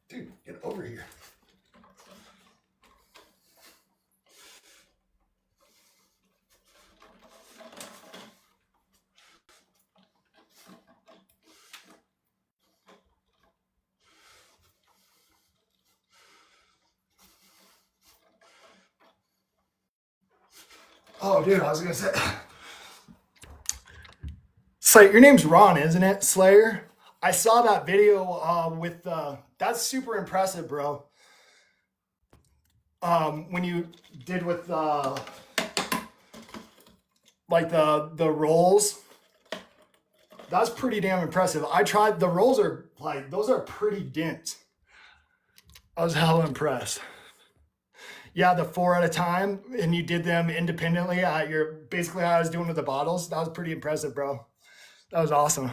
Dude, get over here. Oh, dude, I was gonna say, Slayer, your name's Ron, isn't it, Slayer? I saw that video with that's super impressive, bro. When you did with like the rolls, that's pretty damn impressive. I tried the rolls are like those are pretty dense. I was hella impressed. Yeah, the 4 at a time, and you did them independently. You're basically how I was doing with the bottles. That was pretty impressive, bro. That was awesome.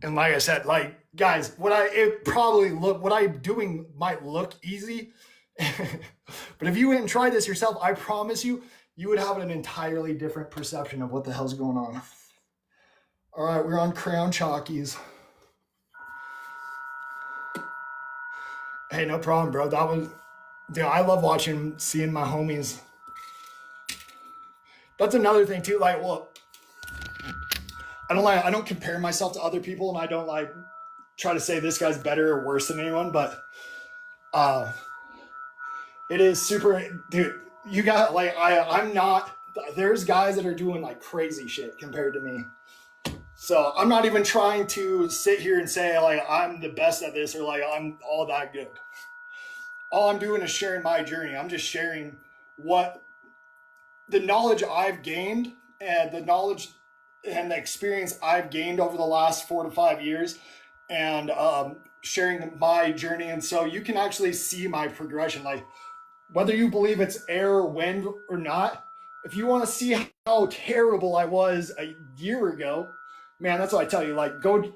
And like I said, like guys, what I'm doing might look easy, but if you went and tried this yourself, I promise you would have an entirely different perception of what the hell's going on. All right, we're on Crown Chalkies. Hey, no problem, bro. Dude, I love seeing my homies. That's another thing too. Like, well, I don't compare myself to other people, and I don't like try to say this guy's better or worse than anyone, but it is super, dude. You got like I'm not. There's guys that are doing like crazy shit compared to me. So I'm not even trying to sit here and say like I'm the best at this or like I'm all that good. All I'm doing is sharing my journey. I'm just sharing what the knowledge I've gained and the knowledge and the experience I've gained over the last 4 to 5 years, and sharing my journey. And so you can actually see my progression. Like whether you believe it's air or wind or not, if you want to see how terrible I was a year ago, man, that's what I tell you. Like, go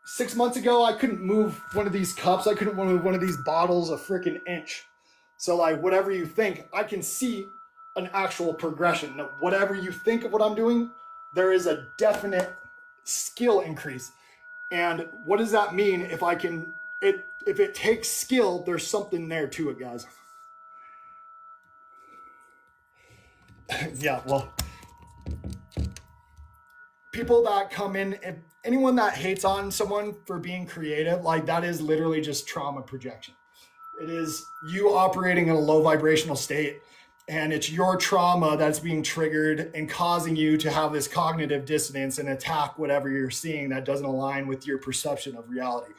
6 months ago, I couldn't move one of these cups. I couldn't move one of these bottles a freaking inch. So, like, whatever you think, I can see an actual progression. Now, whatever you think of what I'm doing, there is a definite skill increase. And what does that mean? If it takes skill, there's something there to it, guys. Yeah, well, people that come in, if anyone that hates on someone for being creative, like that is literally just trauma projection. It is you operating in a low vibrational state, and it's your trauma that's being triggered and causing you to have this cognitive dissonance and attack whatever you're seeing that doesn't align with your perception of reality.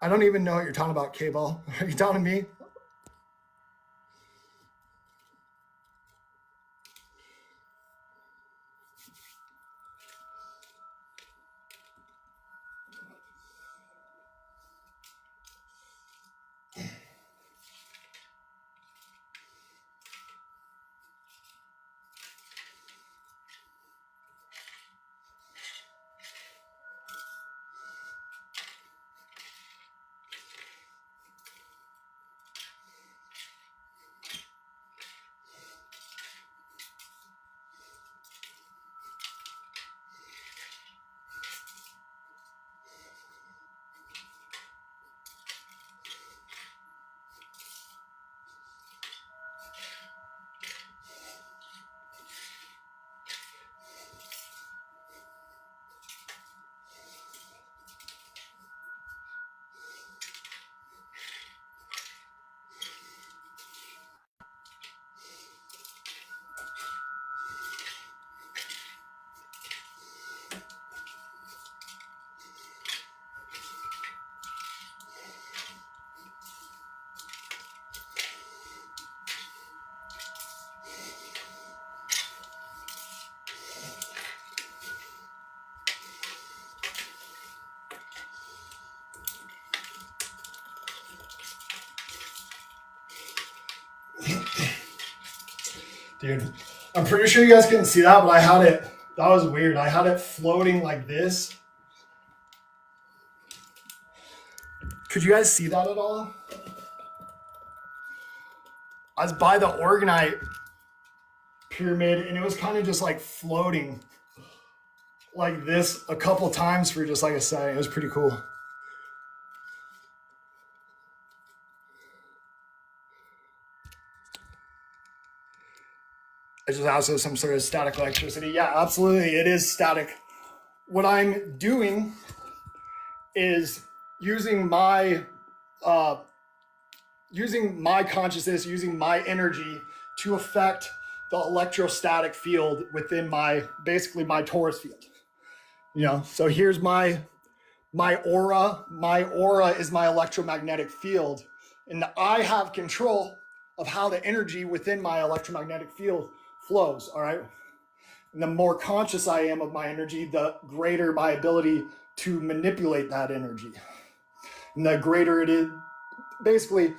I don't even know what you're talking about, K-Ball. Are you talking to me? Dude, I'm pretty sure you guys couldn't see that, but I had it, that was weird. I had it floating like this. Could you guys see that at all? I was by the Orgonite pyramid and it was kind of just like floating like this a couple times for just like a second. It was pretty cool. It's just also some sort of static electricity. Yeah, absolutely. It is static. What I'm doing is using my consciousness, using my energy to affect the electrostatic field within basically my torus field. You know, so here's my aura. My aura is my electromagnetic field, and I have control of how the energy within my electromagnetic field flows. All right. And the more conscious I am of my energy, the greater my ability to manipulate that energy. And the greater it is, basically,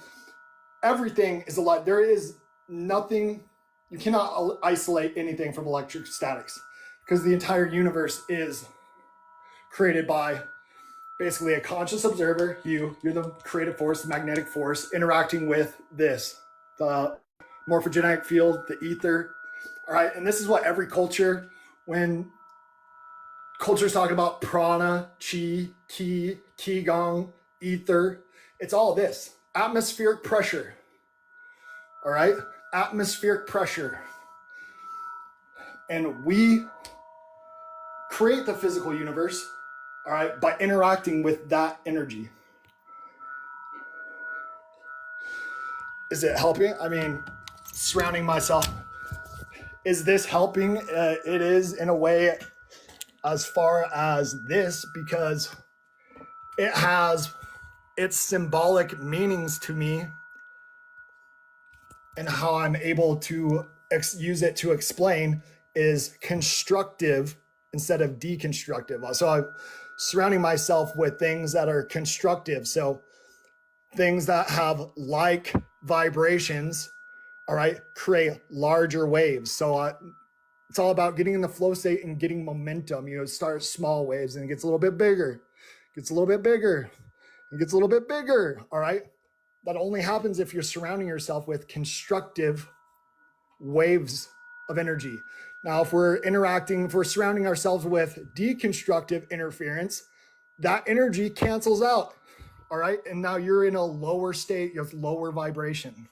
everything is alive. There is nothing, you cannot isolate anything from electrostatics because the entire universe is created by basically a conscious observer. You're the creative force, the magnetic force, interacting with this, the morphogenetic field, the ether. All right, and this is what every culture, when culture's talking about prana, chi, ki, qigong, ether, it's all this. Atmospheric pressure. All right, atmospheric pressure. And we create the physical universe, all right, by interacting with that energy. Is it helping? I mean, surrounding myself. Is this helping? It is in a way as far as this, because it has its symbolic meanings to me and how I'm able to use it to explain is constructive instead of deconstructive. So I'm surrounding myself with things that are constructive. So things that have like vibrations, all right, create larger waves. So it's all about getting in the flow state and getting momentum. You know, start small waves and it gets a little bit bigger, gets a little bit bigger, it gets a little bit bigger. All right. That only happens if you're surrounding yourself with constructive waves of energy. Now, if we're surrounding ourselves with deconstructive interference, that energy cancels out. All right. And now you're in a lower state, you have lower vibration.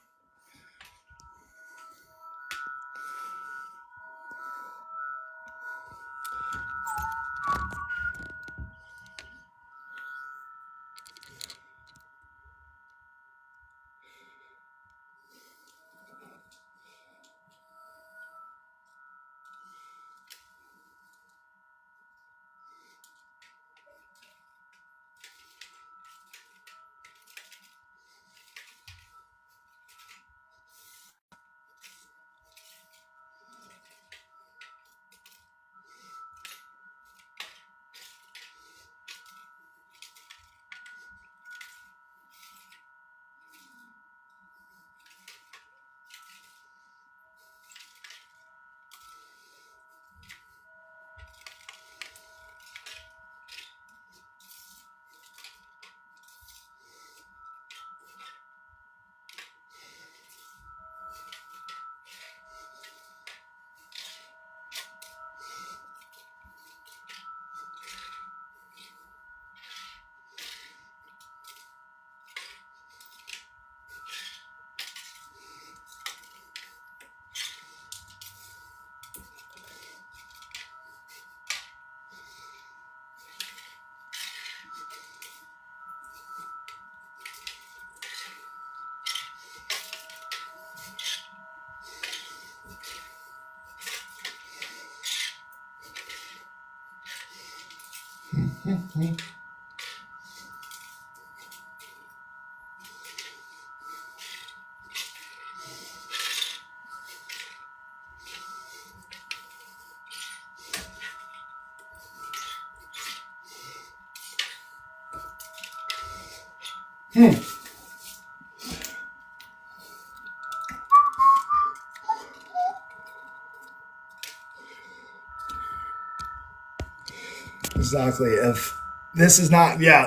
Exactly. If this is not, yeah.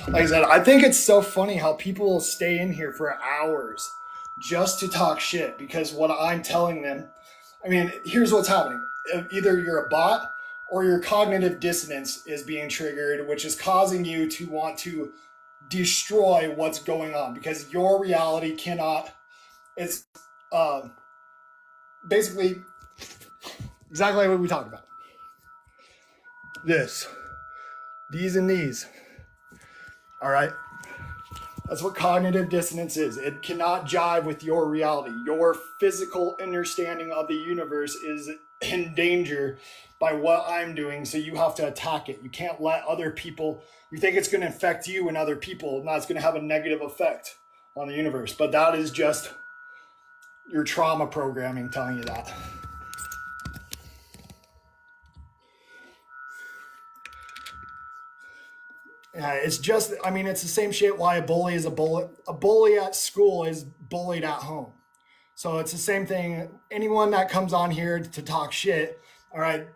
Like I said, I think it's so funny how people stay in here for hours just to talk shit because what I'm telling them, I mean, here's what's happening. Either you're a bot or your cognitive dissonance is being triggered, which is causing you to want to destroy what's going on because your reality cannot, it's basically exactly what we talked about. These and these. All right. That's what cognitive dissonance is. It cannot jive with your reality. Your physical understanding of the universe is in danger by what I'm doing, so you have to attack it. You can't let other people, you think it's going to affect you and other people, and that's going to have a negative effect on the universe. But that is just your trauma programming telling you that. Yeah, it's just, I mean, it's the same shit why a bully is a bully. A bully at school is bullied at home. So it's the same thing. Anyone that comes on here to talk shit, all right,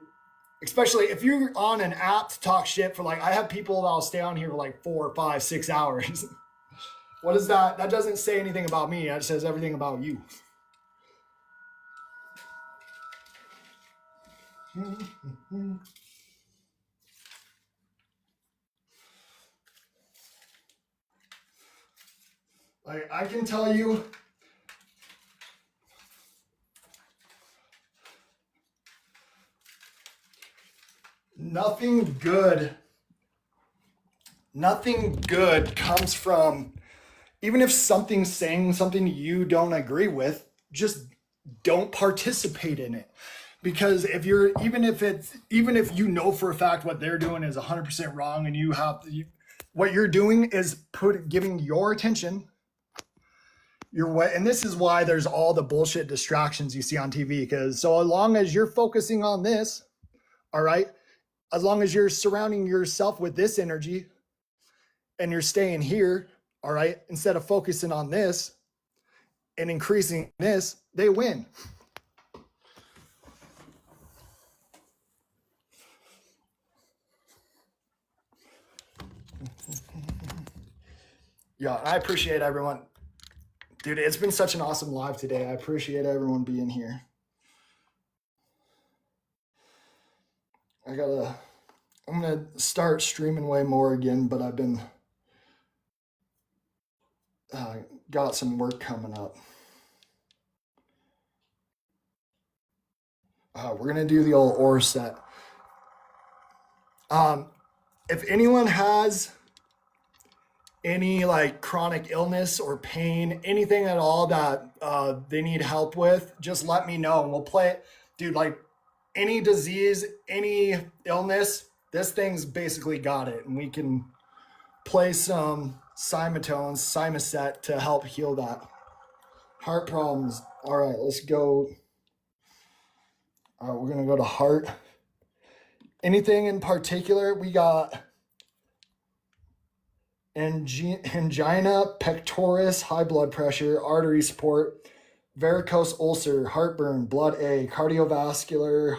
especially if you're on an app to talk shit for like, I have people that'll stay on here for like 4, 5, 6 hours. What is that? That doesn't say anything about me. That says everything about you. Like, I can tell you, nothing good comes from, even if something's saying something you don't agree with, just don't participate in it. Because if you're, even if you know for a fact what they're doing is 100% wrong, and what you're doing is giving your attention your way. And this is why there's all the bullshit distractions you see on TV. Because so long as you're focusing on this, all right, as long as you're surrounding yourself with this energy and you're staying here, all right, instead of focusing on this and increasing this, they win. Yeah, I appreciate everyone. Dude, it's been such an awesome live today. I appreciate everyone being here. I'm gonna start streaming way more again, but I've been got some work coming up. We're gonna do the old ore set. If anyone has any like chronic illness or pain, anything at all that they need help with, just let me know and we'll play it. Dude, like any disease, any illness, this thing's basically got it. And we can play some Simatones, Simuset to help heal that. Heart problems. All right, let's go. All right, we're going to go to heart. Anything in particular? We got angina pectoris, high blood pressure, artery support, varicose ulcer, heartburn, blood A, cardiovascular,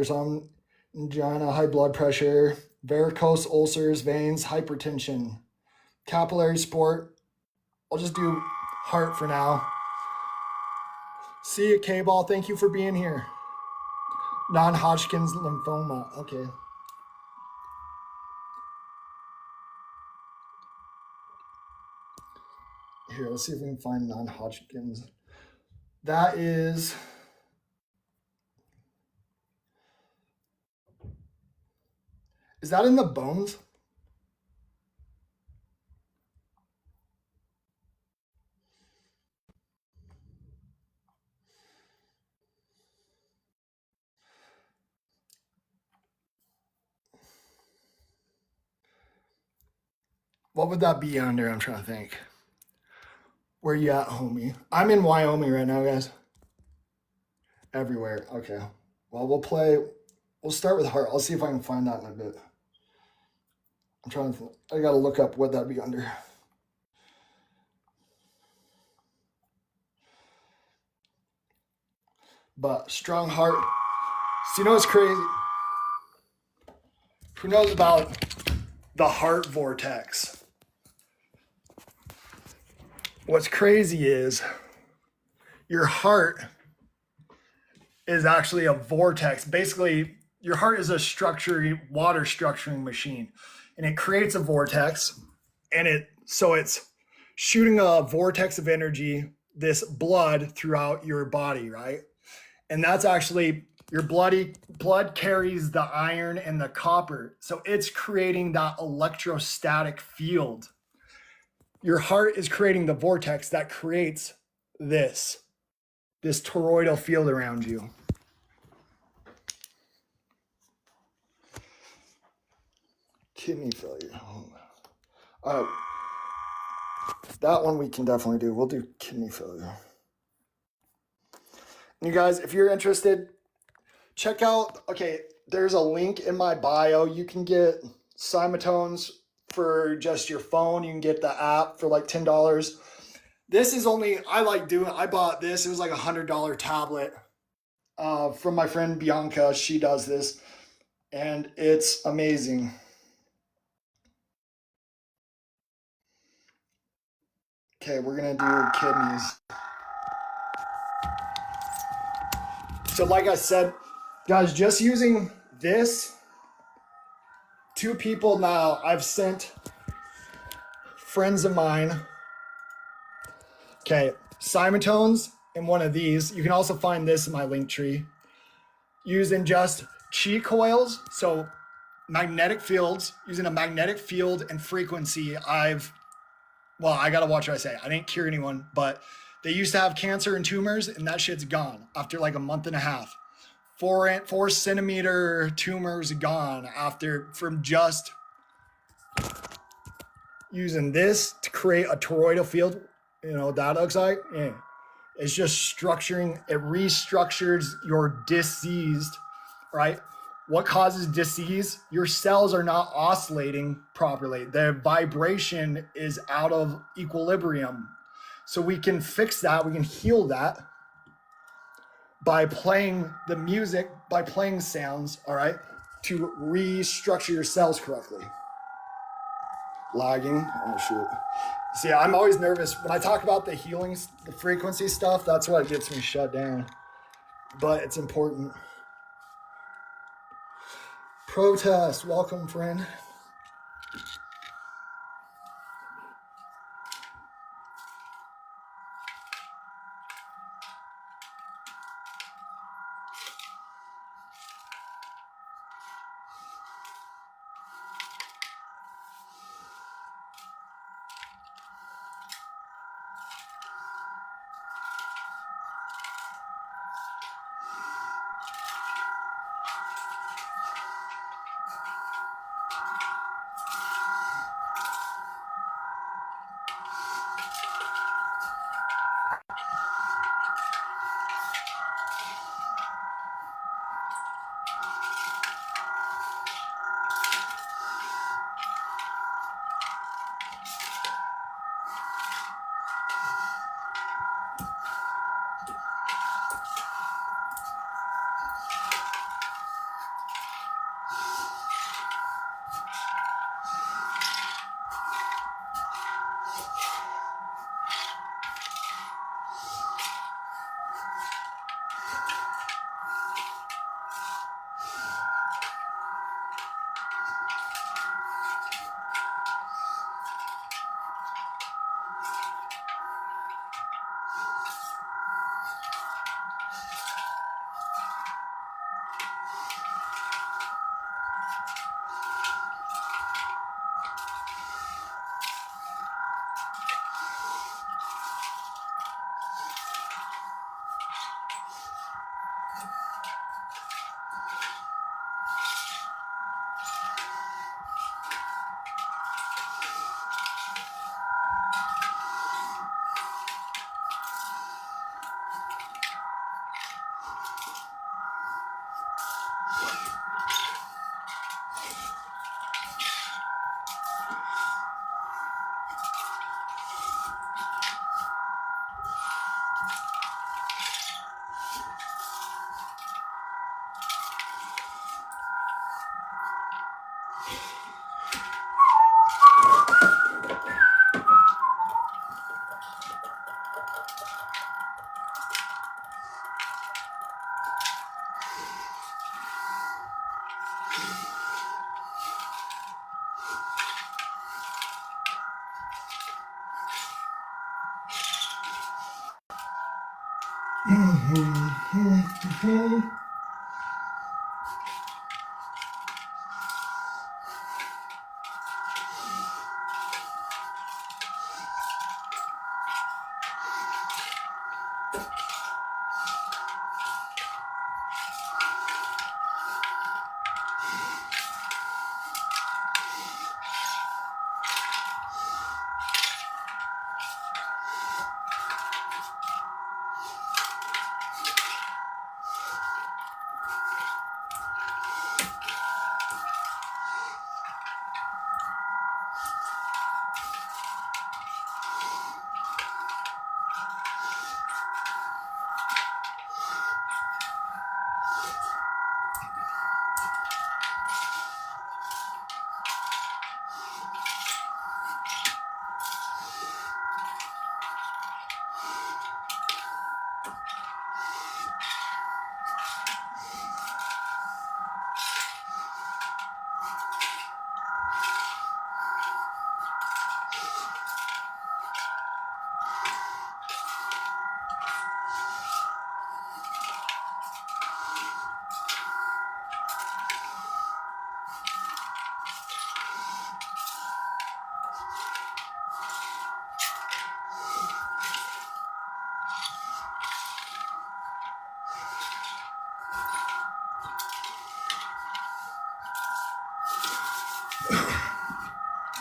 some angina, high blood pressure, varicose ulcers, veins, hypertension, capillary support. I'll just do heart for now. See you, K-Ball. Thank you for being here. Non-Hodgkin's lymphoma. Okay. Here, let's see if we can find non-Hodgkin's. That is... Is that in the bones? What would that be under? I'm trying to think. Where you at, homie? I'm in Wyoming right now, guys. Everywhere. Okay. Well, we'll start with heart. I'll see if I can find that in a bit. I'm trying to, I got to look up what that'd be under. But strong heart. So you know what's crazy? Who knows about the heart vortex? What's crazy is your heart is actually a vortex. Basically, your heart is a water structuring machine, and it creates a vortex, and it's shooting a vortex of energy, this blood throughout your body, right? And that's actually your blood carries the iron and the copper, so it's creating that electrostatic field. Your heart is creating the vortex that creates this toroidal field around you. Kidney failure. That one we can definitely do. We'll do kidney failure. And you guys, if you're interested, check out, there's a link in my bio. You can get Simatones for just your phone. You can get the app for like $10. This is I bought this. It was like $100 tablet from my friend Bianca. She does this, and it's amazing. Okay, we're going to do kidneys. So like I said, guys, just using this, 2 people now, I've sent friends of mine, Simatones and one of these. You can also find this in my link tree. Using just chi coils, so magnetic fields, using a magnetic field and frequency, I gotta watch what I say. I didn't cure anyone, but they used to have cancer and tumors, and that shit's gone after like a month and a half. 4 centimeter tumors gone from just using this to create a toroidal field. You know what that looks like? Yeah. It's just it restructures your diseased, right? What causes disease? Your cells are not oscillating properly. Their vibration is out of equilibrium. So we can fix that. We can heal that by playing the music, by playing sounds, all right, to restructure your cells correctly. lagging. Oh shoot. See, I'm always nervous when I talk about the healing, the frequency stuff. That's what gets me shut down. But it's important. Protest, welcome, friend.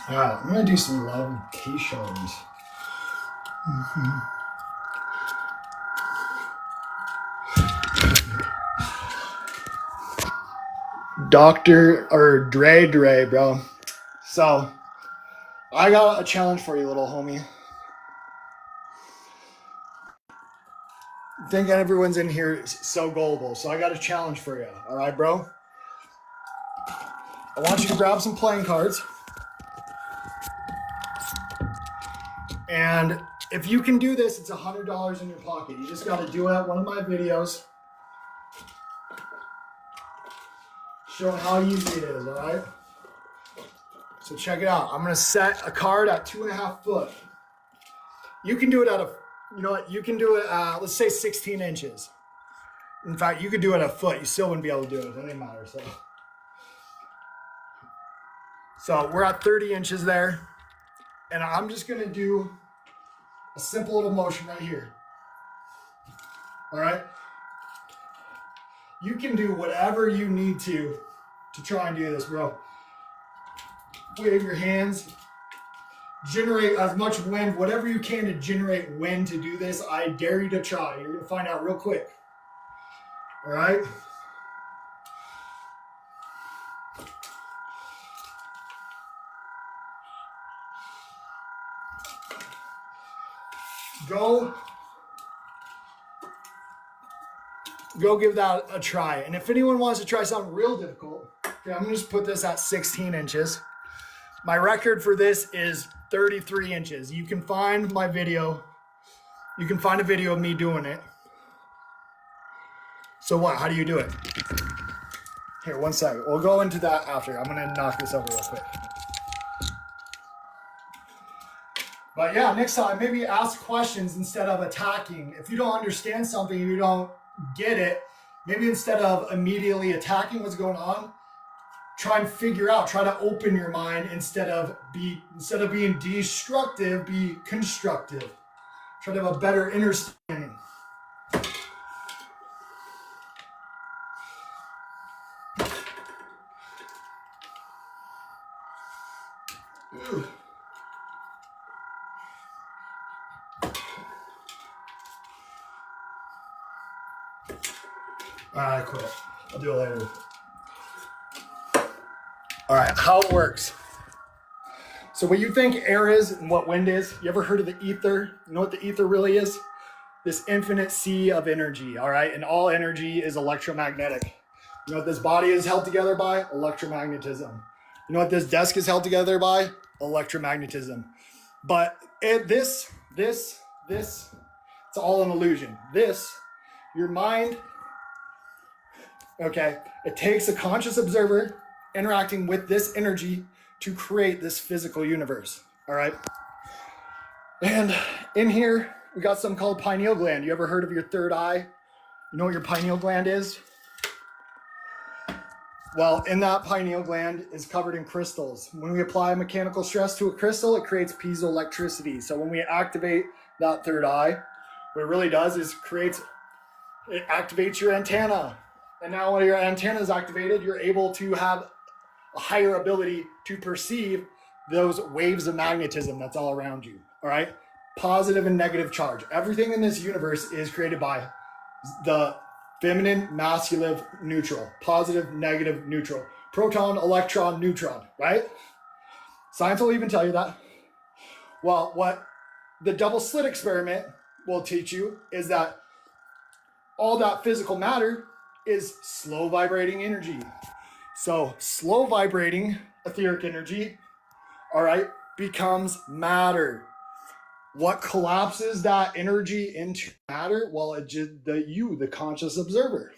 Wow, I'm gonna do some lamentations. Dr. or Dre, bro. So, I got a challenge for you, little homie. I think everyone's in here is so gullible, so I got a challenge for you. All right, bro? I want you to grab some playing cards. And if you can do this, it's $100 in your pocket. You just got to do it at one of my videos showing how easy it is, all right? So check it out. I'm going to set a card at 2.5 foot. You can do it at you know what? You can do it at, let's say 16 inches. In fact, you could do it at a foot. You still wouldn't be able to do it. It doesn't matter. So we're at 30 inches there. And I'm just going to do a simple little motion right here. All right? You can do whatever you need to try and do this, bro. Wave your hands. Generate as much wind, whatever you can to generate wind to do this. I dare you to try. You're going to find out real quick. All right? Go give that a try. And if anyone wants to try something real difficult, okay, I'm going to just put this at 16 inches. My record for this is 33 inches. You can find my video. You can find a video of me doing it. So what? How do you do it? Here, 1 second. We'll go into that after. I'm going to knock this over real quick. But yeah, next time, maybe ask questions instead of attacking. If you don't understand something, you don't get it, maybe instead of immediately attacking what's going on, try and figure out, try to open your mind instead of being destructive, be constructive. Try to have a better understanding. Ooh. All right, cool. I'll do it later. All right, how it works. So what you think air is and what wind is, you ever heard of the ether? You know what the ether really is? This infinite sea of energy, all right? And all energy is electromagnetic. You know what this body is held together by? Electromagnetism. You know what this desk is held together by? Electromagnetism. But this, it's all an illusion. This, your mind, okay, it takes a conscious observer interacting with this energy to create this physical universe, all right? And in here, we got something called pineal gland. You ever heard of your third eye? You know what your pineal gland is? Well, in that pineal gland is covered in crystals. When we apply mechanical stress to a crystal, it creates piezoelectricity. So when we activate that third eye, what it really does is it activates your antenna. And now when your antenna is activated, you're able to have a higher ability to perceive those waves of magnetism that's all around you, all right? Positive and negative charge. Everything in this universe is created by the feminine, masculine, neutral, positive, negative, neutral, proton, electron, neutron, right? Science will even tell you that. Well, what the double slit experiment will teach you is that all that physical matter is slow vibrating energy. So slow vibrating etheric energy, all right, becomes matter. What collapses that energy into matter? Well, it's just the conscious observer.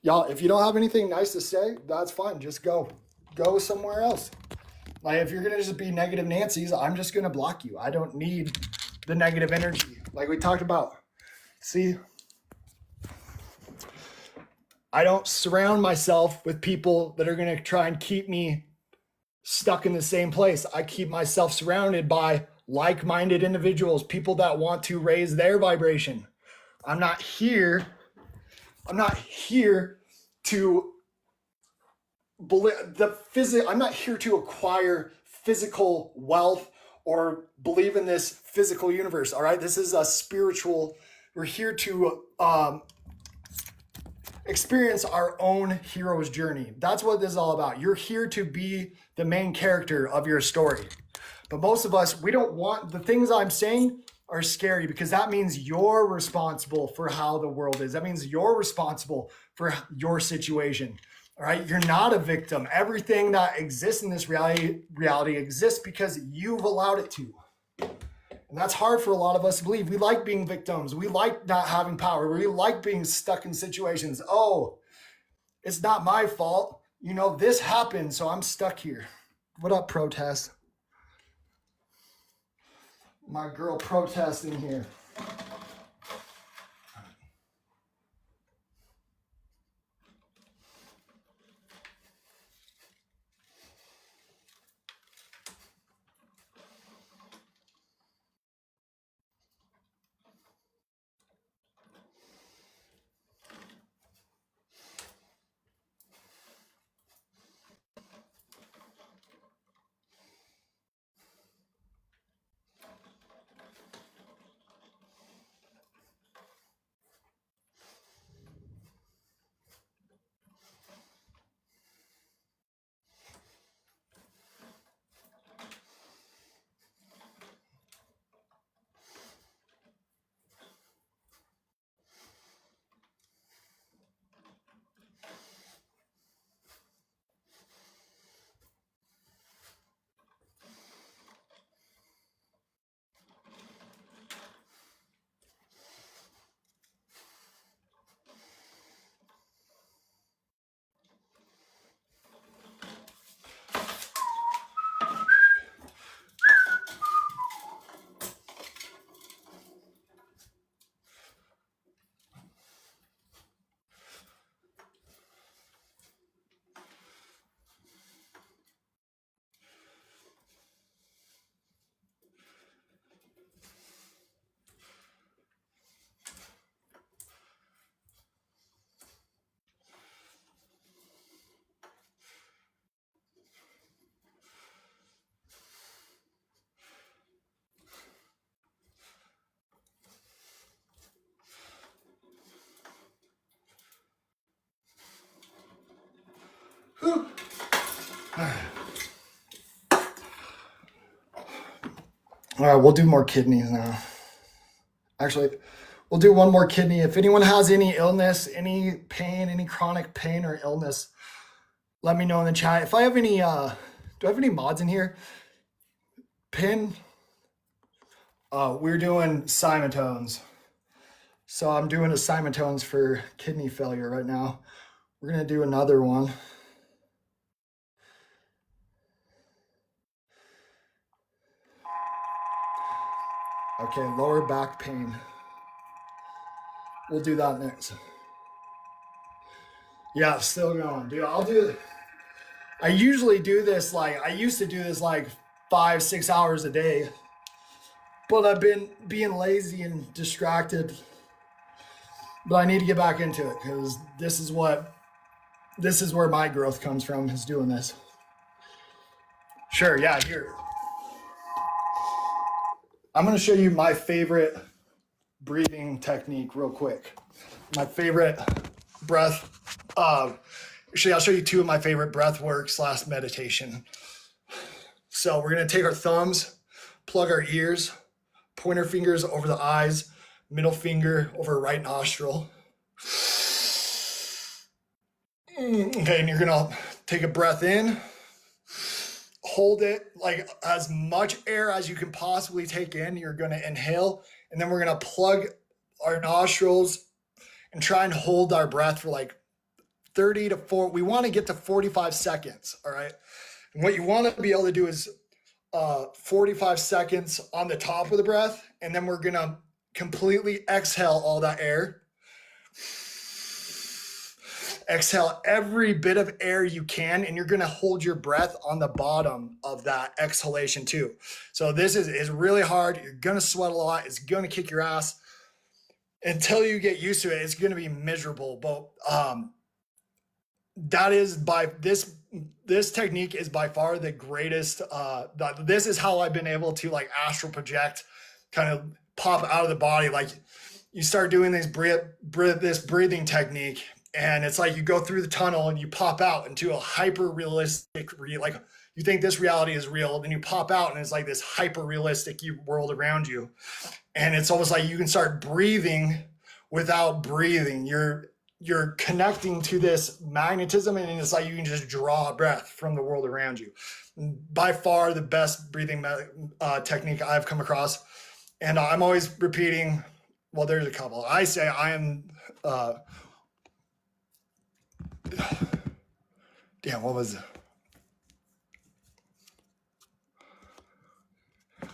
Y'all, if you don't have anything nice to say, that's fine. Just go somewhere else. Like if you're gonna just be negative Nancy's, I'm just gonna block you. I don't need the negative energy, like we talked about. See, I don't surround myself with people that are gonna try and keep me stuck in the same place. I keep myself surrounded by like-minded individuals, people that want to raise their vibration. I'm not here to I'm not here to acquire physical wealth or believe in this physical universe, all right? This is a spiritual, we're here to experience our own hero's journey. That's what this is all about. You're here to be the main character of your story. But most of us, we don't want, the things I'm saying are scary because that means you're responsible for how the world is. That means you're responsible for your situation. All right. You're not a victim. Everything that exists in this reality exists because you've allowed it to. And that's hard for a lot of us to believe. We like being victims. We like not having power. We like being stuck in situations. Oh, it's not my fault. You know, this happened, so I'm stuck here. What up, Protest? My girl protesting here. Whew. All right, we'll do more kidneys now. Actually, we'll do one more kidney. If anyone has any illness, any pain, any chronic pain or illness, let me know in the chat. If I have any, do I have any mods in here? Pin. We're doing Simatones. So I'm doing a Simatones for kidney failure right now. We're going to do another one. Okay, lower back pain. We'll do that next. Yeah, still going, dude. I usually do this I used to do this 5-6 hours a day, but I've been being lazy and distracted. But I need to get back into it because this is where my growth comes from, is doing this. Sure, yeah, here. I'm going to show you my favorite breathing technique real quick. My favorite breath. Actually, I'll show you two of my favorite breath work / meditation. So we're going to take our thumbs, plug our ears, pointer fingers over the eyes, middle finger over right nostril. Okay, and you're going to take a breath in. Hold it as much air as you can possibly take in. You're going to inhale, and then we're going to plug our nostrils and try and hold our breath for 30 to 40. We want to get to 45 seconds. All right. And what you want to be able to do is 45 seconds on the top of the breath. And then we're going to completely exhale all that air. Exhale every bit of air you can, and you're going to hold your breath on the bottom of that exhalation too. So this is really hard. You're going to sweat a lot. It's going to kick your ass. Until you get used to it, it's going to be miserable. But that is this technique is by far the greatest. This is how I've been able to astral project, kind of pop out of the body. You start doing this breathing technique, and it's you go through the tunnel and you pop out into a hyper realistic, you think this reality is real, then you pop out and it's this hyper realistic world around you. And it's almost like you can start breathing without breathing. You're connecting to this magnetism, and it's like you can just draw a breath from the world around you. By far the best breathing technique I've come across. And I'm always repeating, well, there's a couple. I say I am, damn, what was it?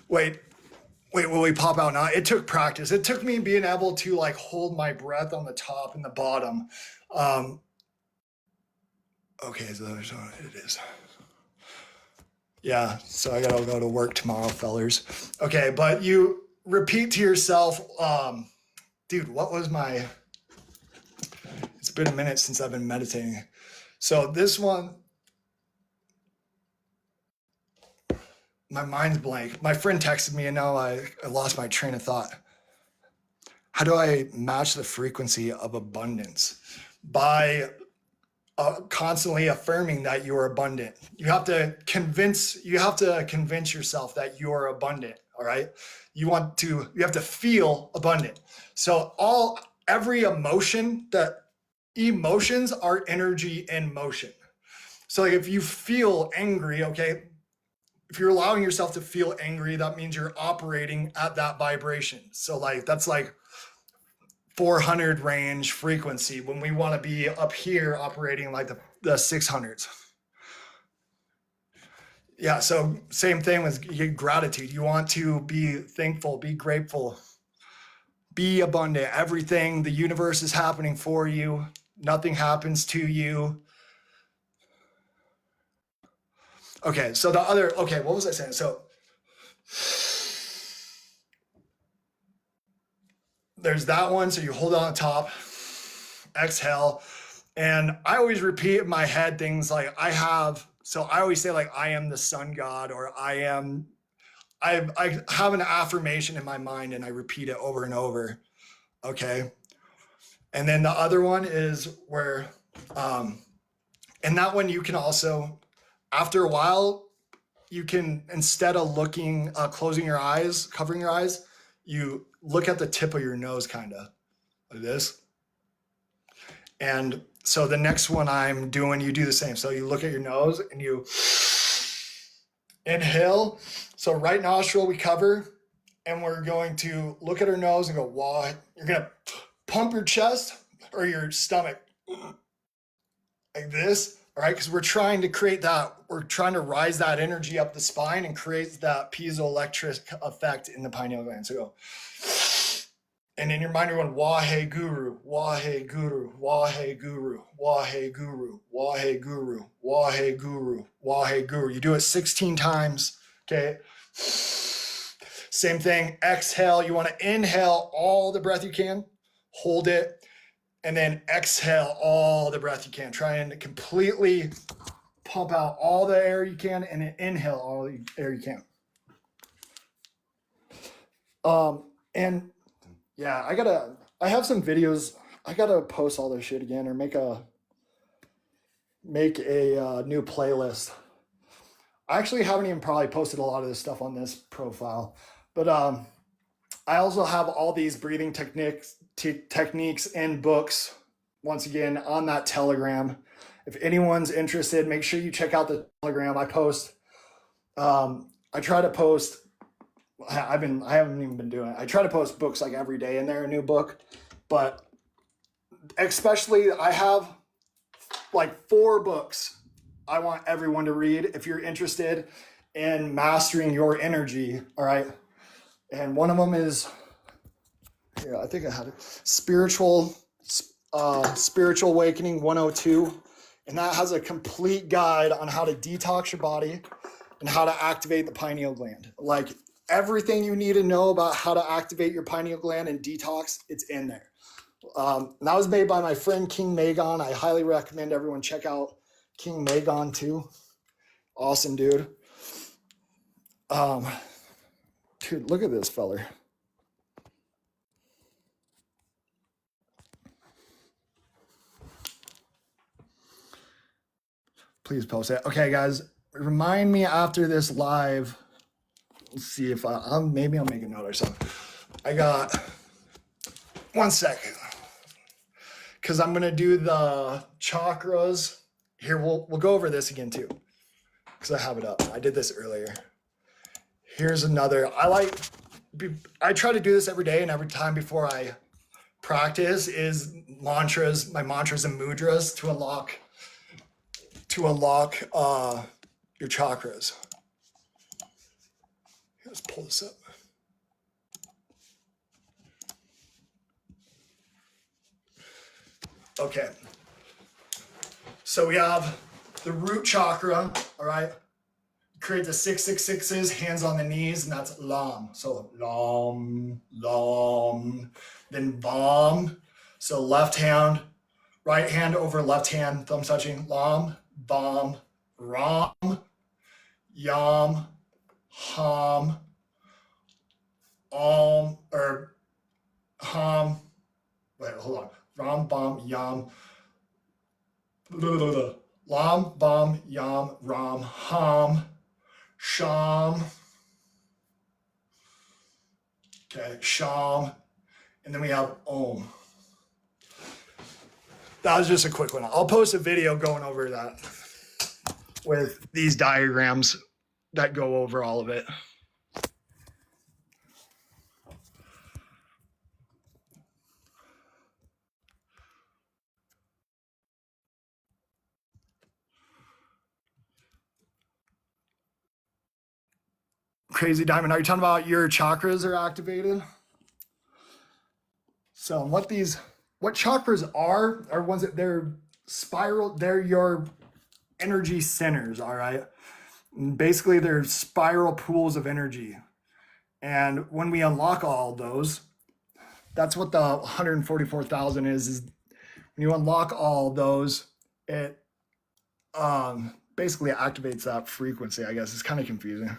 Wait, will we pop out now? It took practice. It took me being able to like hold my breath on the top and the bottom. Okay, so it is. Yeah, so I gotta go to work tomorrow, fellers. Okay, but you repeat to yourself, dude, what was my, it's been a minute since I've been meditating. So this one, my mind's blank. My friend texted me and now I lost my train of thought. How do I match the frequency of abundance? By constantly affirming that you're abundant. You have to convince yourself that you're abundant. All right. You have to feel abundant. So every emotion, that emotions are energy in motion. So like if you feel angry, okay, if you're allowing yourself to feel angry, that means you're operating at that vibration. So like that's like 400 range frequency when we want to be up here operating like the 600s. Yeah, so same thing with gratitude. You want to be thankful, be grateful, be abundant. Everything, the universe is happening for you. Nothing happens to you. Okay, so what was I saying? So there's that one. So you hold it on top, exhale. And I always repeat in my head things like I always say like, I am the sun god, or I have an affirmation in my mind and I repeat it over and over. Okay. And then the other one is where, and that one you can also, after a while, you can, instead of closing your eyes, covering your eyes, you look at the tip of your nose, kind of like this. And so the next one I'm doing, you do the same. So you look at your nose and you inhale. So right nostril we cover, and we're going to look at our nose and go, wah. You're going to pump your chest or your stomach like this. All right, because we're trying to create that, we're trying to rise that energy up the spine and create that piezoelectric effect in the pineal gland. So go. And in your mind, you're going, Wahe Guru, Wahe Guru, Wahe Guru, Wahe Guru, Wahe Guru, Wahe Guru, Wahe Guru. You do it 16 times, okay? Same thing, exhale. You want to inhale all the breath you can, hold it, and then exhale all the breath you can. Try and completely pump out all the air you can, and then inhale all the air you can. And yeah, I have some videos. I gotta post all this shit again, or make a new playlist. I actually haven't even probably posted a lot of this stuff on this profile, but I also have all these breathing techniques and books, once again, on that Telegram. If anyone's interested, make sure you check out the Telegram. I post, I try to post, I haven't even been doing it. I try to post books like every day in there, a new book, but especially I have like 4 books I want everyone to read if you're interested in mastering your energy. All right. And one of them is, here, I think I had it, Spiritual Awakening 102. And that has a complete guide on how to detox your body and how to activate the pineal gland. Like everything you need to know about how to activate your pineal gland and detox, it's in there. And that was made by my friend King Magon. I highly recommend everyone check out King Magon too. Awesome dude. Dude, look at this feller. Please post it. Okay, guys, remind me after this live. Let's see if maybe I'll make a note or something. I got 1 second. Because I'm gonna do the chakras. Here, we'll go over this again too. Because I have it up. I did this earlier. Here's another. I try to do this every day and every time before I practice is mantras, my mantras and mudras to unlock your chakras. Let's pull this up. Okay. So we have the root chakra, all right? Create the 666s, hands on the knees, and that's Lam. So Lam, Lam, then Bam. So left hand, right hand over left hand, thumb touching, Lam, Bam, Ram, Yam, Ham, or Ham, wait, hold on. Ram, Bam, Yam, Lam, Bam, Yam, Ram, Ham, Sham. Okay, Sham. And then we have Om. That was just a quick one. I'll post a video going over that with these diagrams that go over all of it. Crazy Diamond, are you talking about your chakras are activated? So what chakras are ones that they're spiral, they're your energy centers, all right? And basically they're spiral pools of energy. And when we unlock all those, that's what the 144,000 is when you unlock all those, it basically activates that frequency, I guess. It's kind of confusing.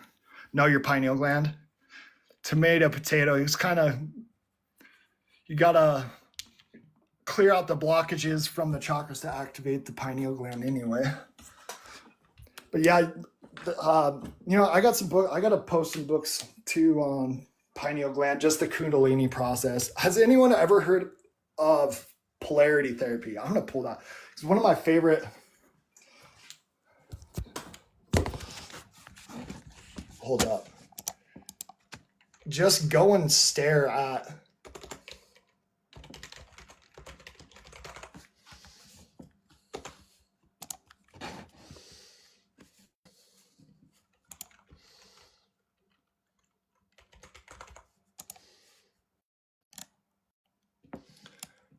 Know your pineal gland. Tomato, potato, it's kind of, you gotta clear out the blockages from the chakras to activate the pineal gland anyway. But yeah, I got some book. I got to post some books too on pineal gland, just the Kundalini process. Has anyone ever heard of polarity therapy? I'm gonna pull that. It's one of my favorite. Hold up. Just go and stare at.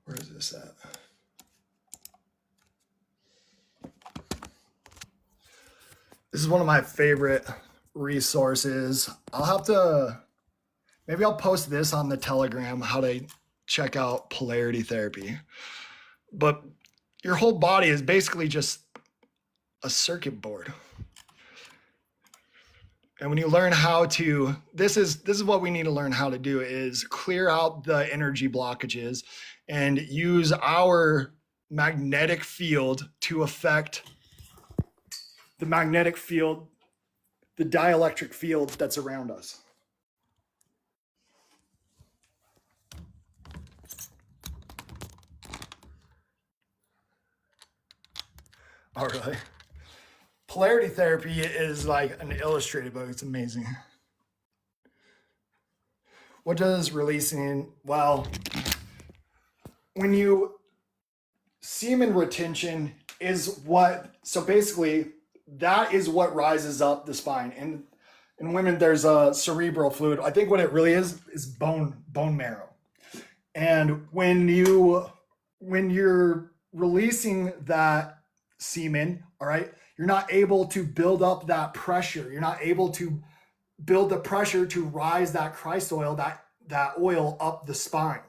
Where is this at? This is one of my favorite resources. Maybe I'll post this on the Telegram, how to check out polarity therapy. But your whole body is basically just a circuit board. And when you learn how to, this is what we need to learn how to do, is clear out the energy blockages and use our magnetic field to affect the magnetic field, the dielectric field that's around us. All right. Polarity therapy is like an illustrated book. It's amazing. What does releasing? Well, when you semen retention is what, so basically that is what rises up the spine. And in women, there's a cerebral fluid. I think what it really is bone marrow. And when you're releasing that semen, all right, you're not able to build up that pressure. You're not able to build the pressure to rise that Christ oil, that oil up the spine.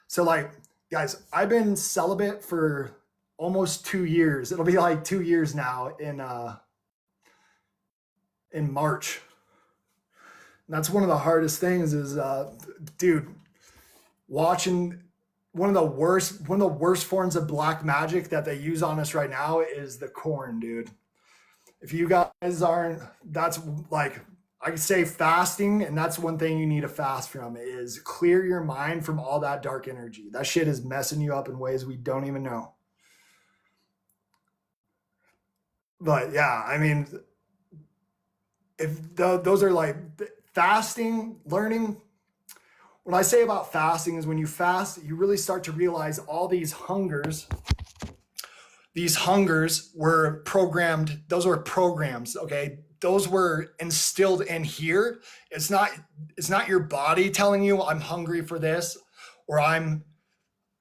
So like, guys, I've been celibate for almost 2 years. It'll be like 2 years now in March. And that's one of the hardest things is, dude, watching one of the worst forms of black magic that they use on us right now is the corn, dude. If you guys aren't, that's like I could say fasting, and that's one thing you need to fast from, is clear your mind from all that dark energy. That shit is messing you up in ways we don't even know. But yeah, I mean, if those are like fasting, learning. What I say about fasting is when you fast, you really start to realize all these hungers were programmed. Those were programs. Okay. Those were instilled in here. It's not your body telling you I'm hungry for this, or I'm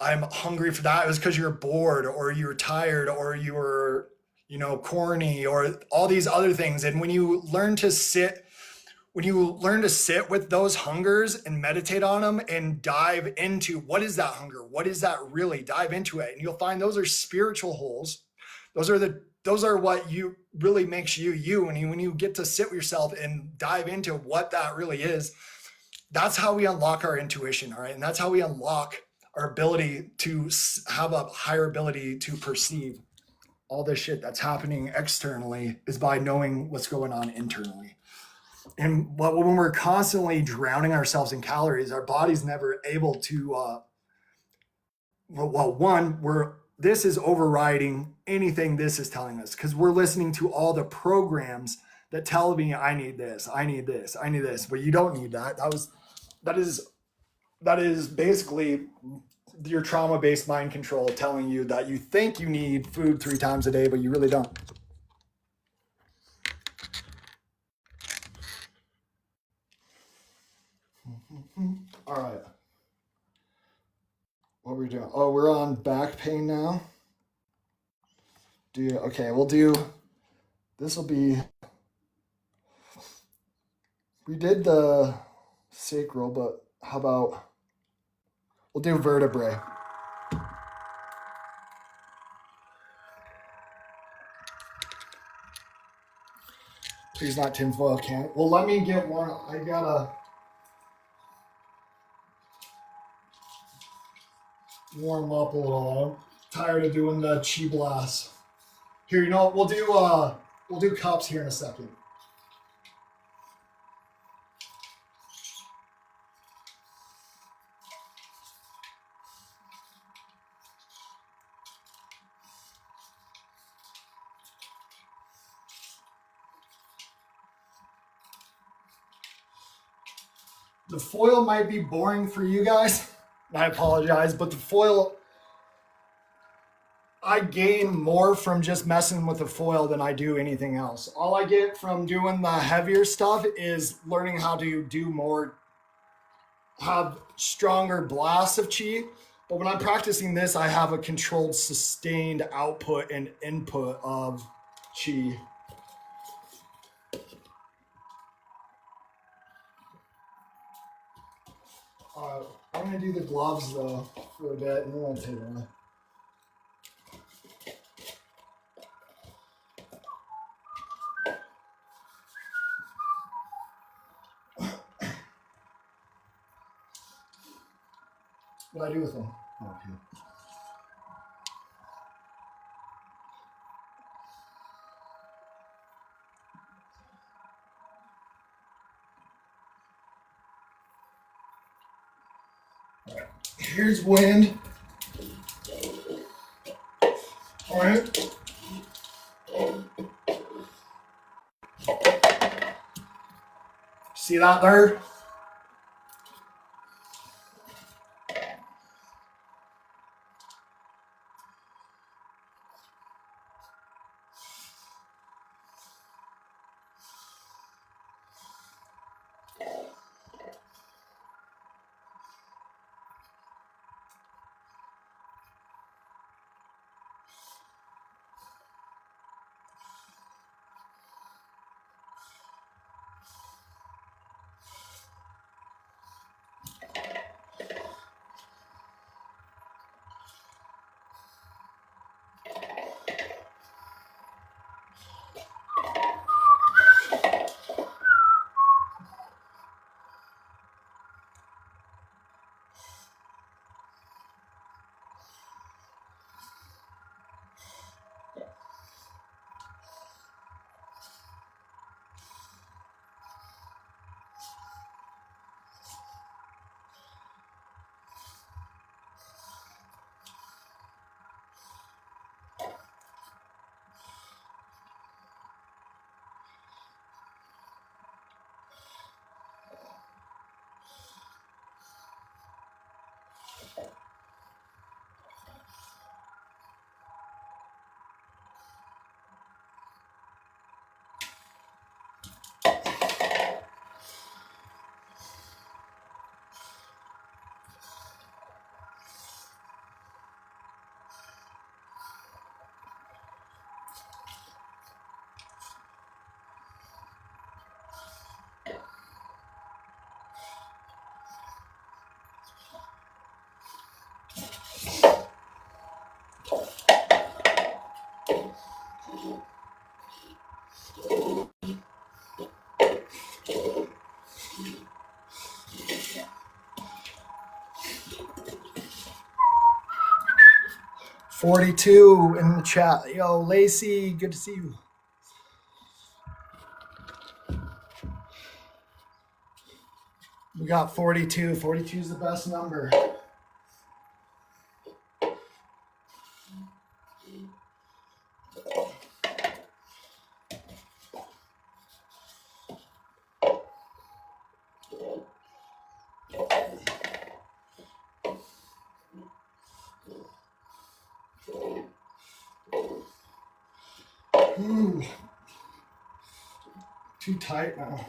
hungry for that. It was because you're bored, or you're tired, or you were, corny, or all these other things. And when you learn to sit with those hungers and meditate on them and dive into what is that hunger? What is that really? Dive into it. And you'll find those are spiritual holes. Those are what you really makes you. When you get to sit with yourself and dive into what that really is, that's how we unlock our intuition. All right. And that's how we unlock our ability to have a higher ability to perceive all this shit that's happening externally, is by knowing what's going on internally. And when we're constantly drowning ourselves in calories, our body's never able to, this is overriding anything this is telling us, because we're listening to all the programs that tell me I need this, I need this, I need this, but you don't need that. That is basically your trauma-based mind control telling you that you think you need food 3 times a day, but you really don't. All right. What are we doing? Oh, we're on back pain now. Okay, this will be, we did the sacral, but how about, we'll do vertebrae. Please not tinfoil can. Well, let me get one. I gotta warm up a little. I'm tired of doing the chi blast. Here, we'll do cups here in a second. The foil might be boring for you guys. I apologize, but the foil, I gain more from just messing with the foil than I do anything else. All I get from doing the heavier stuff is learning how to do more, have stronger blasts of chi. But when I'm practicing this, I have a controlled, sustained output and input of chi. I'm going to do the gloves, though, for a bit, and then I'll take one. What do I do with them? Oh, here. Here's wind. All right. See that there? 42 in the chat. Yo, Lacey, good to see you. We got 42. 42 is the best number. Ooh. Too tight now.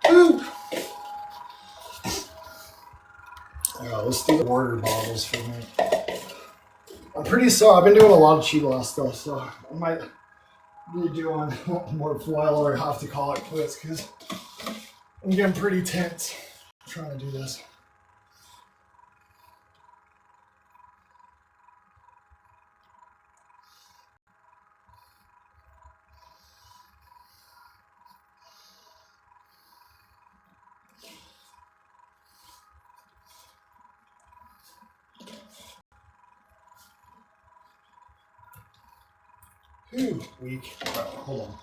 Ooh. Yeah, let's do the water bottles for me. I'm pretty sore. I've been doing a lot of chi loss stuff, so I might be doing more foil or have to call it quits because I'm getting pretty tense trying to do this. Ooh, weak. Oh, hold on.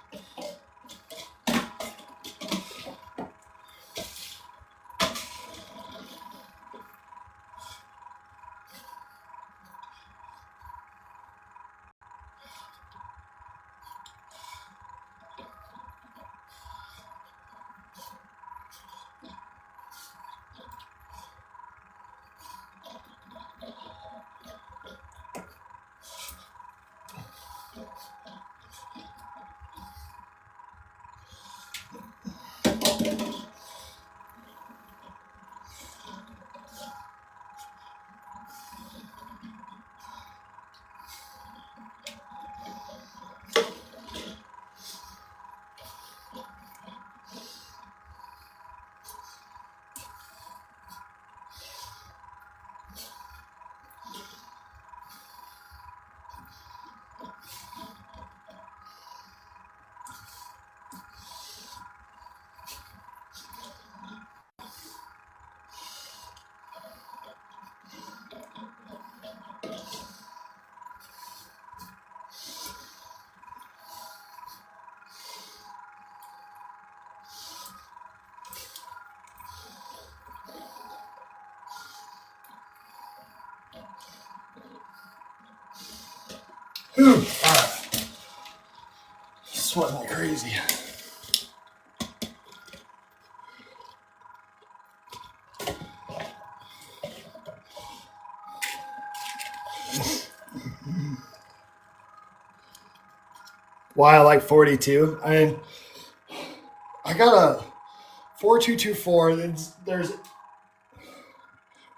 Ooh, all right. Sweating like crazy. Why I like 42? I mean, I got a 4224. There's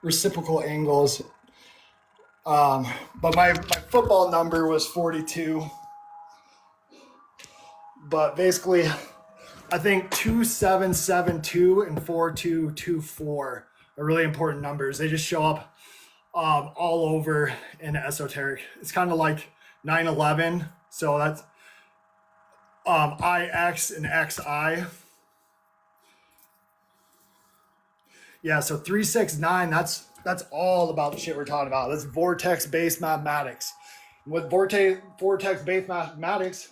reciprocal angles. But my football number was 42. But basically, I think 2772 and 4224 are really important numbers. They just show up all over in esoteric. It's kind of like 9/11. So IX and XI. Yeah, so 369, that's all about the shit we're talking about. That's vortex-based mathematics. What vortex-based mathematics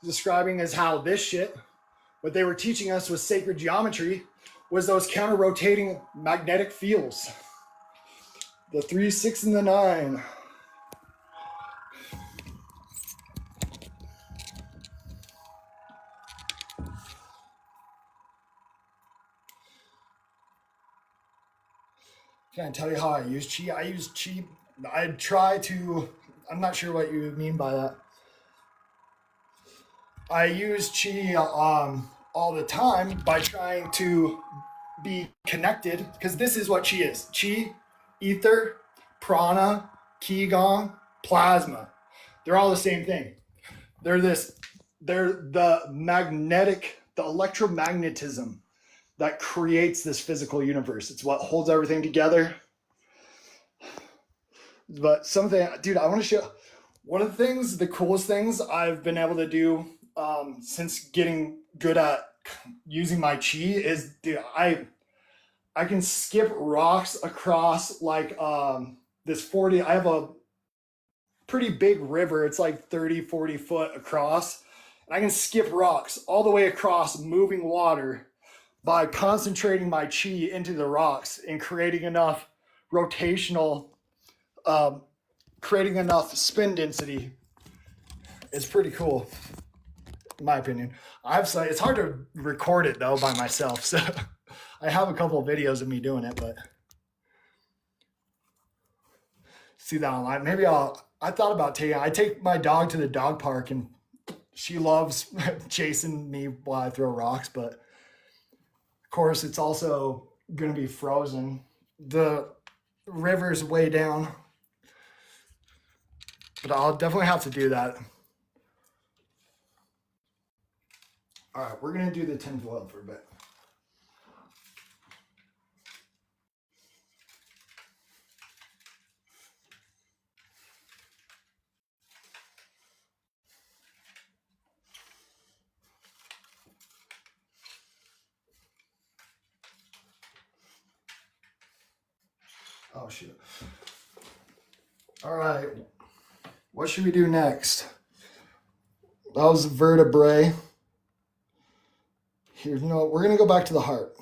is describing is how this shit, what they were teaching us was sacred geometry, was those counter-rotating magnetic fields. The 3, 6, and the 9. Can I tell you how I use chi? I use chi. I try to, I'm not sure what you mean by that. I use chi all the time by trying to be connected, because this is what chi is. Chi, ether, prana, qigong, plasma. They're all the same thing. They're the electromagnetism that creates this physical universe. It's what holds everything together. But something, dude, I want to show one of the coolest things I've been able to do since getting good at using my chi is, dude, I can skip rocks across like this 40. I have a pretty big river. It's like 30, 40 foot across. And I can skip rocks all the way across moving water by concentrating my chi into the rocks and creating enough rotational, creating enough spin density. It's pretty cool, in my opinion. It's hard to record it though by myself, so I have a couple of videos of me doing it, but see that online. Maybe I thought about I take my dog to the dog park and she loves chasing me while I throw rocks, but of course it's also going to be frozen. The river's way down, but I'll definitely have to do that. All right, we're going to do the tinfoil for a bit. Oh, shoot. All right. What should we do next? That was vertebrae. Here, we're going to go back to the heart,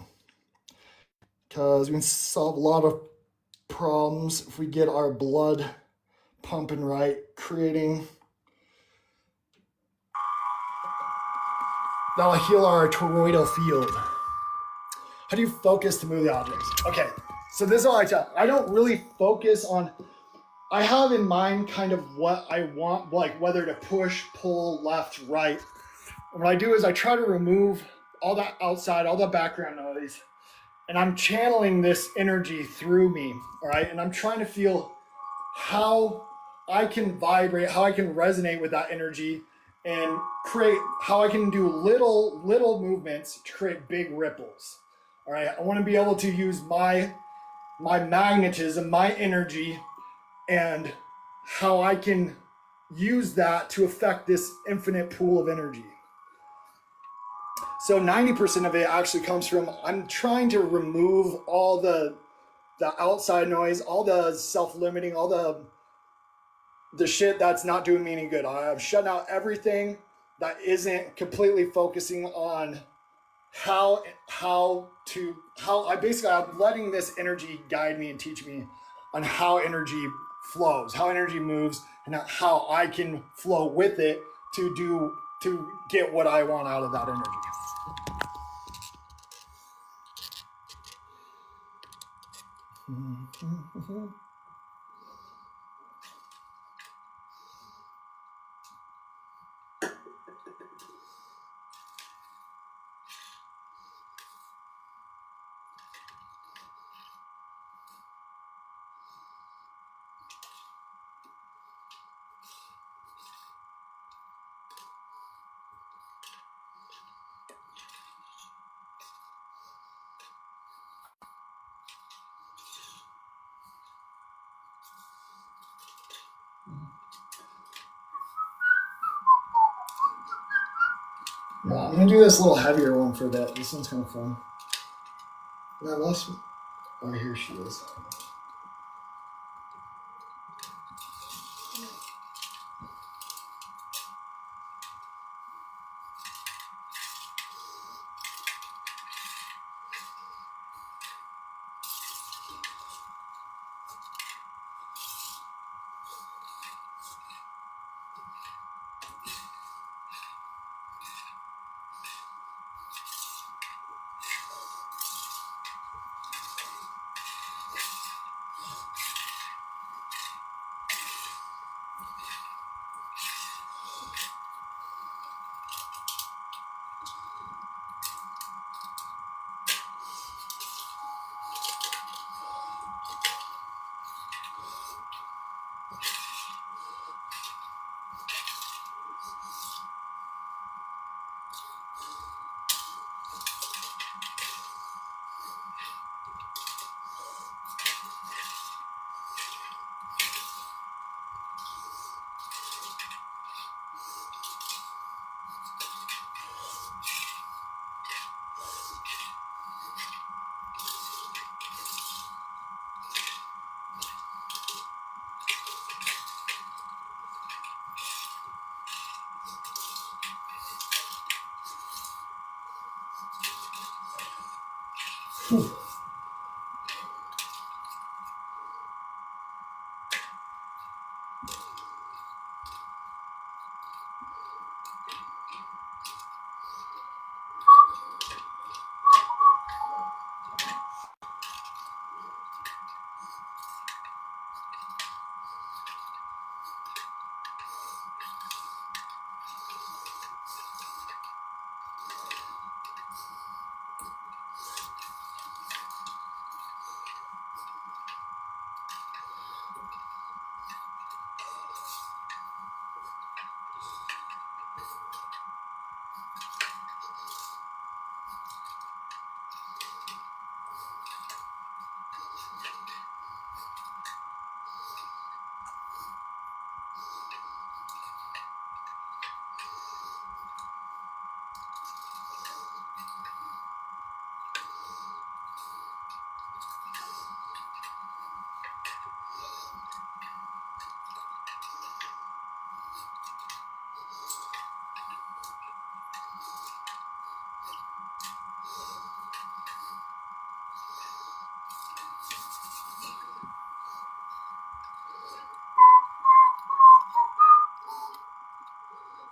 because we can solve a lot of problems if we get our blood pumping right, creating. That'll heal our toroidal field. How do you focus to move the objects? Okay, so this is all I tell. I don't really focus on, I have in mind kind of what I want, like whether to push, pull, left, right. And what I do is I try to remove all that outside, all the background noise, and I'm channeling this energy through me, all right? And I'm trying to feel how I can vibrate, how I can resonate with that energy, and create, how I can do little movements to create big ripples. All right, I want to be able to use my magnetism, my energy, and how I can use that to affect this infinite pool of energy. So 90% of it actually comes from, I'm trying to remove all the outside noise, all the self-limiting, all the shit that's not doing me any good. I'm shutting out everything that isn't completely focusing on I'm letting this energy guide me and teach me on how energy flows, how energy moves, and how I can flow with it to get what I want out of that energy. Yeah, I'm gonna do this little heavier one for a bit. This one's kind of fun. And I lost. Oh, here she is.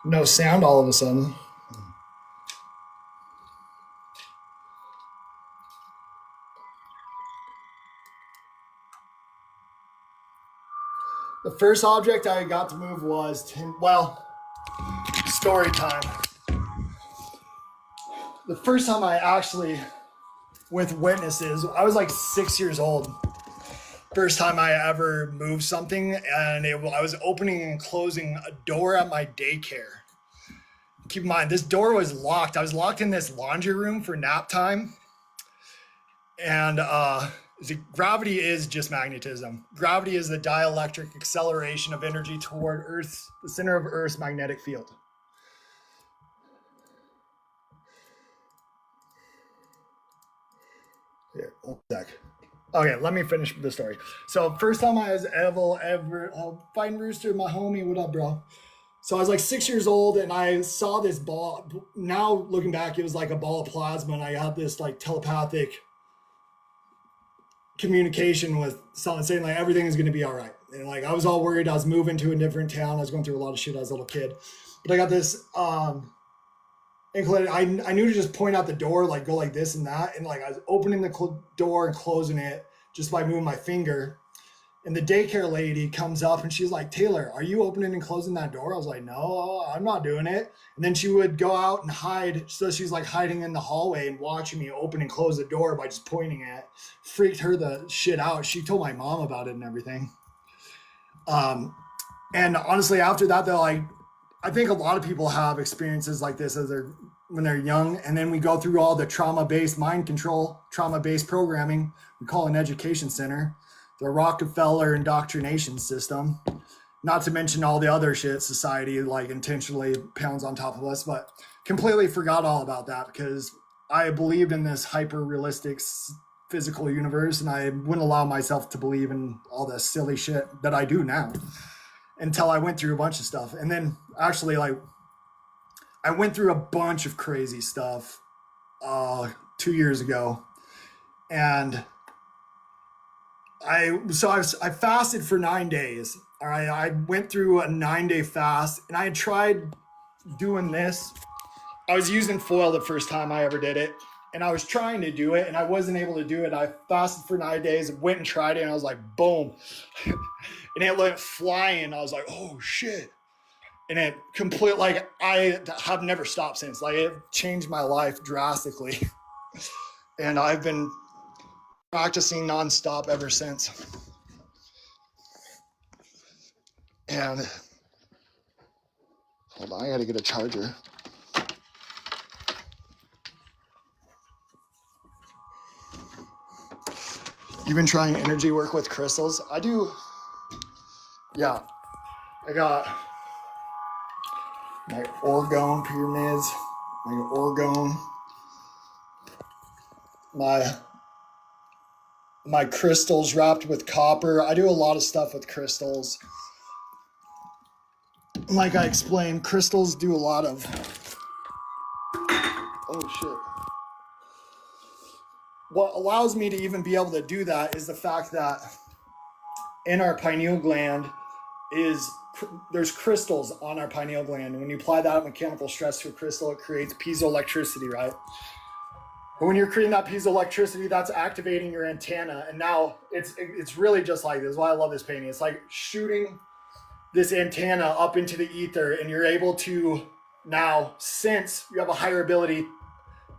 No sound all of a sudden. The first object I got to move was, story time. The first time I actually, with witnesses, I was like 6 years old. First time I ever moved something, and I was opening and closing a door at my daycare. Keep in mind, this door was locked. I was locked in this laundry room for nap time. And gravity is just magnetism. Gravity is the dielectric acceleration of energy toward the center of Earth's magnetic field. Here, 1 sec. Okay, let me finish the story. So first time I was ever fighting Rooster, my homie, what up, bro? So I was like 6 years old, and I saw this ball. Now looking back, it was like a ball of plasma, and I had this like telepathic communication with someone saying like everything is going to be all right. And like I was all worried. I was moving to a different town. I was going through a lot of shit as a little kid, but I got this included. I knew to just point out the door, like go like this and that, and like I was opening the door and closing it just by moving my finger. And the daycare lady comes up and she's like, Taylor, are you opening and closing that door? I was like, no, I'm not doing it. And then she would go out and hide. So she's like hiding in the hallway and watching me open and close the door by just pointing it. Freaked her the shit out. She told my mom about it and everything. And honestly, after that, though, I think a lot of people have experiences like this when they're young. And then we go through all the trauma-based mind control, trauma-based programming we call an education center. The Rockefeller indoctrination system. Not to mention all the other shit society like intentionally pounds on top of us, but completely forgot all about that because I believed in this hyper realistic physical universe, and I wouldn't allow myself to believe in all the silly shit that I do now until I went through a bunch of stuff. And then actually, like, I went through a bunch of crazy stuff 2 years ago, and I fasted for 9 days. All right, I went through a 9-day fast, and I had tried doing this. I was using foil the first time I ever did it, and I was trying to do it, and I wasn't able to do it. I fasted for 9 days, went and tried it, and I was like, boom. And it went flying. I was like, oh, shit. And it complete, like, I have never stopped since. Like, it changed my life drastically. And I've been practicing nonstop ever since. And hold on, I gotta get a charger. You've been trying energy work with crystals? I do. Yeah, I got my orgone pyramids, my orgone, my crystals wrapped with copper. I do a lot of stuff with crystals. Like I explained, crystals do a lot of, oh shit. What allows me to even be able to do that is the fact that in our pineal gland there's crystals on our pineal gland. When you apply that mechanical stress to a crystal, it creates piezoelectricity, right? But when you're creating that piezoelectricity, that's activating your antenna. And now it's really just like this. This is why I love this painting. It's like shooting this antenna up into the ether, and you're able to now sense, you have a higher ability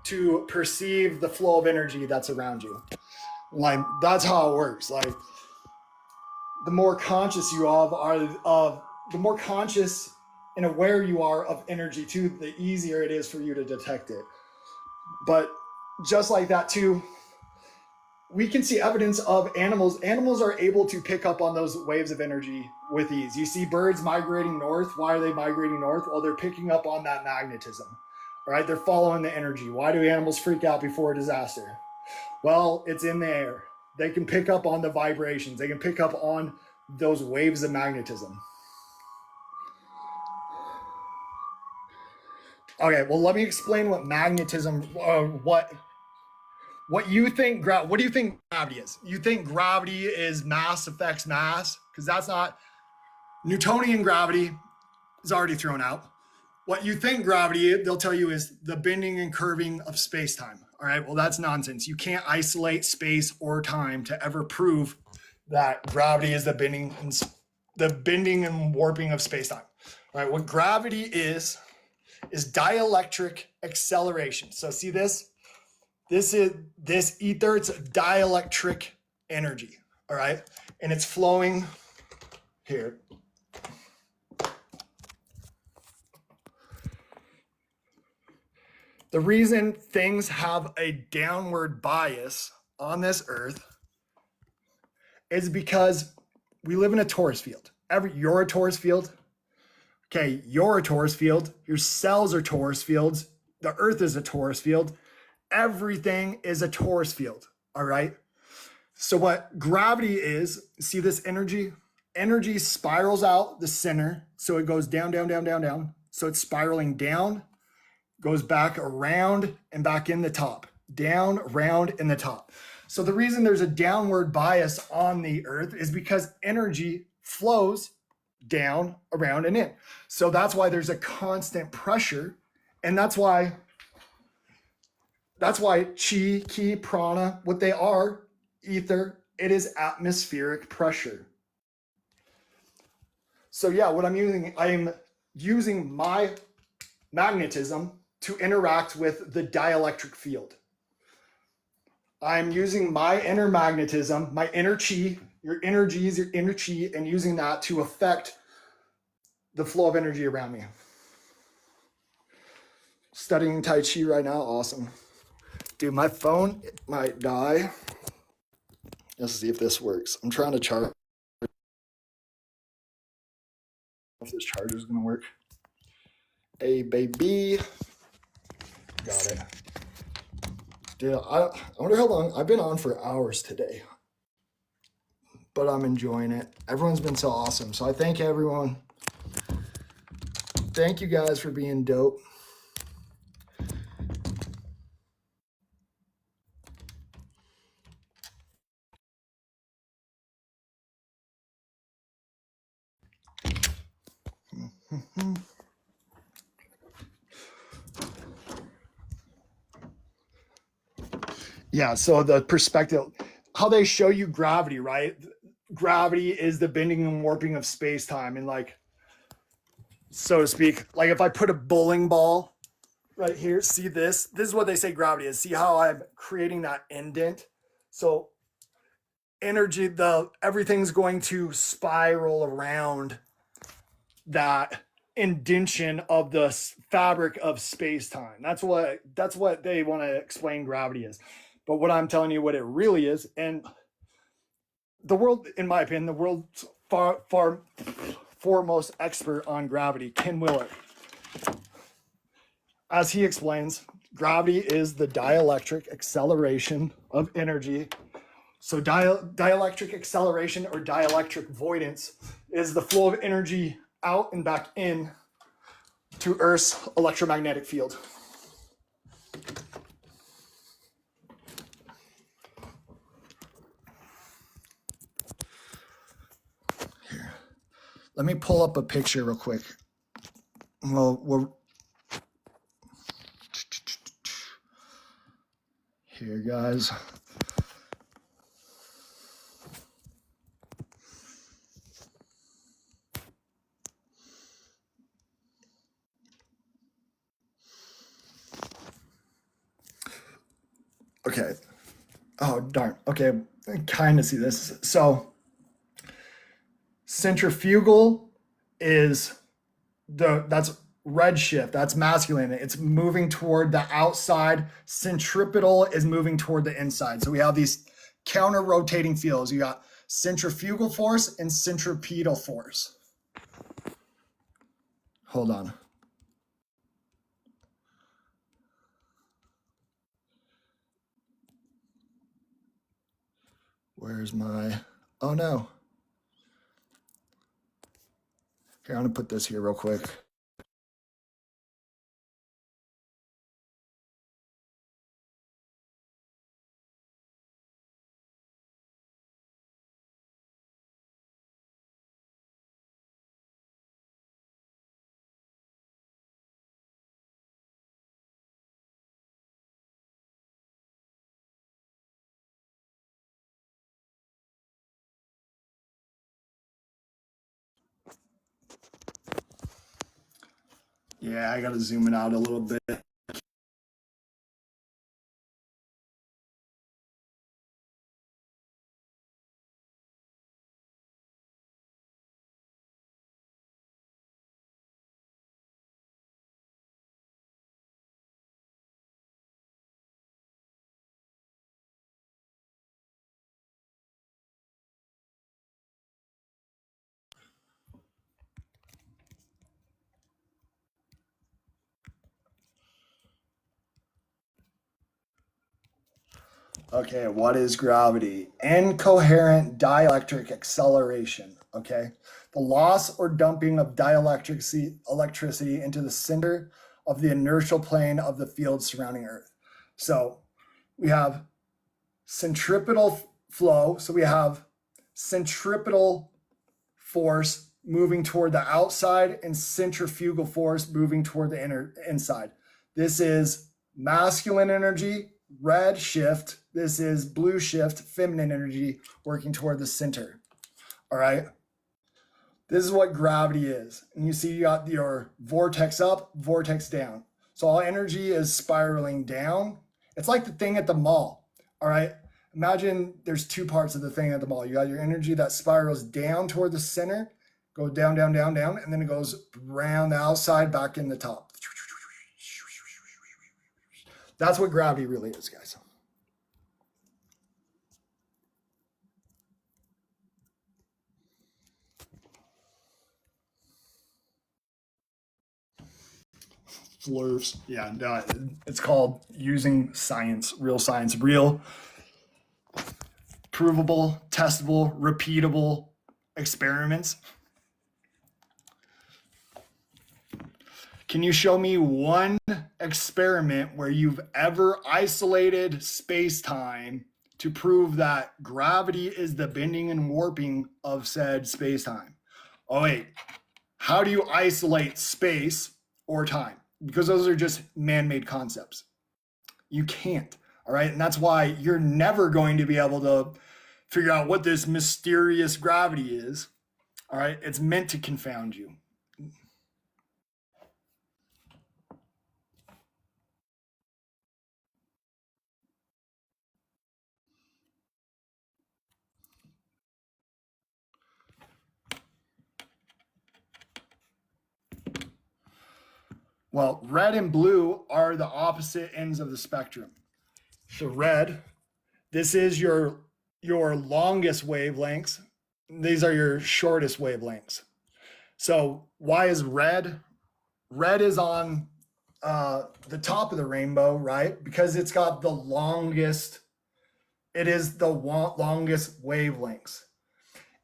to perceive the flow of energy that's around you. Like, that's how it works. Like, the more conscious you the more conscious and aware you are of energy too, the easier it is for you to detect it. But just like that too, we can see evidence of animals. Animals are able to pick up on those waves of energy with ease. You see birds migrating north. Why are they migrating north? Well, they're picking up on that magnetism, right? They're following the energy. Why do animals freak out before a disaster? Well, it's in the air. They can pick up on the vibrations. They can pick up on those waves of magnetism. Okay, well, let me explain what magnetism, what you think, what do you think gravity is? You think gravity is mass affects mass? Because that's not, Newtonian gravity is already thrown out. What you think gravity, they'll tell you, is the bending and curving of space-time. All right, well, that's nonsense. You can't isolate space or time to ever prove that gravity is the bending and warping of space-time. All right, what gravity is dielectric acceleration. So see this? This ether, it's dielectric energy, all right? And it's flowing here. The reason things have a downward bias on this earth is because we live in a torus field. You're a torus field. Okay, you're a torus field. Your cells are torus fields. The earth is a torus field. Everything is a torus field, all right? So what gravity is, see this energy? Energy spirals out the center, so it goes down, down, down, down, down. So it's spiraling down, goes back around and back in the top, down, around, in the top. So the reason there's a downward bias on the earth is because energy flows down, around, and in. So that's why there's a constant pressure, and that's why chi, ki, prana, what they are, ether, it is atmospheric pressure. So yeah, what I'm using my magnetism to interact with the dielectric field. I'm using my inner magnetism, my inner chi, your energies, your inner chi, and using that to affect the flow of energy around me. Studying Tai Chi right now, awesome. Dude, my phone might die. Let's see if this works. I'm trying to chart. if this charger is going to work. A baby. Got it. Dude, I wonder how long. I've been on for hours today, but I'm enjoying it. Everyone's been so awesome. So I thank everyone. Thank you guys for being dope. Yeah, so the perspective, how they show you gravity, right? Gravity is the bending and warping of space-time, and like, so to speak, like if I put a bowling ball right here, see this? This is what they say gravity is. See how I'm creating that indent? So energy, everything's going to spiral around that indentation of the fabric of space-time. That's what they want to explain gravity is. But what I'm telling you, what it really is, and the world, in my opinion, the world's foremost expert on gravity, Ken Willett, as he explains, gravity is the dielectric acceleration of energy. So dielectric acceleration or dielectric voidance is the flow of energy out and back in to Earth's electromagnetic field. Here, let me pull up a picture real quick. Well, here, guys. Okay. Oh, darn. Okay. I kind of see this. So centrifugal is that's redshift. That's masculine. It's moving toward the outside. Centripetal is moving toward the inside. So we have these counter rotating fields. You got centrifugal force and centripetal force. Hold on. Where's my, oh no. Here, I'm gonna put this here real quick. Yeah, I gotta zoom it out a little bit. Okay, what is gravity? Incoherent dielectric acceleration. Okay, the loss or dumping of electricity into the center of the inertial plane of the field surrounding Earth. So we have centripetal flow. So we have centripetal force moving toward the outside and centrifugal force moving toward the inside. This is masculine energy, red shift. This is blue shift, feminine energy working toward the center. All right. This is what gravity is. And you see you got your vortex up, vortex down. So all energy is spiraling down. It's like the thing at the mall. All right. Imagine there's two parts of the thing at the mall. You got your energy that spirals down toward the center, go down, down, down, down, and then it goes around the outside back in the top. That's what gravity really is, guys. Flurfs. Yeah, it's called using science, real, provable, testable, repeatable experiments. Can you show me one experiment where you've ever isolated space-time to prove that gravity is the bending and warping of said space-time? Oh, wait. How do you isolate space or time? Because those are just man-made concepts. You can't, all right? And that's why you're never going to be able to figure out what this mysterious gravity is, all right? It's meant to confound you. Well, red and blue are the opposite ends of the spectrum. So red, this is your longest wavelengths. These are your shortest wavelengths. So why is red? Red is on the top of the rainbow, right? Because it's got the longest, it is the longest wavelengths.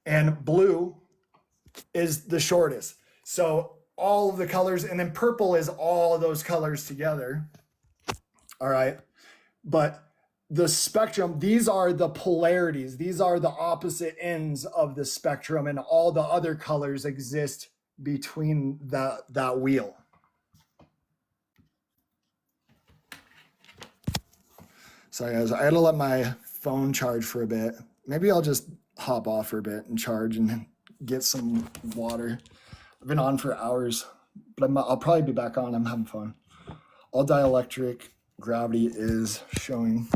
And blue is the shortest. So all of the colors, and then purple is all of those colors together. All right. But the spectrum, these are the polarities. These are the opposite ends of the spectrum, and all the other colors exist between that wheel. Sorry, guys, I had to let my phone charge for a bit. Maybe I'll just hop off for a bit and charge and get some water. I've been on for hours, but I'll probably be back on. I'm having fun. All dielectric gravity is showing.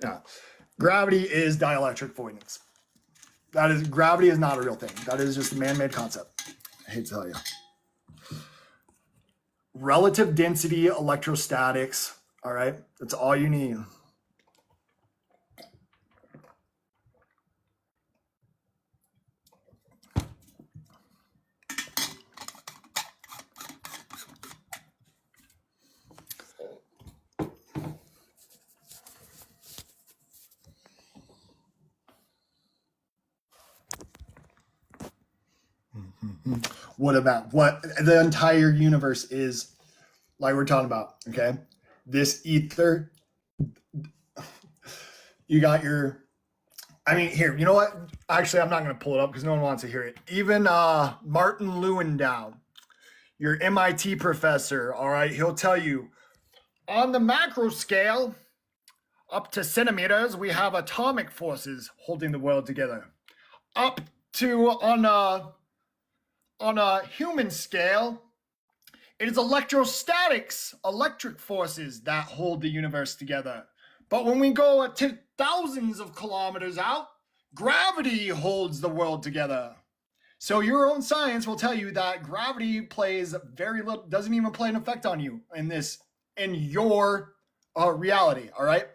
Yeah, gravity is dielectric voidance. Gravity is not a real thing. That is just a man-made concept. I hate to tell you. Relative density electrostatics. All right, that's all you need. What the entire universe is, like we're talking about, okay? This ether, you got your, here, you know what? Actually, I'm not going to pull it up because no one wants to hear it. Even Martin Lewandowski, your MIT professor, all right, he'll tell you, on the macro scale, up to centimeters, we have atomic forces holding the world together. Up to, on a human scale, it is electrostatics, electric forces that hold the universe together. But when we go to thousands of kilometers out, gravity holds the world together. So your own science will tell you that gravity plays very little, doesn't even play an effect on you in your reality, all right?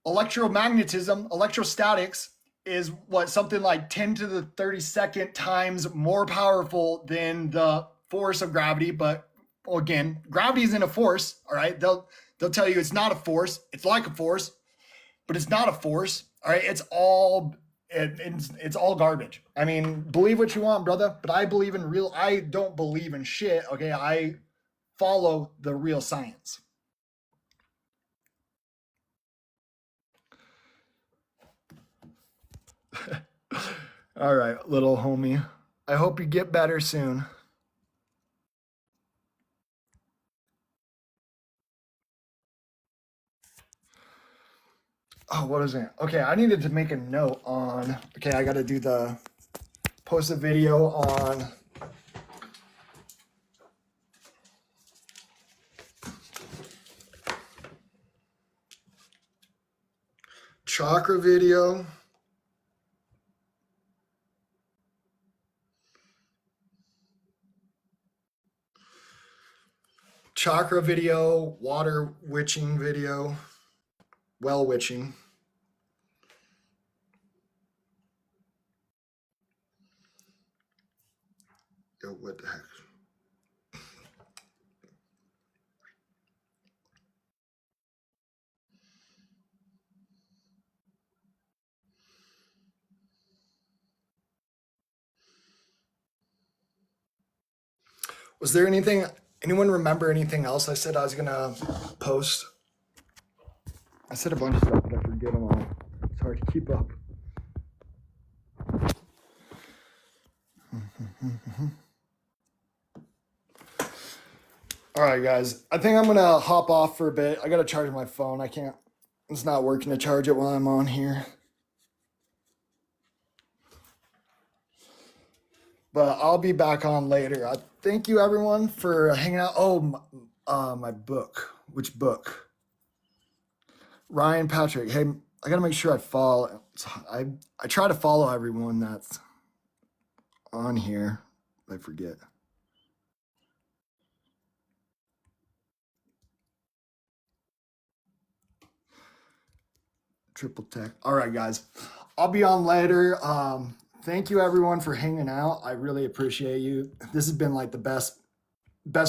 Electromagnetism, electrostatics is something like 10 to the 32nd times more powerful than the force of gravity. But again, gravity isn't a force, all right? They'll tell you it's not a force. It's like a force, but it's not a force, all right? It's all garbage. Believe what you want, brother, but I don't believe in shit, okay? I follow the real science. All right, little homie. I hope you get better soon. Oh, what is it? Okay, I needed to make a note on, I got to post a video on chakra video. Chakra video, water witching video, well witching. Yo, what the heck? Was there anything, anyone remember anything else I said I was going to post? I said a bunch of stuff, but I forget them all. It's hard to keep up. All right, guys. I think I'm going to hop off for a bit. I got to charge my phone. It's not working to charge it while I'm on here. But I'll be back on later. Thank you, everyone, for hanging out. Oh, my book. Which book? Ryan Patrick. Hey, I got to make sure I follow. I try to follow everyone that's on here. I forget. Triple tech. All right, guys. I'll be on later. Thank you, everyone, for hanging out. I really appreciate you. This has been like the best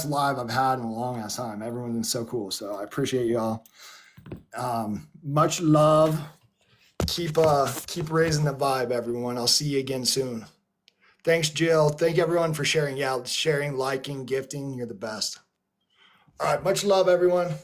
live I've had in a long ass time. Everyone's been so cool. So I appreciate y'all. Much love. Keep raising the vibe, everyone. I'll see you again soon. Thanks, Jill. Thank you, everyone, for sharing. Yeah, sharing, liking, gifting. You're the best. All right. Much love, everyone.